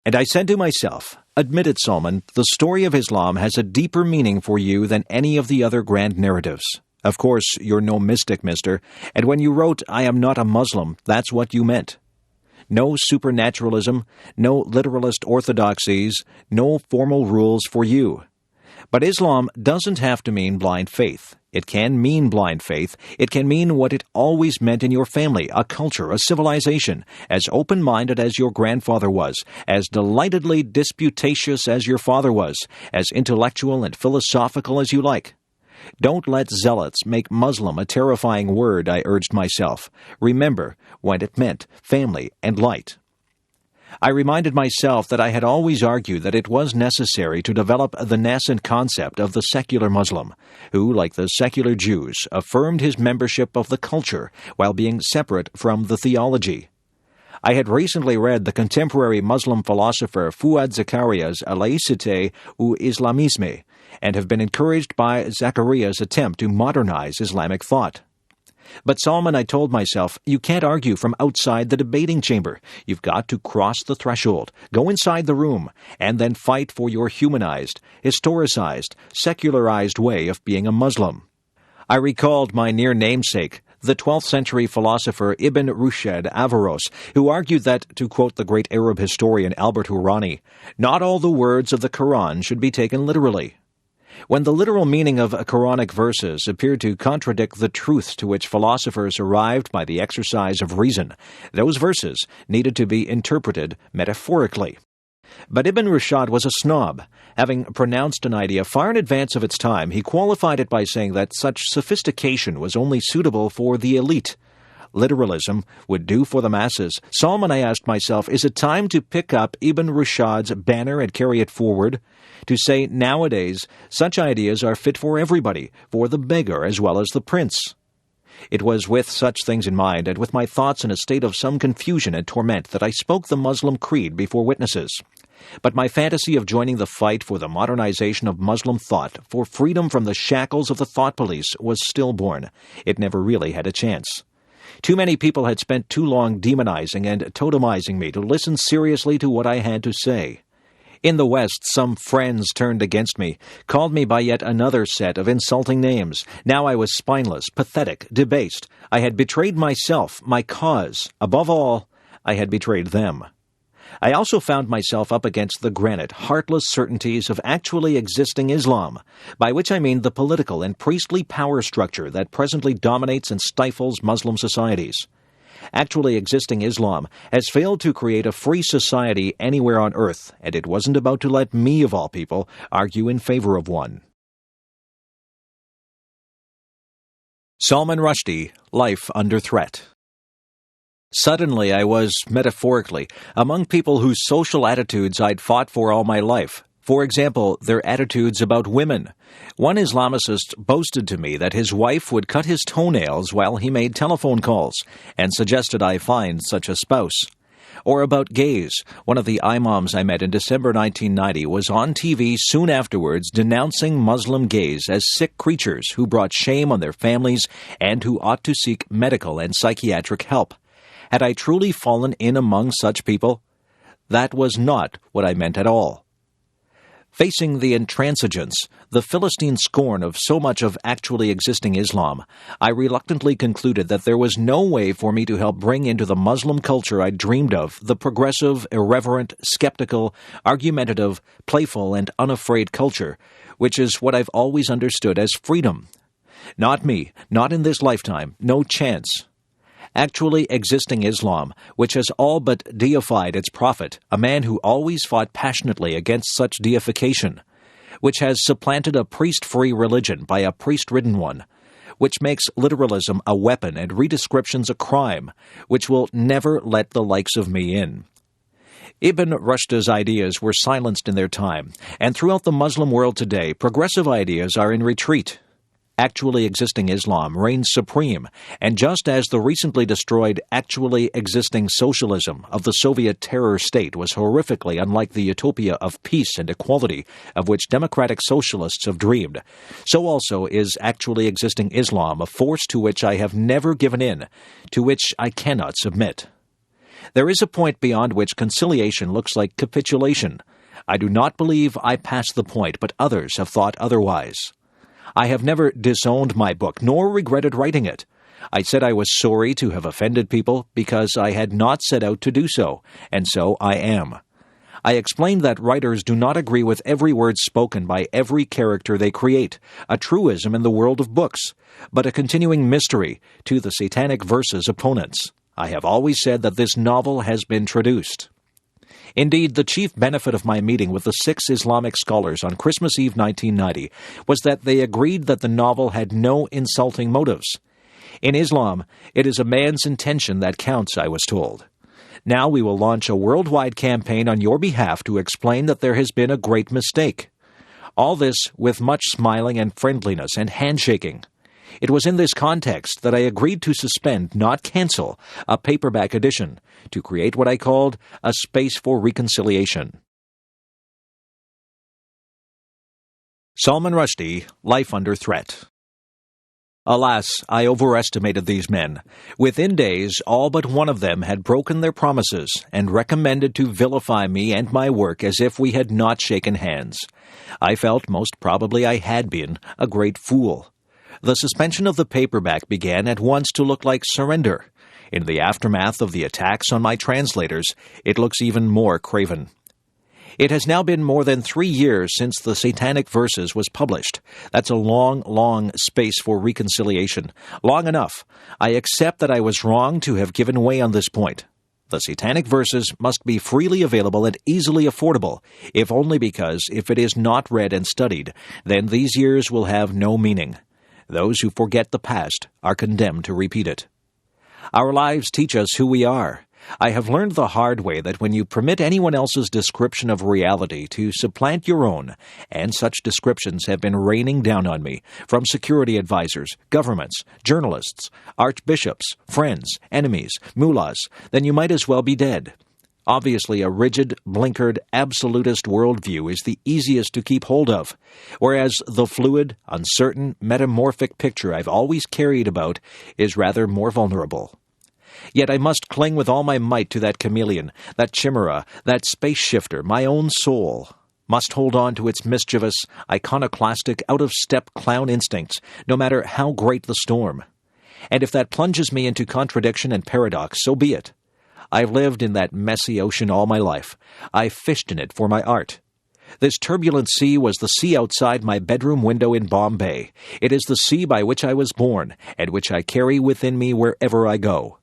And I said to myself, "Admit it, Salman, the story of Islam has a deeper meaning for you than any of the other grand narratives. Of course, you're no mystic, mister, and when you wrote, 'I am not a Muslim,' that's what you meant. No supernaturalism, no literalist orthodoxies, no formal rules for you. But Islam doesn't have to mean blind faith. It can mean blind faith. It can mean what it always meant in your family, a culture, a civilization, as open-minded as your grandfather was, as delightedly disputatious as your father was, as intellectual and philosophical as you like. Don't let zealots make Muslim a terrifying word," I urged myself. Remember what it meant, family and light. I reminded myself that I had always argued that it was necessary to develop the nascent concept of the secular Muslim, who, like the secular Jews, affirmed his membership of the culture while being separate from the theology. I had recently read the contemporary Muslim philosopher Fuad Zakaria's Laïcité ou Islamisme, and have been encouraged by Zakaria's attempt to modernize Islamic thought. But Salman, I told myself, you can't argue from outside the debating chamber. You've got to cross the threshold, go inside the room, and then fight for your humanized, historicized, secularized way of being a Muslim. I recalled my near namesake, the 12th century philosopher Ibn Rushd Averroes, who argued that, to quote the great Arab historian Albert Hourani, not all the words of the Quran should be taken literally. When the literal meaning of Quranic verses appeared to contradict the truths to which philosophers arrived by the exercise of reason, those verses needed to be interpreted metaphorically. But Ibn Rushd was a snob. Having pronounced an idea far in advance of its time, he qualified it by saying that such sophistication was only suitable for the elite. Literalism would do for the masses. Salman, I asked myself, is it time to pick up Ibn Rushd's banner and carry it forward? To say, nowadays, such ideas are fit for everybody, for the beggar as well as the prince. It was with such things in mind, and with my thoughts in a state of some confusion and torment, that I spoke the Muslim creed before witnesses. But my fantasy of joining the fight for the modernization of Muslim thought, for freedom from the shackles of the thought police, was stillborn. It never really had a chance. Too many people had spent too long demonizing and totemizing me to listen seriously to what I had to say. In the West, some friends turned against me, called me by yet another set of insulting names. Now I was spineless, pathetic, debased. I had betrayed myself, my cause. Above all, I had betrayed them. I also found myself up against the granite, heartless certainties of actually existing Islam, by which I mean the political and priestly power structure that presently dominates and stifles Muslim societies. Actually existing Islam has failed to create a free society anywhere on earth, and it wasn't about to let me, of all people, argue in favor of one. Salman Rushdie, Life Under Threat. Suddenly I was, metaphorically, among people whose social attitudes I'd fought for all my life. For example, their attitudes about women. One Islamicist boasted to me that his wife would cut his toenails while he made telephone calls, and suggested I find such a spouse. Or about gays. One of the imams I met in December 1990 was on TV soon afterwards denouncing Muslim gays as sick creatures who brought shame on their families and who ought to seek medical and psychiatric help. Had I truly fallen in among such people? That was not what I meant at all. Facing the intransigence, the Philistine scorn of so much of actually existing Islam, I reluctantly concluded that there was no way for me to help bring into the Muslim culture I dreamed of the progressive, irreverent, skeptical, argumentative, playful, and unafraid culture, which is what I've always understood as freedom. Not me, not in this lifetime, no chance. Actually existing Islam, which has all but deified its prophet, a man who always fought passionately against such deification, which has supplanted a priest-free religion by a priest-ridden one, which makes literalism a weapon and redescriptions a crime, which will never let the likes of me in. Ibn Rushdie's ideas were silenced in their time, and throughout the Muslim world today, progressive ideas are in retreat. Actually existing Islam reigns supreme, and just as the recently destroyed actually existing socialism of the Soviet terror state was horrifically unlike the utopia of peace and equality of which democratic socialists have dreamed, so also is actually existing Islam a force to which I have never given in, to which I cannot submit. There is a point beyond which conciliation looks like capitulation. I do not believe I passed the point, but others have thought otherwise. I have never disowned my book, nor regretted writing it. I said I was sorry to have offended people because I had not set out to do so, and so I am. I explained that writers do not agree with every word spoken by every character they create, a truism in the world of books, but a continuing mystery to the Satanic Verse's opponents. I have always said that this novel has been traduced. Indeed, the chief benefit of my meeting with the 6 Islamic scholars on Christmas Eve 1990 was that they agreed that the novel had no insulting motives. In Islam, it is a man's intention that counts, I was told. Now we will launch a worldwide campaign on your behalf to explain that there has been a great mistake. All this with much smiling and friendliness and handshaking. It was in this context that I agreed to suspend, not cancel, a paperback edition, to create what I called a space for reconciliation. Salman Rushdie, Life Under Threat. Alas, I overestimated these men. Within days, all but one of them had broken their promises and recommended to vilify me and my work as if we had not shaken hands. I felt most probably I had been a great fool. The suspension of the paperback began at once to look like surrender. In the aftermath of the attacks on my translators, it looks even more craven. It has now been more than 3 years since the Satanic Verses was published. That's a long, long space for reconciliation. Long enough. I accept that I was wrong to have given way on this point. The Satanic Verses must be freely available and easily affordable, if only because if it is not read and studied, then these years will have no meaning. Those who forget the past are condemned to repeat it. Our lives teach us who we are. I have learned the hard way that when you permit anyone else's description of reality to supplant your own, and such descriptions have been raining down on me from security advisors, governments, journalists, archbishops, friends, enemies, mullahs, then you might as well be dead. Obviously, a rigid, blinkered, absolutist worldview is the easiest to keep hold of, whereas the fluid, uncertain, metamorphic picture I've always carried about is rather more vulnerable. Yet I must cling with all my might to that chameleon, that chimera, that space shifter, my own soul. Must hold on to its mischievous, iconoclastic, out-of-step clown instincts, no matter how great the storm. And if that plunges me into contradiction and paradox, so be it. I've lived in that messy ocean all my life. I've fished in it for my art. This turbulent sea was the sea outside my bedroom window in Bombay. It is the sea by which I was born, and which I carry within me wherever I go.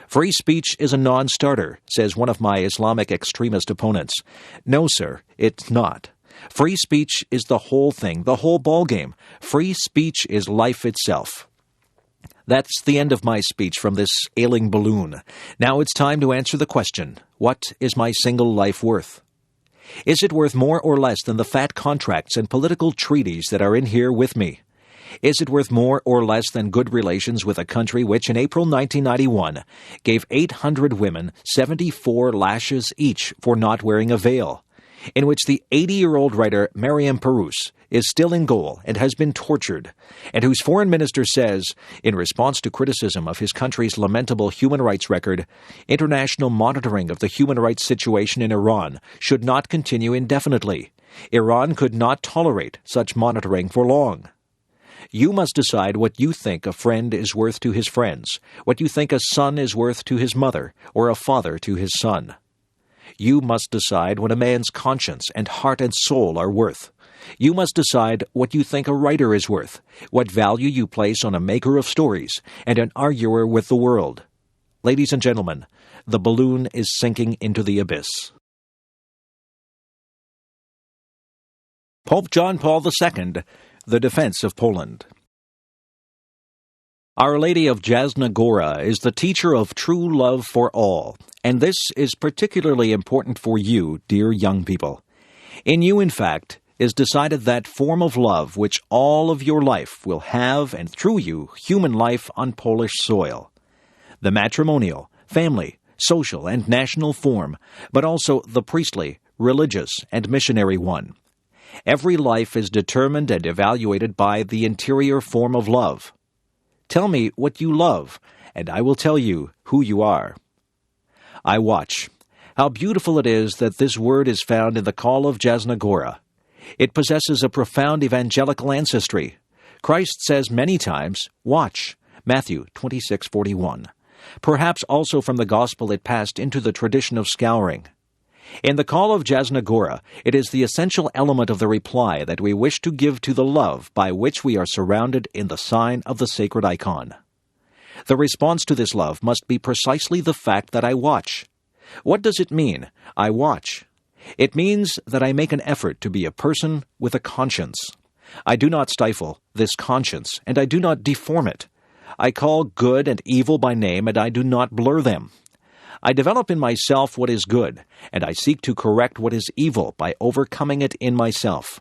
Free speech is a non-starter, says one of my Islamic extremist opponents. No, sir, it's not. Free speech is the whole thing, the whole ballgame. Free speech is life itself. That's the end of my speech from this ailing balloon. Now it's time to answer the question, what is my single life worth? Is it worth more or less than the fat contracts and political treaties that are in here with me? Is it worth more or less than good relations with a country which, in April 1991, gave 800 women 74 lashes each for not wearing a veil, in which the 80-year-old writer Mariam Perouse is still in gaol and has been tortured, and whose foreign minister says, in response to criticism of his country's lamentable human rights record, international monitoring of the human rights situation in Iran should not continue indefinitely. Iran could not tolerate such monitoring for long. You must decide what you think a friend is worth to his friends, what you think a son is worth to his mother, or a father to his son. You must decide what a man's conscience and heart and soul are worth. You must decide what you think a writer is worth, what value you place on a maker of stories and an arguer with the world. Ladies and gentlemen, the balloon is sinking into the abyss. Pope John Paul II, the defense of Poland. Our Lady of Jasna Gora is the teacher of true love for all, and this is particularly important for you, dear young people. In you, in fact, is decided that form of love which all of your life will have, and through you, human life on Polish soil. The matrimonial, family, social, and national form, but also the priestly, religious, and missionary one. Every life is determined and evaluated by the interior form of love. Tell me what you love, and I will tell you who you are. I watch. How beautiful it is that this word is found in the call of Jasna Gora. It possesses a profound evangelical ancestry. Christ says many times, watch, Matthew 26:41. Perhaps also from the gospel it passed into the tradition of scouring. In the call of Jasna Gora, it is the essential element of the reply that we wish to give to the love by which we are surrounded in the sign of the sacred icon. The response to this love must be precisely the fact that I watch. What does it mean, I watch? It means that I make an effort to be a person with a conscience. I do not stifle this conscience, and I do not deform it. I call good and evil by name, and I do not blur them. I develop in myself what is good, and I seek to correct what is evil by overcoming it in myself.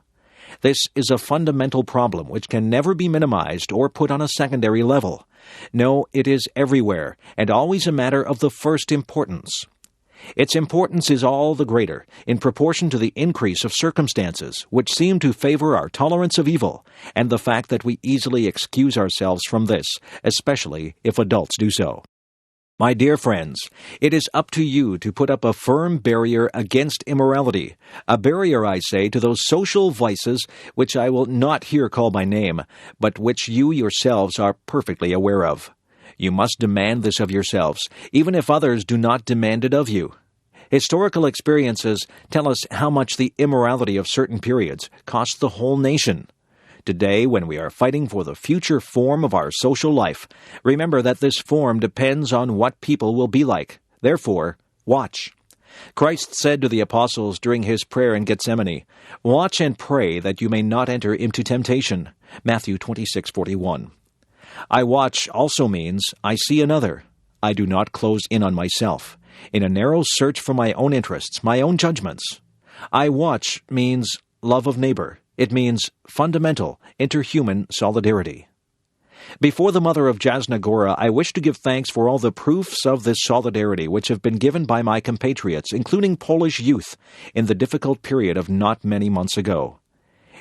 This is a fundamental problem which can never be minimized or put on a secondary level. No, it is everywhere, and always a matter of the first importance. Its importance is all the greater in proportion to the increase of circumstances which seem to favor our tolerance of evil, and the fact that we easily excuse ourselves from this, especially if adults do so. My dear friends, it is up to you to put up a firm barrier against immorality, a barrier, I say, to those social vices which I will not here call by name, but which you yourselves are perfectly aware of. You must demand this of yourselves, even if others do not demand it of you. Historical experiences tell us how much the immorality of certain periods cost the whole nation. Today, when we are fighting for the future form of our social life, remember that this form depends on what people will be like. Therefore, watch. Christ said to the apostles during his prayer in Gethsemane, "Watch and pray that you may not enter into temptation." Matthew 26:41. I watch also means I see another. I do not close in on myself, in a narrow search for my own interests, my own judgments. I watch means love of neighbor. It means fundamental, interhuman solidarity. Before the mother of Jasna Gora, I wish to give thanks for all the proofs of this solidarity which have been given by my compatriots, including Polish youth, in the difficult period of not many months ago.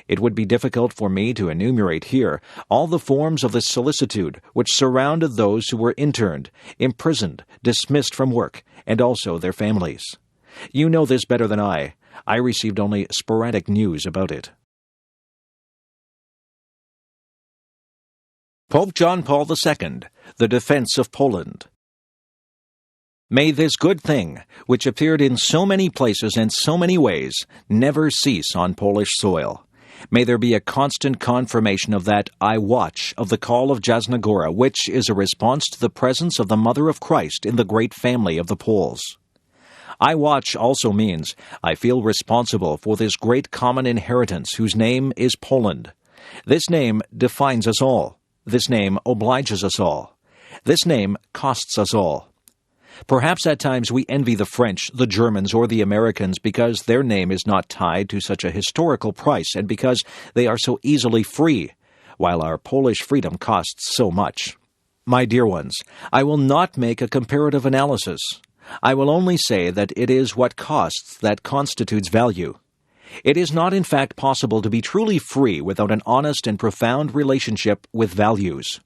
It would be difficult for me to enumerate here all the forms of this solicitude which surrounded those who were interned, imprisoned, dismissed from work, and also their families. You know this better than I. I received only sporadic news about it. Pope John Paul II, the defense of Poland. May this good thing, which appeared in so many places and so many ways, never cease on Polish soil. May there be a constant confirmation of that I watch of the call of Jasna Gora, which is a response to the presence of the Mother of Christ in the great family of the Poles. I watch also means I feel responsible for this great common inheritance whose name is Poland. This name defines us all. This name obliges us all. This name costs us all. Perhaps at times we envy the French, the Germans, or the Americans because their name is not tied to such a historical price and because they are so easily free, while our Polish freedom costs so much. My dear ones, I will not make a comparative analysis. I will only say that it is what costs that constitutes value. It is not in fact possible to be truly free without an honest and profound relationship with values.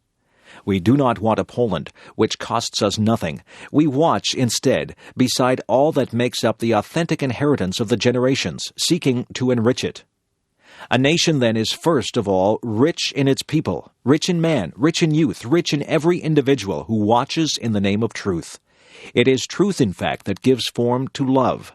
We do not want a Poland which costs us nothing. We watch, instead, beside all that makes up the authentic inheritance of the generations, seeking to enrich it. A nation, then, is first of all rich in its people, rich in man, rich in youth, rich in every individual who watches in the name of truth. It is truth, in fact, that gives form to love.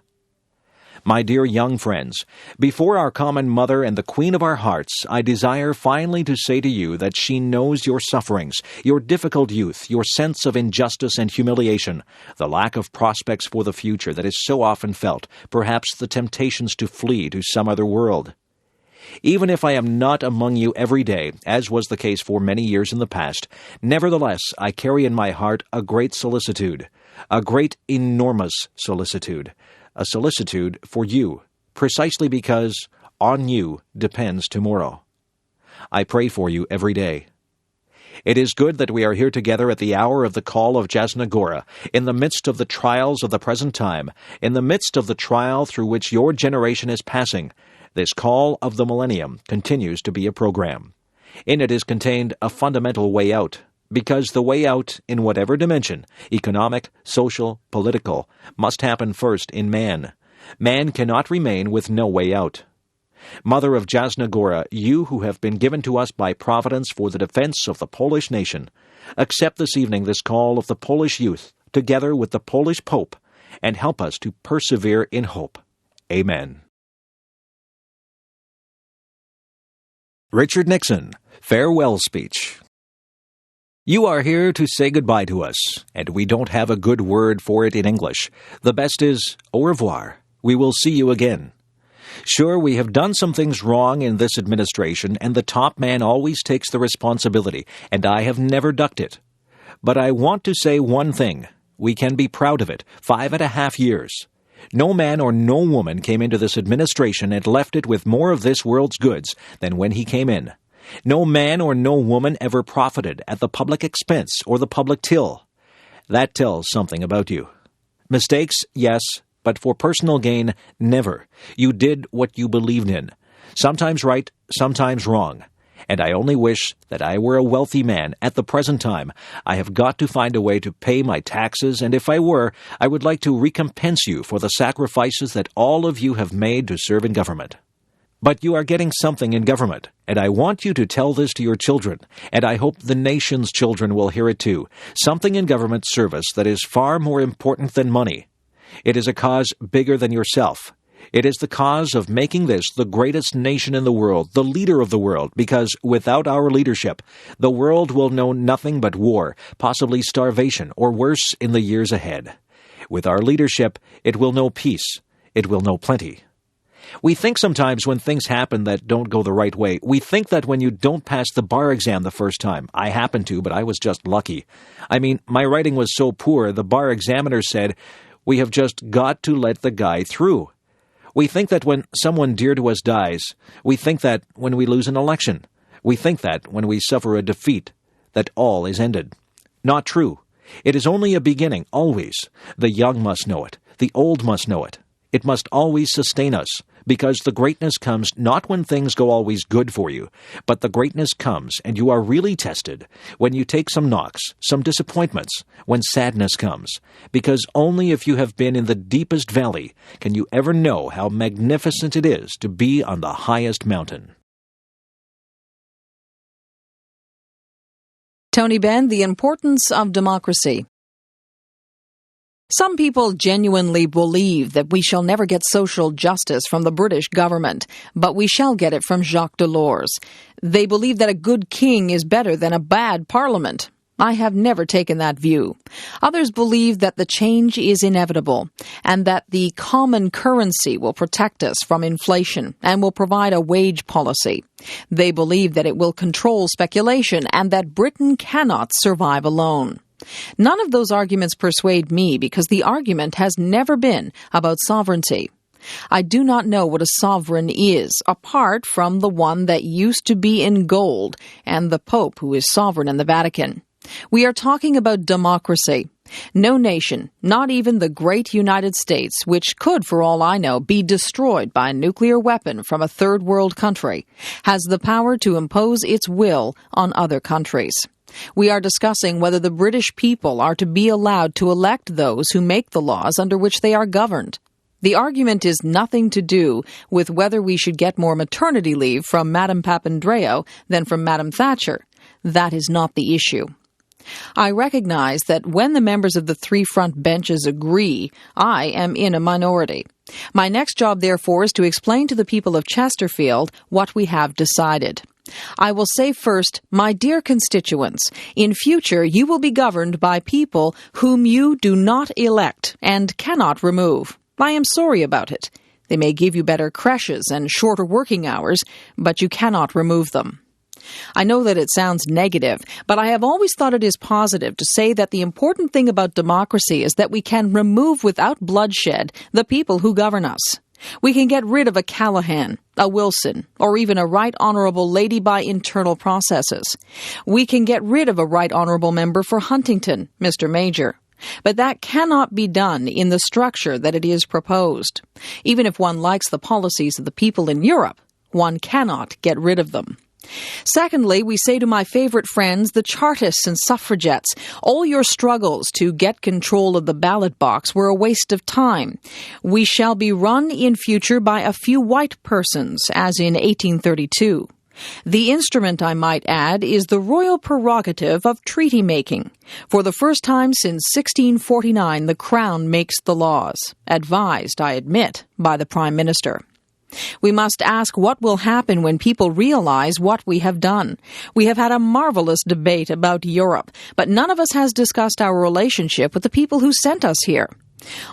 My dear young friends, before our common mother and the queen of our hearts, I desire finally to say to you that she knows your sufferings, your difficult youth, your sense of injustice and humiliation, the lack of prospects for the future that is so often felt, perhaps the temptations to flee to some other world. Even if I am not among you every day, as was the case for many years in the past, nevertheless I carry in my heart a great solicitude, a great enormous solicitude, a solicitude for you, precisely because on you depends tomorrow. I pray for you every day. It is good that we are here together at the hour of the call of Jasna Gora, in the midst of the trials of the present time, in the midst of the trial through which your generation is passing. This call of the millennium continues to be a program. In it is contained a fundamental way out, because the way out, in whatever dimension, economic, social, political, must happen first in man. Man cannot remain with no way out. Mother of Jasna Gora, you who have been given to us by Providence for the defense of the Polish nation, accept this evening this call of the Polish youth, together with the Polish Pope, and help us to persevere in hope. Amen. Richard Nixon, Farewell Speech. You are here to say goodbye to us, and we don't have a good word for it in English. The best is au revoir. We will see you again. Sure, we have done some things wrong in this administration, and the top man always takes the responsibility, and I have never ducked it. But I want to say one thing. We can be proud of it. 5.5 years. No man or no woman came into this administration and left it with more of this world's goods than when he came in. No man or no woman ever profited at the public expense or the public till. That tells something about you. Mistakes, yes, but for personal gain, never. You did what you believed in. Sometimes right, sometimes wrong. And I only wish that I were a wealthy man at the present time. I have got to find a way to pay my taxes, and if I were, I would like to recompense you for the sacrifices that all of you have made to serve in government. But you are getting something in government, and I want you to tell this to your children, and I hope the nation's children will hear it too. Something in government service that is far more important than money. It is a cause bigger than yourself. It is the cause of making this the greatest nation in the world, the leader of the world, because without our leadership, the world will know nothing but war, possibly starvation, or worse in the years ahead. With our leadership, it will know peace. It will know plenty. We think sometimes when things happen that don't go the right way, we think that when you don't pass the bar exam the first time, I happened to, but I was just lucky. I mean, my writing was so poor, the bar examiner said, "We have just got to let the guy through." We think that when someone dear to us dies, we think that when we lose an election, we think that when we suffer a defeat, that all is ended. Not true. It is only a beginning, always. The young must know it. The old must know it. It must always sustain us, because the greatness comes not when things go always good for you, but the greatness comes, and you are really tested, when you take some knocks, some disappointments, when sadness comes, because only if you have been in the deepest valley can you ever know how magnificent it is to be on the highest mountain. Tony Benn, The Importance of Democracy. Some people genuinely believe that we shall never get social justice from the British government, but we shall get it from Jacques Delors. They believe that a good king is better than a bad parliament. I have never taken that view. Others believe that the change is inevitable and that the common currency will protect us from inflation and will provide a wage policy. They believe that it will control speculation and that Britain cannot survive alone. None of those arguments persuade me because the argument has never been about sovereignty. I do not know what a sovereign is, apart from the one that used to be in gold and the Pope who is sovereign in the Vatican. We are talking about democracy. No nation, not even the great United States, which could, for all I know, be destroyed by a nuclear weapon from a third world country, has the power to impose its will on other countries. We are discussing whether the British people are to be allowed to elect those who make the laws under which they are governed. The argument is nothing to do with whether we should get more maternity leave from Madame Papandreou than from Madame Thatcher. That is not the issue. I recognize that when the members of the three front benches agree, I am in a minority. My next job, therefore, is to explain to the people of Chesterfield what we have decided. I will say first, my dear constituents, in future you will be governed by people whom you do not elect and cannot remove. I am sorry about it. They may give you better creches and shorter working hours, but you cannot remove them. I know that it sounds negative, but I have always thought it is positive to say that the important thing about democracy is that we can remove without bloodshed the people who govern us. We can get rid of a Callaghan, a Wilson, or even a Right Honourable Lady by internal processes. We can get rid of a Right Honourable Member for Huntington, Mr. Major. But that cannot be done in the structure that it is proposed. Even if one likes the policies of the people in Europe, one cannot get rid of them. Secondly, we say to my favourite friends, the Chartists and suffragettes, all your struggles to get control of the ballot box were a waste of time. We shall be run in future by a few white persons, as in 1832. The instrument, I might add, is the royal prerogative of treaty-making. For the first time since 1649, the Crown makes the laws, advised, I admit, by the Prime Minister. We must ask what will happen when people realize what we have done. We have had a marvelous debate about Europe, but none of us has discussed our relationship with the people who sent us here.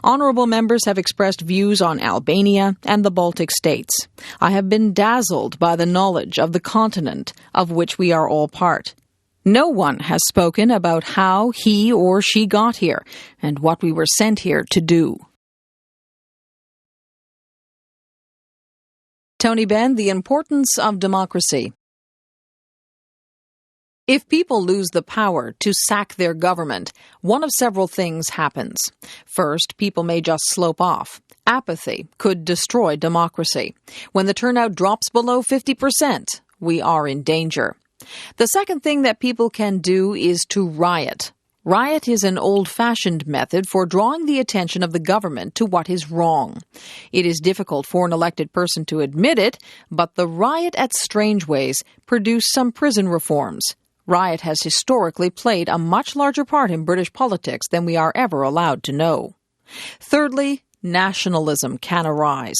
Honourable members have expressed views on Albania and the Baltic states. I have been dazzled by the knowledge of the continent of which we are all part. No one has spoken about how he or she got here and what we were sent here to do. Tony Benn, The Importance of Democracy. If people lose the power to sack their government, one of several things happens. First, people may just slope off. Apathy could destroy democracy. When the turnout drops below 50%, we are in danger. The second thing that people can do is to riot. Riot is an old-fashioned method for drawing the attention of the government to what is wrong. It is difficult for an elected person to admit it, but the riot at Strangeways produced some prison reforms. Riot has historically played a much larger part in British politics than we are ever allowed to know. Thirdly, nationalism can arise.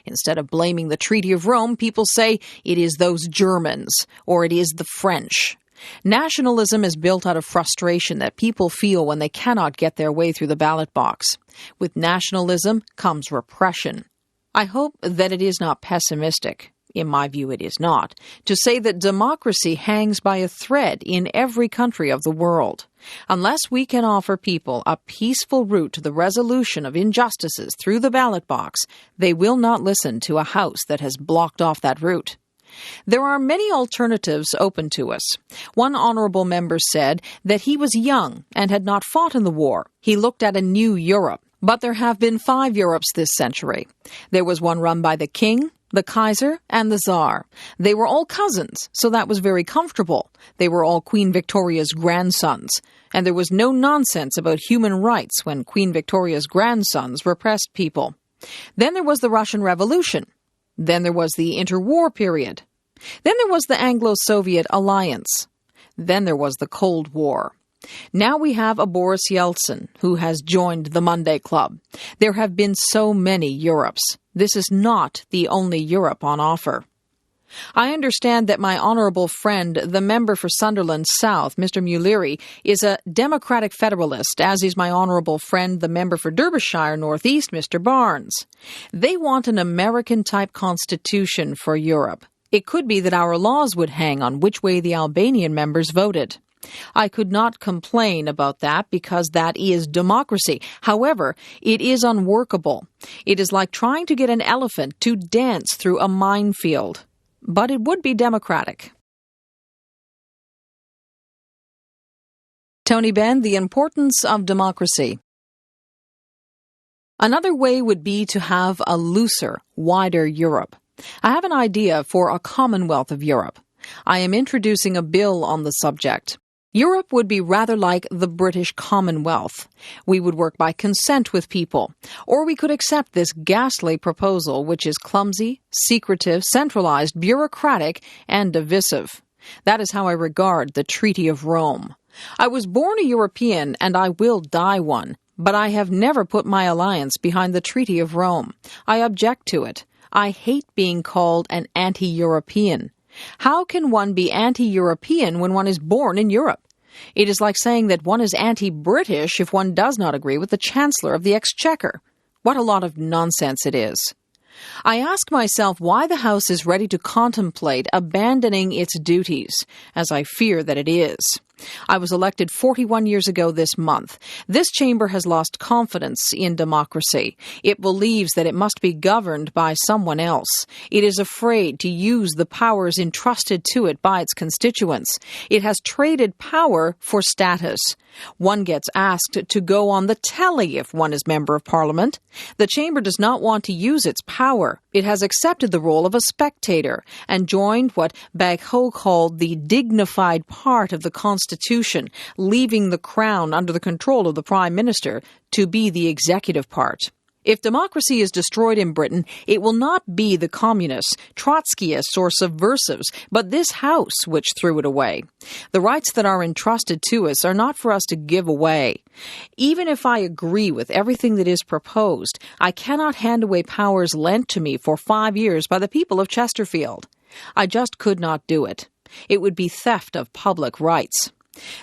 Instead of blaming the Treaty of Rome, people say it is those Germans or it is the French. Nationalism is built out of frustration that people feel when they cannot get their way through the ballot box. With nationalism comes repression. I hope that it is not pessimistic. In my view, it is not, to say that democracy hangs by a thread in every country of the world. Unless we can offer people a peaceful route to the resolution of injustices through the ballot box, they will not listen to a House that has blocked off that route. There are many alternatives open to us. One honourable member said that he was young and had not fought in the war. He looked at a new Europe. But there have been 5 Europes this century. There was one run by the King, the Kaiser, and the Tsar. They were all cousins, so that was very comfortable. They were all Queen Victoria's grandsons. And there was no nonsense about human rights when Queen Victoria's grandsons repressed people. Then there was the Russian Revolution. Then there was the interwar period. Then there was the Anglo-Soviet alliance. Then there was the Cold War. Now we have a Boris Yeltsin who has joined the Monday Club. There have been so many Europes. This is not the only Europe on offer. I understand that my honourable friend, the member for Sunderland South, Mr. Muleary, is a Democratic Federalist, as is my honourable friend, the member for Derbyshire North East, Mr. Barnes. They want an American-type constitution for Europe. It could be that our laws would hang on which way the Albanian members voted. I could not complain about that because that is democracy. However, it is unworkable. It is like trying to get an elephant to dance through a minefield. But it would be democratic. Tony Benn, The Importance of Democracy. Another way would be to have a looser, wider Europe. I have an idea for a Commonwealth of Europe. I am introducing a bill on the subject. Europe would be rather like the British Commonwealth. We would work by consent with people, or we could accept this ghastly proposal, which is clumsy, secretive, centralized, bureaucratic, and divisive. That is how I regard the Treaty of Rome. I was born a European, and I will die one, but I have never put my alliance behind the Treaty of Rome. I object to it. I hate being called an anti-European. How can one be anti-European when one is born in Europe? It is like saying that one is anti-British if one does not agree with the Chancellor of the Exchequer. What a lot of nonsense it is. I ask myself why the House is ready to contemplate abandoning its duties, as I fear that it is. I was elected 41 years ago this month. This chamber has lost confidence in democracy. It believes that it must be governed by someone else. It is afraid to use the powers entrusted to it by its constituents. It has traded power for status. One gets asked to go on the telly if one is Member of Parliament. The chamber does not want to use its power. It has accepted the role of a spectator and joined what Howe called the dignified part of the Constitution, leaving the crown under the control of the Prime Minister to be the executive part. If democracy is destroyed in Britain, it will not be the communists, Trotskyists, or subversives, but this House which threw it away. The rights that are entrusted to us are not for us to give away. Even if I agree with everything that is proposed, I cannot hand away powers lent to me for 5 years by the people of Chesterfield. I just could not do it. It would be theft of public rights.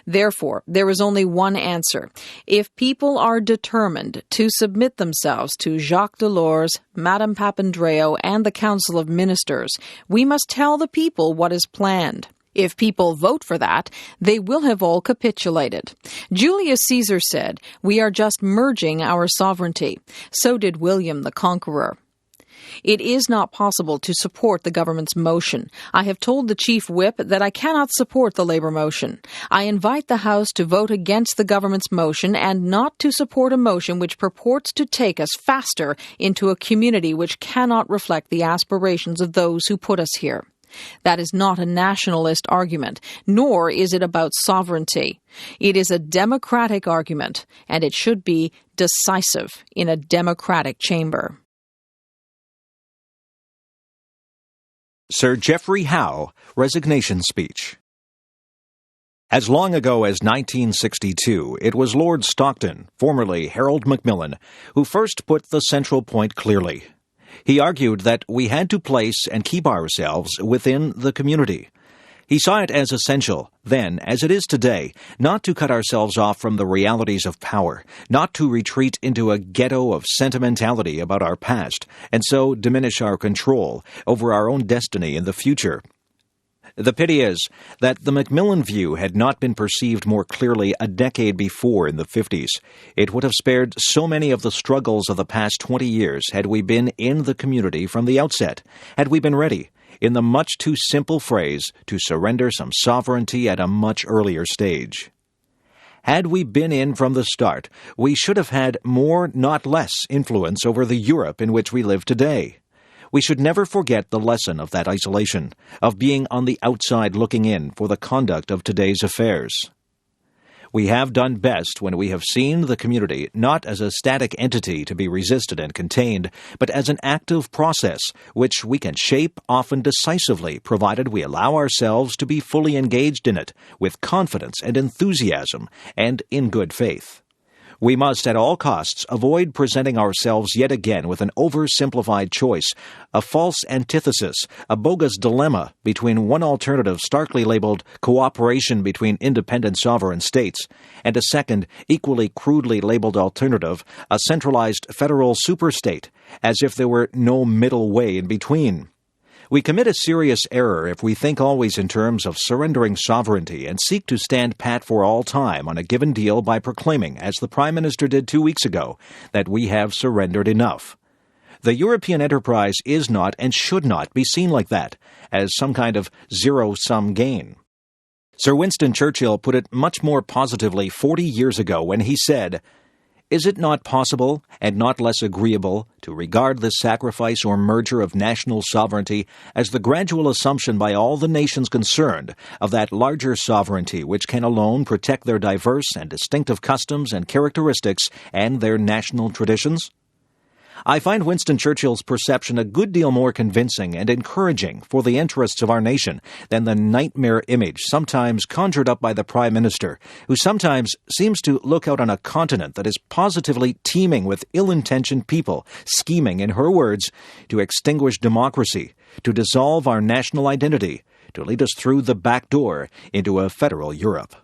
Therefore, there is only one answer. If people are determined to submit themselves to Jacques Delors, Madame Papandreou, and the Council of Ministers, we must tell the people what is planned. If people vote for that, they will have all capitulated. Julius Caesar said, "We are just merging our sovereignty." So did William the Conqueror. It is not possible to support the government's motion. I have told the chief whip that I cannot support the Labour motion. I invite the House to vote against the government's motion and not to support a motion which purports to take us faster into a community which cannot reflect the aspirations of those who put us here. That is not a nationalist argument, nor is it about sovereignty. It is a democratic argument, and it should be decisive in a democratic chamber. Sir Geoffrey Howe, Resignation Speech. As long ago as 1962, it was Lord Stockton, formerly Harold Macmillan, who first put the central point clearly. He argued that we had to place and keep ourselves within the community. He saw it as essential, then, as it is today, not to cut ourselves off from the realities of power, not to retreat into a ghetto of sentimentality about our past, and so diminish our control over our own destiny in the future. The pity is that the Macmillan view had not been perceived more clearly a decade before in the 50s. It would have spared so many of the struggles of the past 20 years had we been in the community from the outset, had we been ready, in the much too simple phrase, to surrender some sovereignty at a much earlier stage. Had we been in from the start, we should have had more, not less, influence over the Europe in which we live today. We should never forget the lesson of that isolation, of being on the outside looking in for the conduct of today's affairs. We have done best when we have seen the community not as a static entity to be resisted and contained, but as an active process which we can shape often decisively, provided we allow ourselves to be fully engaged in it with confidence and enthusiasm and in good faith. We must at all costs avoid presenting ourselves yet again with an oversimplified choice, a false antithesis, a bogus dilemma between one alternative starkly labeled cooperation between independent sovereign states and a second, equally crudely labeled alternative, a centralized federal superstate, as if there were no middle way in between. We commit a serious error if we think always in terms of surrendering sovereignty and seek to stand pat for all time on a given deal by proclaiming, as the Prime Minister did 2 weeks ago, that we have surrendered enough. The European enterprise is not and should not be seen like that, as some kind of zero-sum gain. Sir Winston Churchill put it much more positively 40 years ago when he said, "Is it not possible, and not less agreeable, to regard this sacrifice or merger of national sovereignty as the gradual assumption by all the nations concerned of that larger sovereignty which can alone protect their diverse and distinctive customs and characteristics and their national traditions?" I find Winston Churchill's perception a good deal more convincing and encouraging for the interests of our nation than the nightmare image sometimes conjured up by the Prime Minister, who sometimes seems to look out on a continent that is positively teeming with ill-intentioned people, scheming, in her words, to extinguish democracy, to dissolve our national identity, to lead us through the back door into a federal Europe.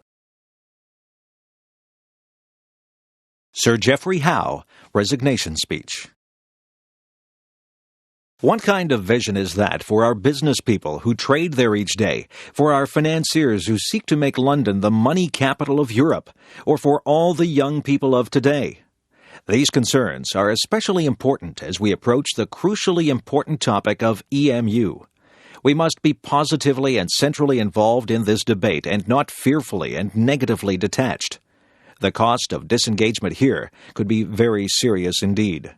Sir Geoffrey Howe, Resignation Speech. What kind of vision is that for our business people who trade there each day, for our financiers who seek to make London the money capital of Europe, or for all the young people of today? These concerns are especially important as we approach the crucially important topic of EMU. We must be positively and centrally involved in this debate and not fearfully and negatively detached. The cost of disengagement here could be very serious indeed.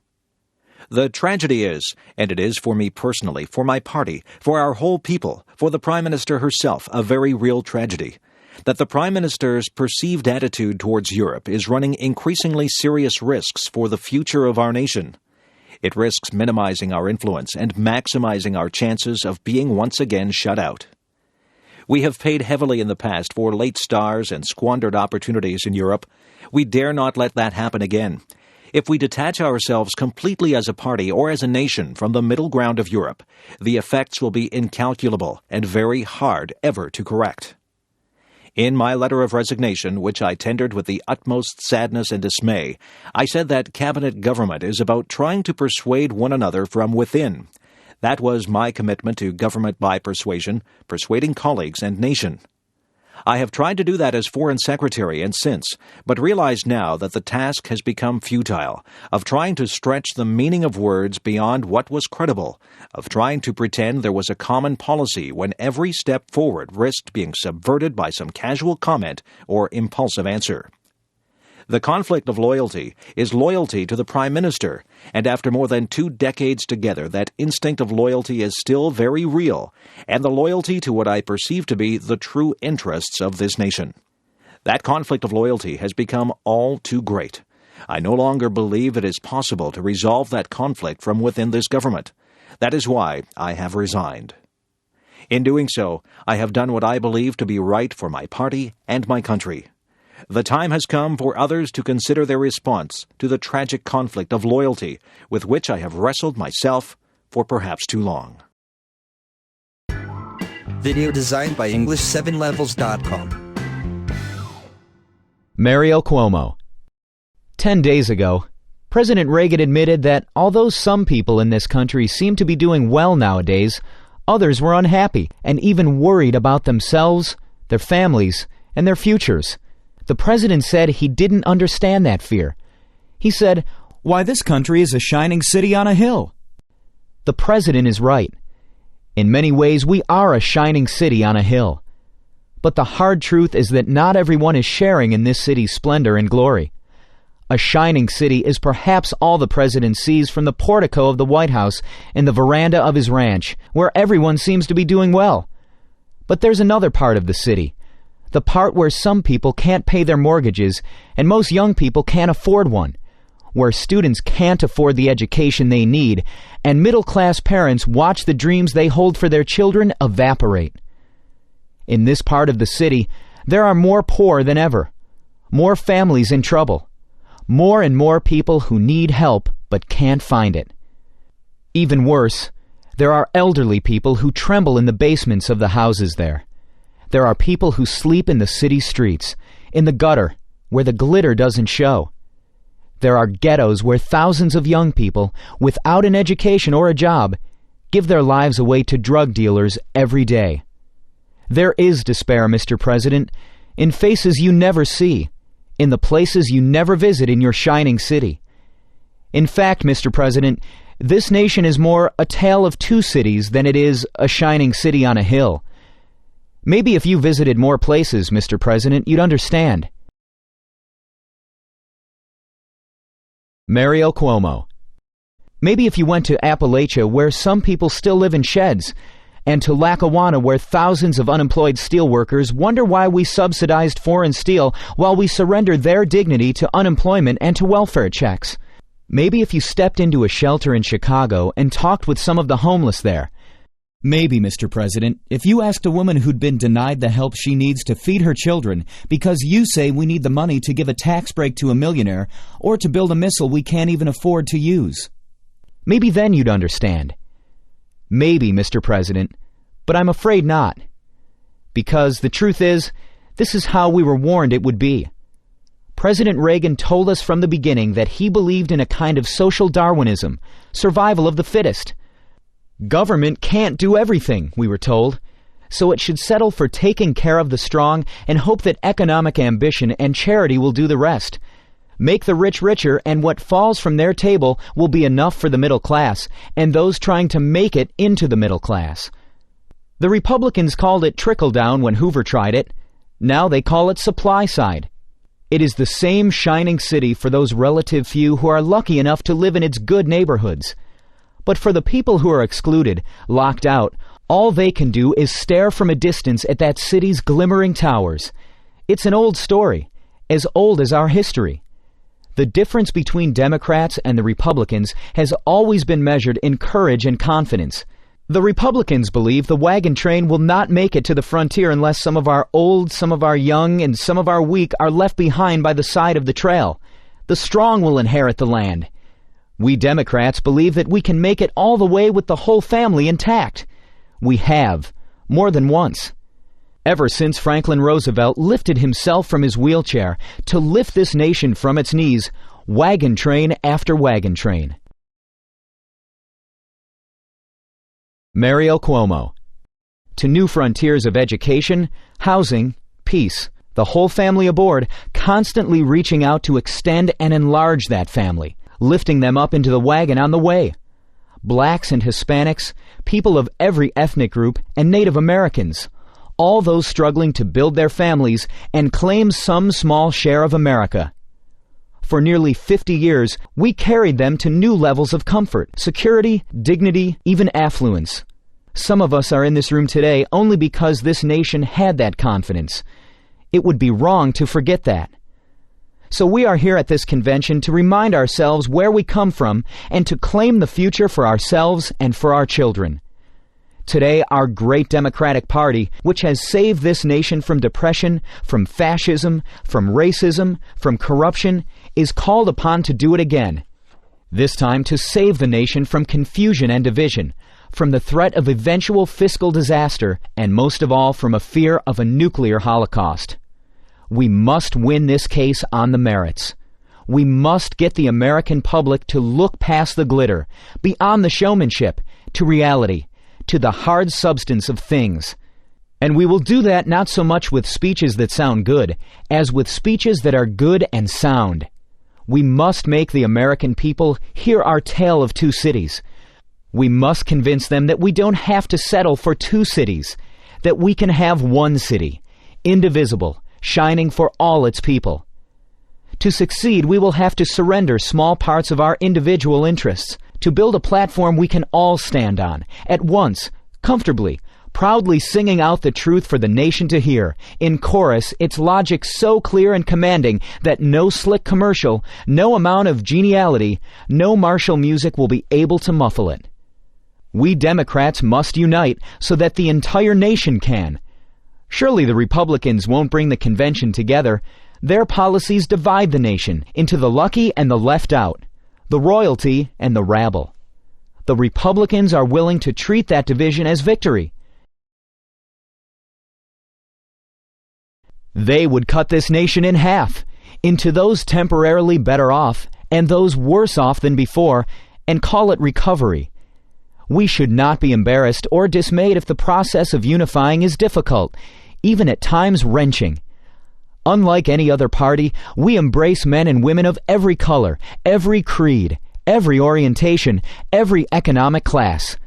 The tragedy is, and it is for me personally, for my party, for our whole people, for the Prime Minister herself, a very real tragedy, that the Prime Minister's perceived attitude towards Europe is running increasingly serious risks for the future of our nation. It risks minimizing our influence and maximizing our chances of being once again shut out. We have paid heavily in the past for late stars and squandered opportunities in Europe. We dare not let that happen again. If we detach ourselves completely as a party or as a nation from the middle ground of Europe, the effects will be incalculable and very hard ever to correct. In my letter of resignation, which I tendered with the utmost sadness and dismay, I said that cabinet government is about trying to persuade one another from within. That was my commitment to government by persuasion, persuading colleagues and nation. I have tried to do that as Foreign Secretary and since, but realize now that the task has become futile, of trying to stretch the meaning of words beyond what was credible, of trying to pretend there was a common policy when every step forward risked being subverted by some casual comment or impulsive answer. The conflict of loyalty is loyalty to the Prime Minister, and after more than 2 decades together, that instinct of loyalty is still very real, and the loyalty to what I perceive to be the true interests of this nation. That conflict of loyalty has become all too great. I no longer believe it is possible to resolve that conflict from within this government. That is why I have resigned. In doing so, I have done what I believe to be right for my party and my country. The time has come for others to consider their response to the tragic conflict of loyalty with which I have wrestled myself for perhaps too long. Video designed by English7levels.com. Mario Cuomo. 10 days ago, President Reagan admitted that although some people in this country seem to be doing well nowadays, others were unhappy and even worried about themselves, their families, and their futures. The president said he didn't understand that fear. He said, "Why, this country is a shining city on a hill." The president is right. In many ways, we are a shining city on a hill. But the hard truth is that not everyone is sharing in this city's splendor and glory. A shining city is perhaps all the president sees from the portico of the White House and the veranda of his ranch, where everyone seems to be doing well. But there's another part of the city, the part where some people can't pay their mortgages and most young people can't afford one, where students can't afford the education they need, and middle-class parents watch the dreams they hold for their children evaporate. In this part of the city, there are more poor than ever, more families in trouble, More and more people who need help but can't find it. Even worse, there are elderly people who tremble in the basements of the houses there. There are people who sleep in the city streets, in the gutter, where the glitter doesn't show. There are ghettos where thousands of young people, without an education or a job, give their lives away to drug dealers every day. There is despair, Mr. President, in faces you never see, in the places you never visit in your shining city. In fact, Mr. President, this nation is more a tale of two cities than it is a shining city on a hill. Maybe if you visited more places, Mr. President, you'd understand. Mario Cuomo. Maybe if you went to Appalachia, where some people still live in sheds, and to Lackawanna, where thousands of unemployed steelworkers wonder why we subsidized foreign steel while we surrender their dignity to unemployment and to welfare checks. Maybe if you stepped into a shelter in Chicago and talked with some of the homeless there. Maybe, Mr. President, if you asked a woman who'd been denied the help she needs to feed her children because you say we need the money to give a tax break to a millionaire or to build a missile we can't even afford to use. Maybe then you'd understand. Maybe, Mr. President, but I'm afraid not. Because the truth is, this is how we were warned it would be. President Reagan told us from the beginning that he believed in a kind of social Darwinism, survival of the fittest. Government can't do everything, we were told, so it should settle for taking care of the strong and hope that economic ambition and charity will do the rest. Make the rich richer, and what falls from their table will be enough for the middle class and those trying to make it into the middle class. The Republicans called it trickle-down when Hoover tried it. Now they call it supply side. It is the same shining city for those relative few who are lucky enough to live in its good neighborhoods. But for the people who are excluded, locked out, all they can do is stare from a distance at that city's glimmering towers. It's an old story, as old as our history. The difference between Democrats and the Republicans has always been measured in courage and confidence. The Republicans believe the wagon train will not make it to the frontier unless some of our old, some of our young, and some of our weak are left behind by the side of the trail. The strong will inherit the land. We Democrats believe that we can make it all the way with the whole family intact. We have, more than once. Ever since Franklin Roosevelt lifted himself from his wheelchair to lift this nation from its knees, wagon train after wagon train. Mario Cuomo. To new frontiers of education, housing, peace, the whole family aboard, constantly reaching out to extend and enlarge that family, lifting them up into the wagon on the way. Blacks and Hispanics, people of every ethnic group, and Native Americans, all those struggling to build their families and claim some small share of America. For nearly 50 years, we carried them to new levels of comfort, security, dignity, even affluence. Some of us are in this room today only because this nation had that confidence. It would be wrong to forget that. So we are here at this convention to remind ourselves where we come from and to claim the future for ourselves and for our children. Today, our great Democratic Party, which has saved this nation from depression, from fascism, from racism, from corruption, is called upon to do it again. This time to save the nation from confusion and division, from the threat of eventual fiscal disaster, and most of all from a fear of a nuclear holocaust. We must win this case on the merits. We must get the American public to look past the glitter, beyond the showmanship, to reality, to the hard substance of things. And we will do that not so much with speeches that sound good, as with speeches that are good and sound. We must make the American people hear our tale of two cities. We must convince them that we don't have to settle for two cities, that we can have one city, indivisible, shining for all its people. To succeed, we will have to surrender small parts of our individual interests, to build a platform we can all stand on, at once, comfortably, proudly singing out the truth for the nation to hear, in chorus, its logic so clear and commanding that no slick commercial, no amount of geniality, no martial music will be able to muffle it. We Democrats must unite so that the entire nation can. Surely the Republicans won't bring the convention together. Their policies divide the nation into the lucky and the left out, the royalty and the rabble. The Republicans are willing to treat that division as victory. They would cut this nation in half, into those temporarily better off and those worse off than before, and call it recovery. We should not be embarrassed or dismayed if the process of unifying is difficult, even at times wrenching. Unlike any other party, we embrace men and women of every color, every creed, every orientation, every economic class.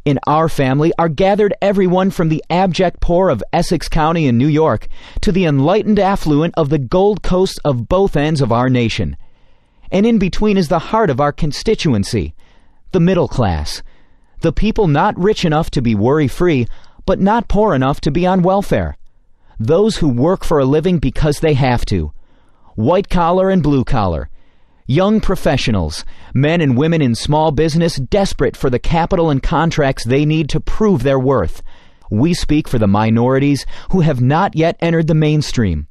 In our family are gathered everyone from the abject poor of Essex County in New York to the enlightened affluent of the Gold Coast of both ends of our nation. And in between is the heart of our constituency, the middle class, the people not rich enough to be worry-free, but not poor enough to be on welfare. Those who work for a living because they have to. White-collar and blue-collar. Young professionals, men and women in small business desperate for the capital and contracts they need to prove their worth. We speak for the minorities who have not yet entered the mainstream.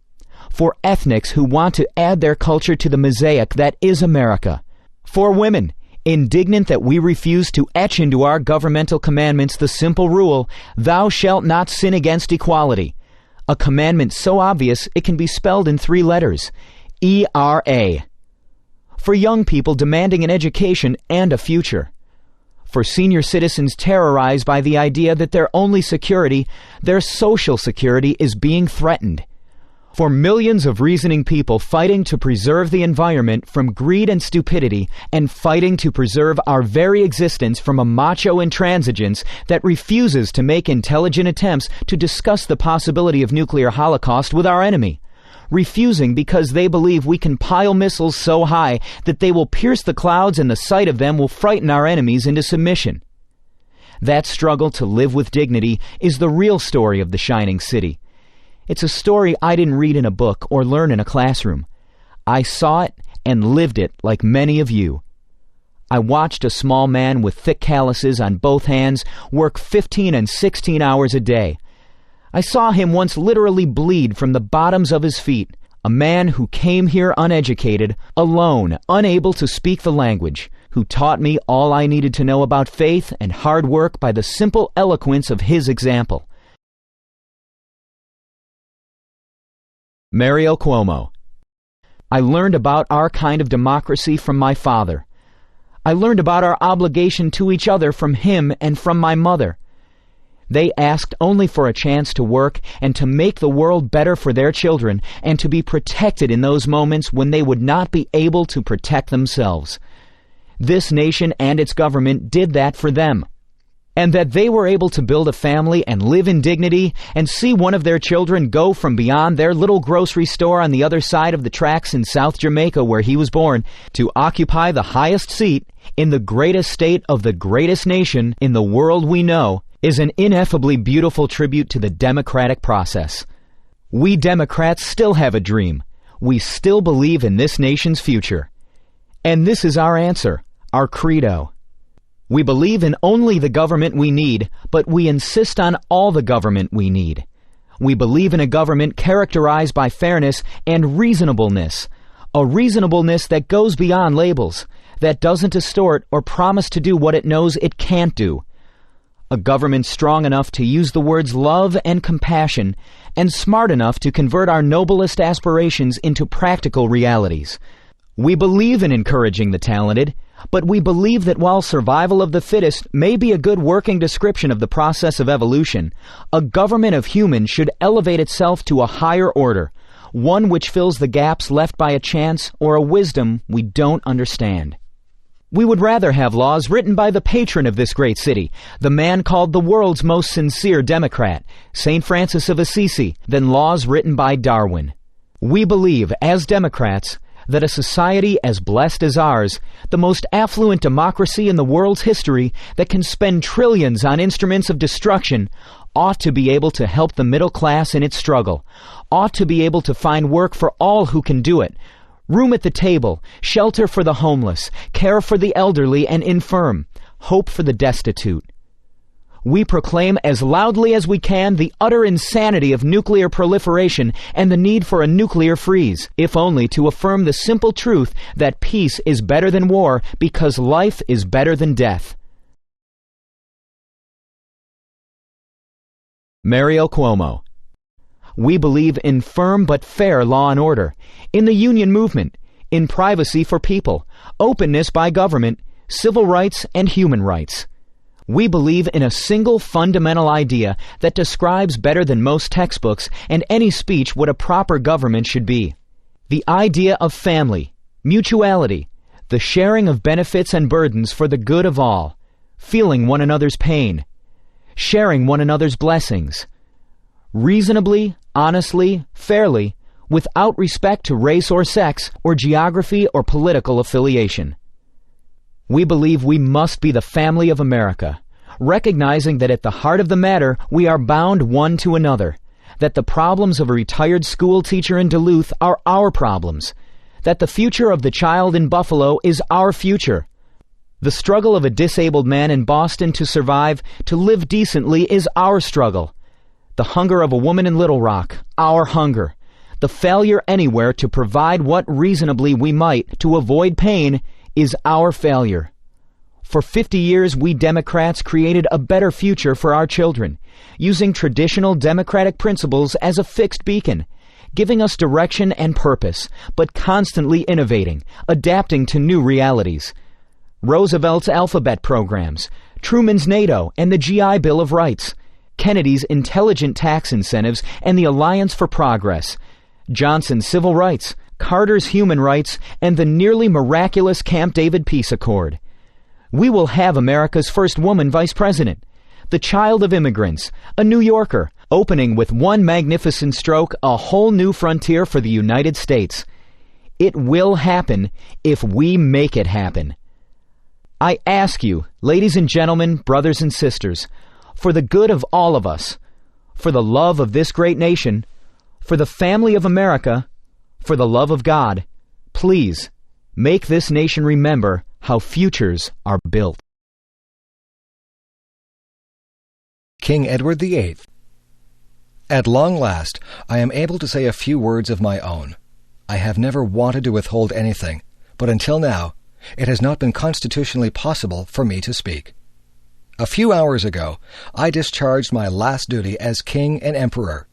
For ethnics who want to add their culture to the mosaic that is America. For women, indignant that we refuse to etch into our governmental commandments the simple rule, "Thou shalt not sin against equality." A commandment so obvious it can be spelled in 3 letters, ERA. For young people demanding an education and a future. For senior citizens terrorized by the idea that their only security, their social security, is being threatened. For millions of reasoning people fighting to preserve the environment from greed and stupidity, and fighting to preserve our very existence from a macho intransigence that refuses to make intelligent attempts to discuss the possibility of nuclear holocaust with our enemy. Refusing because they believe we can pile missiles so high that they will pierce the clouds and the sight of them will frighten our enemies into submission. That struggle to live with dignity is the real story of the shining city. It's a story I didn't read in a book or learn in a classroom. I saw it and lived it like many of you. I watched a small man with thick calluses on both hands work 15 and 16 hours a day. I saw him once literally bleed from the bottoms of his feet, a man who came here uneducated, alone, unable to speak the language, who taught me all I needed to know about faith and hard work by the simple eloquence of his example. Mario Cuomo. I learned about our kind of democracy from my father. I learned about our obligation to each other from him and from my mother. They asked only for a chance to work and to make the world better for their children and to be protected in those moments when they would not be able to protect themselves. This nation and its government did that for them. And that they were able to build a family and live in dignity and see one of their children go from beyond their little grocery store on the other side of the tracks in South Jamaica where he was born to occupy the highest seat in the greatest state of the greatest nation in the world we know is an ineffably beautiful tribute to the democratic process. We Democrats still have a dream. We still believe in this nation's future. And this is our answer, our credo. We believe in only the government we need, but we insist on all the government we need. We believe in a government characterized by fairness and reasonableness, a reasonableness that goes beyond labels, that doesn't distort or promise to do what it knows it can't do. A government strong enough to use the words love and compassion, and smart enough to convert our noblest aspirations into practical realities. We believe in encouraging the talented, but we believe that while survival of the fittest may be a good working description of the process of evolution, a government of humans should elevate itself to a higher order, one which fills the gaps left by a chance or a wisdom we don't understand. We would rather have laws written by the patron of this great city, the man called the world's most sincere Democrat, St. Francis of Assisi, than laws written by Darwin. We believe, as Democrats, that a society as blessed as ours, the most affluent democracy in the world's history that can spend trillions on instruments of destruction, ought to be able to help the middle class in its struggle, ought to be able to find work for all who can do it, room at the table, shelter for the homeless, care for the elderly and infirm, hope for the destitute. We proclaim as loudly as we can the utter insanity of nuclear proliferation and the need for a nuclear freeze, if only to affirm the simple truth that peace is better than war because life is better than death. Mario Cuomo. We believe in firm but fair law and order, in the union movement, in privacy for people, openness by government, civil rights and human rights. We believe in a single fundamental idea that describes better than most textbooks and any speech what a proper government should be. The idea of family, mutuality, the sharing of benefits and burdens for the good of all, feeling one another's pain, sharing one another's blessings, reasonably, honestly, fairly, without respect to race or sex or geography or political affiliation. We believe we must be the family of America, recognizing that at the heart of the matter we are bound one to another, that the problems of a retired school teacher in Duluth are our problems, that the future of the child in Buffalo is our future. The struggle of a disabled man in Boston to survive, to live decently, is our struggle. The hunger of a woman in Little Rock, our hunger. The failure anywhere to provide what reasonably we might to avoid pain is our failure. For 50 years, we Democrats created a better future for our children, using traditional democratic principles as a fixed beacon, giving us direction and purpose, but constantly innovating, adapting to new realities. Roosevelt's alphabet programs, Truman's NATO and the GI Bill of Rights, Kennedy's intelligent tax incentives and the Alliance for Progress, Johnson's civil rights, Carter's human rights, and the nearly miraculous Camp David peace accord. We will have America's first woman vice president, the child of immigrants, a New Yorker, opening with one magnificent stroke a whole new frontier for the United States. It will happen if we make it happen. I ask you, ladies and gentlemen, brothers and sisters, for the good of all of us, for the love of this great nation, for the family of America, for the love of God, please make this nation remember how futures are built. King Edward VIII. At long last, I am able to say a few words of my own. I have never wanted to withhold anything, but until now, it has not been constitutionally possible for me to speak. A few hours ago, I discharged my last duty as King and Emperor,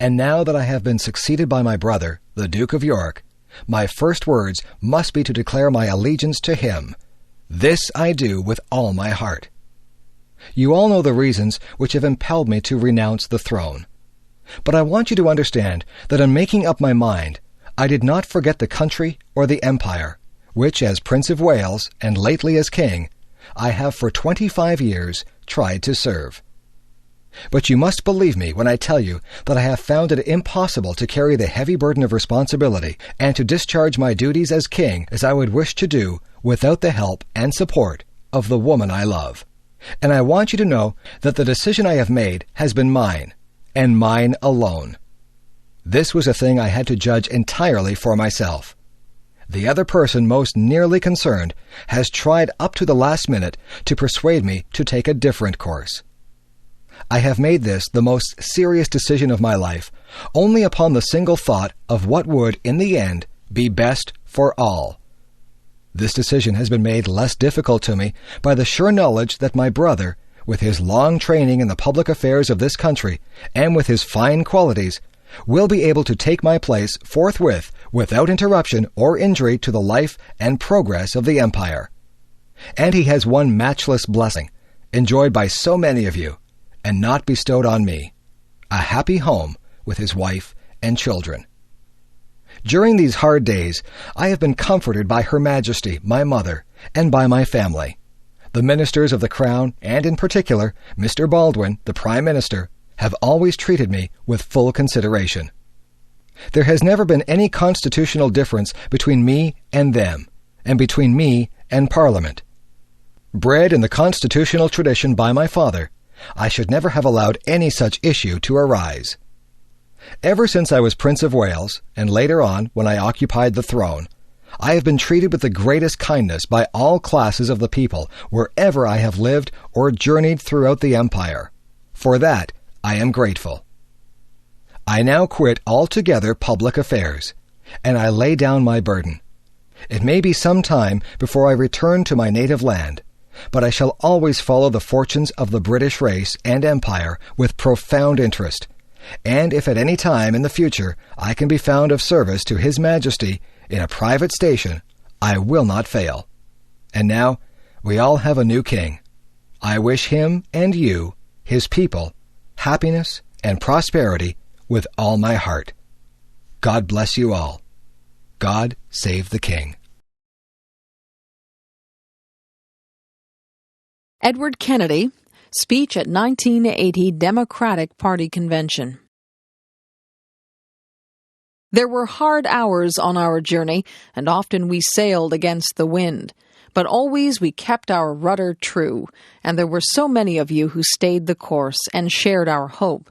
and now that I have been succeeded by my brother, the Duke of York, my first words must be to declare my allegiance to him. This I do with all my heart. You all know the reasons which have impelled me to renounce the throne. But I want you to understand that in making up my mind, I did not forget the country or the empire, which as Prince of Wales and lately as King, I have for 25 years tried to serve. But you must believe me when I tell you that I have found it impossible to carry the heavy burden of responsibility and to discharge my duties as king as I would wish to do without the help and support of the woman I love. And I want you to know that the decision I have made has been mine, and mine alone. This was a thing I had to judge entirely for myself. The other person most nearly concerned has tried up to the last minute to persuade me to take a different course. I have made this the most serious decision of my life, only upon the single thought of what would, in the end, be best for all. This decision has been made less difficult to me by the sure knowledge that my brother, with his long training in the public affairs of this country, and with his fine qualities, will be able to take my place forthwith without interruption or injury to the life and progress of the empire. And he has one matchless blessing, enjoyed by so many of you, and not bestowed on me, a happy home with his wife and children. During these hard days, I have been comforted by Her Majesty, my mother, and by my family. The ministers of the Crown, and in particular, Mr. Baldwin, the Prime Minister, have always treated me with full consideration. There has never been any constitutional difference between me and them, and between me and Parliament. Bred in the constitutional tradition by my father, I should never have allowed any such issue to arise. Ever since I was Prince of Wales, and later on when I occupied the throne, I have been treated with the greatest kindness by all classes of the people wherever I have lived or journeyed throughout the empire. For that, I am grateful. I now quit altogether public affairs, and I lay down my burden. It may be some time before I return to my native land, but I shall always follow the fortunes of the British race and empire with profound interest, and if at any time in the future I can be found of service to His Majesty in a private station, I will not fail. And now, we all have a new king. I wish him and you, his people, happiness and prosperity with all my heart. God bless you all. God save the king. Edward Kennedy, speech at 1980 Democratic Party Convention. There were hard hours on our journey, and often we sailed against the wind. But always we kept our rudder true, and there were so many of you who stayed the course and shared our hope.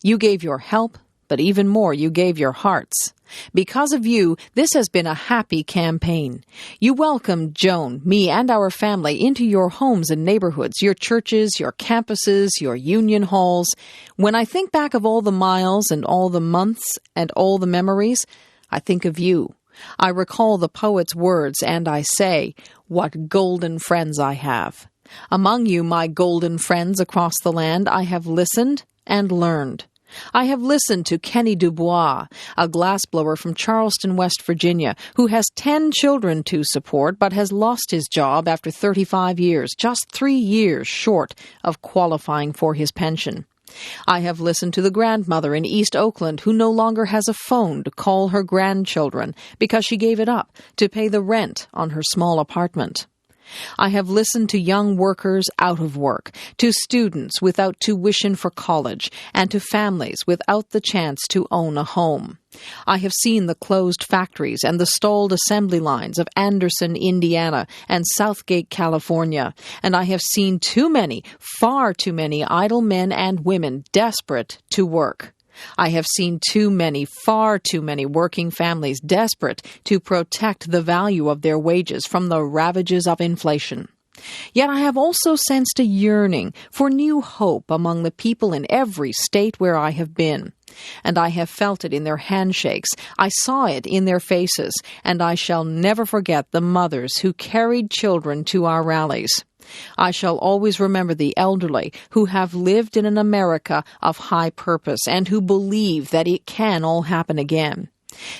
You gave your help, but even more, you gave your hearts. Because of you, this has been a happy campaign. You welcomed Joan, me, and our family into your homes and neighborhoods, your churches, your campuses, your union halls. When I think back of all the miles and all the months and all the memories, I think of you. I recall the poet's words, and I say, what golden friends I have. Among you, my golden friends across the land, I have listened and learned. I have listened to Kenny Dubois, a glassblower from Charleston, West Virginia, who has 10 children to support but has lost his job after 35 years, just 3 years short of qualifying for his pension. I have listened to the grandmother in East Oakland who no longer has a phone to call her grandchildren because she gave it up to pay the rent on her small apartment. I have listened to young workers out of work, to students without tuition for college, and to families without the chance to own a home. I have seen the closed factories and the stalled assembly lines of Anderson, Indiana, and Southgate, California, and I have seen too many, far too many idle men and women desperate to work. I have seen too many, far too many working families desperate to protect the value of their wages from the ravages of inflation. Yet I have also sensed a yearning for new hope among the people in every state where I have been. And I have felt it in their handshakes, I saw it in their faces, and I shall never forget the mothers who carried children to our rallies. I shall always remember the elderly who have lived in an America of high purpose and who believe that it can all happen again.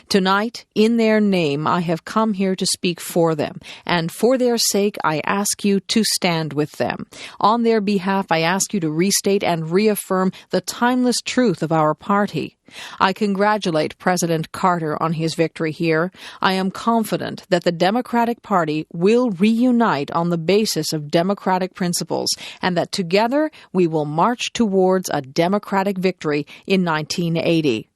Tonight, in their name, I have come here to speak for them, and for their sake, I ask you to stand with them. On their behalf, I ask you to restate and reaffirm the timeless truth of our party. I congratulate President Carter on his victory here. I am confident that the Democratic Party will reunite on the basis of democratic principles, and that together we will march towards a democratic victory in 1980.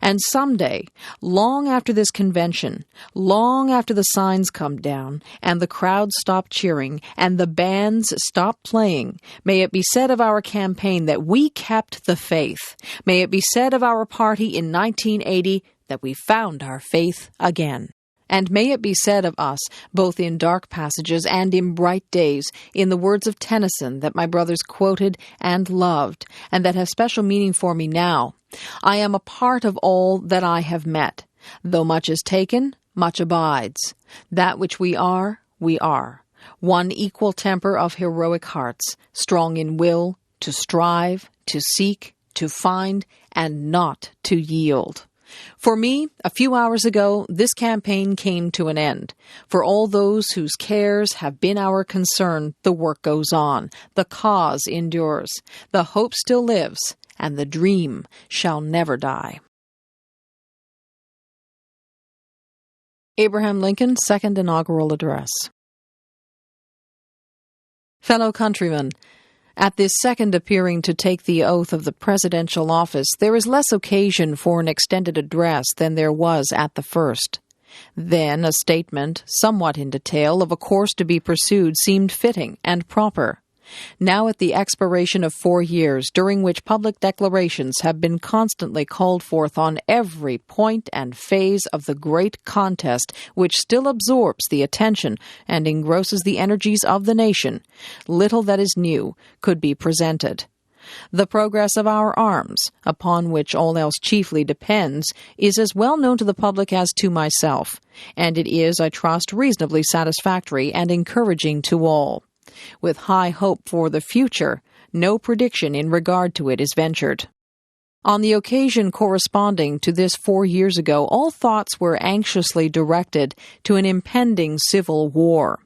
And someday, long after this convention, long after the signs come down, and the crowds stop cheering, and the bands stop playing, may it be said of our campaign that we kept the faith. May it be said of our party in 1980 that we found our faith again. And may it be said of us, both in dark passages and in bright days, in the words of Tennyson that my brothers quoted and loved, and that have special meaning for me now. I am a part of all that I have met. Though much is taken, much abides. That which we are, we are. One equal temper of heroic hearts, strong in will, to strive, to seek, to find, and not to yield. For me, a few hours ago, this campaign came to an end. For all those whose cares have been our concern, the work goes on, the cause endures, the hope still lives, and the dream shall never die. Abraham Lincoln, Second Inaugural Address. Fellow countrymen, at this second appearing to take the oath of the presidential office, there is less occasion for an extended address than there was at the first. Then a statement, somewhat in detail, of a course to be pursued seemed fitting and proper. Now at the expiration of 4 years, during which public declarations have been constantly called forth on every point and phase of the great contest which still absorbs the attention and engrosses the energies of the nation, little that is new could be presented. The progress of our arms, upon which all else chiefly depends, is as well known to the public as to myself, and it is, I trust, reasonably satisfactory and encouraging to all. With high hope for the future, no prediction in regard to it is ventured. On the occasion corresponding to this 4 years ago, all thoughts were anxiously directed to an impending civil war.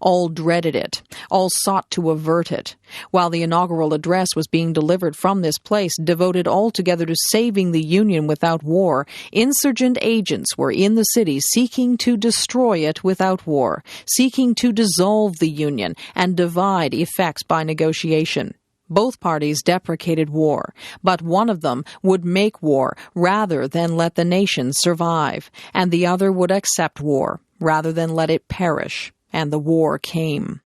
All dreaded it. All sought to avert it. While the inaugural address was being delivered from this place, devoted altogether to saving the Union without war, insurgent agents were in the city seeking to destroy it without war, seeking to dissolve the Union and divide effects by negotiation. Both parties deprecated war, but one of them would make war rather than let the nation survive, and the other would accept war rather than let it perish. And the war came.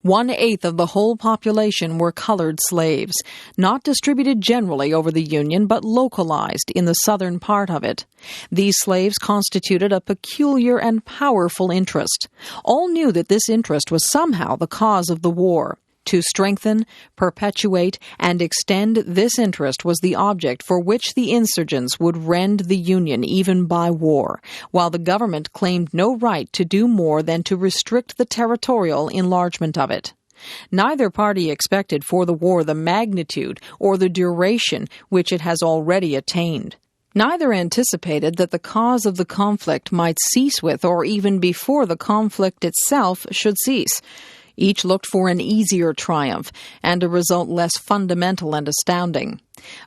1/8 of the whole population were colored slaves, not distributed generally over the Union, but localized in the southern part of it. These slaves constituted a peculiar and powerful interest. All knew that this interest was somehow the cause of the war. To strengthen, perpetuate, and extend this interest was the object for which the insurgents would rend the Union even by war, while the government claimed no right to do more than to restrict the territorial enlargement of it. Neither party expected for the war the magnitude or the duration which it has already attained. Neither anticipated that the cause of the conflict might cease with, or even before the conflict itself should cease. Each looked for an easier triumph, and a result less fundamental and astounding.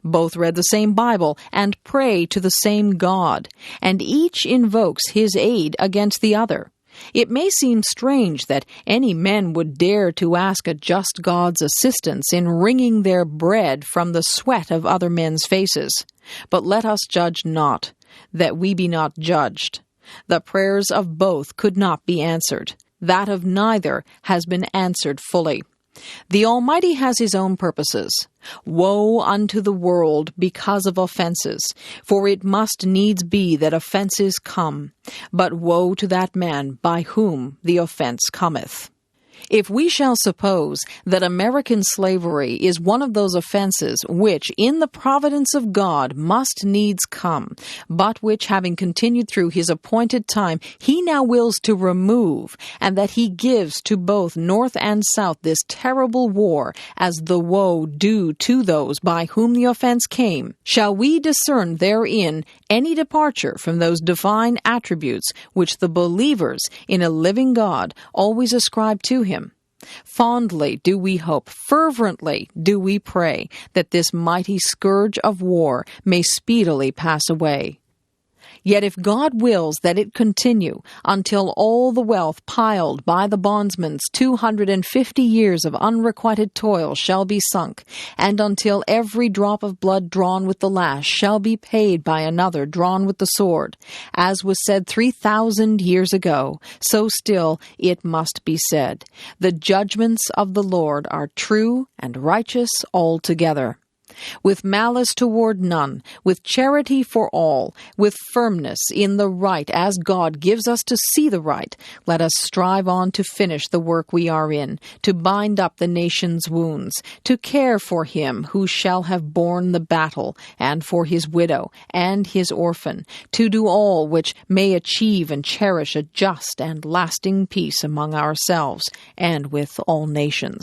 Both read the same Bible and pray to the same God, and each invokes his aid against the other. It may seem strange that any men would dare to ask a just God's assistance in wringing their bread from the sweat of other men's faces. But let us judge not, that we be not judged. The prayers of both could not be answered. That of neither has been answered fully. The Almighty has his own purposes. Woe unto the world because of offenses, for it must needs be that offenses come. But woe to that man by whom the offense cometh. If we shall suppose that American slavery is one of those offenses which, in the providence of God, must needs come, but which, having continued through his appointed time, he now wills to remove, and that he gives to both North and South this terrible war as the woe due to those by whom the offense came, shall we discern therein any departure from those divine attributes which the believers in a living God always ascribe to him? Fondly do we hope, fervently do we pray, that this mighty scourge of war may speedily pass away. Yet if God wills that it continue until all the wealth piled by the bondsman's 250 years of unrequited toil shall be sunk, and until every drop of blood drawn with the lash shall be paid by another drawn with the sword, as was said 3,000 years ago, so still it must be said, the judgments of the Lord are true and righteous altogether. With malice toward none, with charity for all, with firmness in the right as God gives us to see the right, let us strive on to finish the work we are in, to bind up the nation's wounds, to care for him who shall have borne the battle, and for his widow and his orphan, to do all which may achieve and cherish a just and lasting peace among ourselves and with all nations.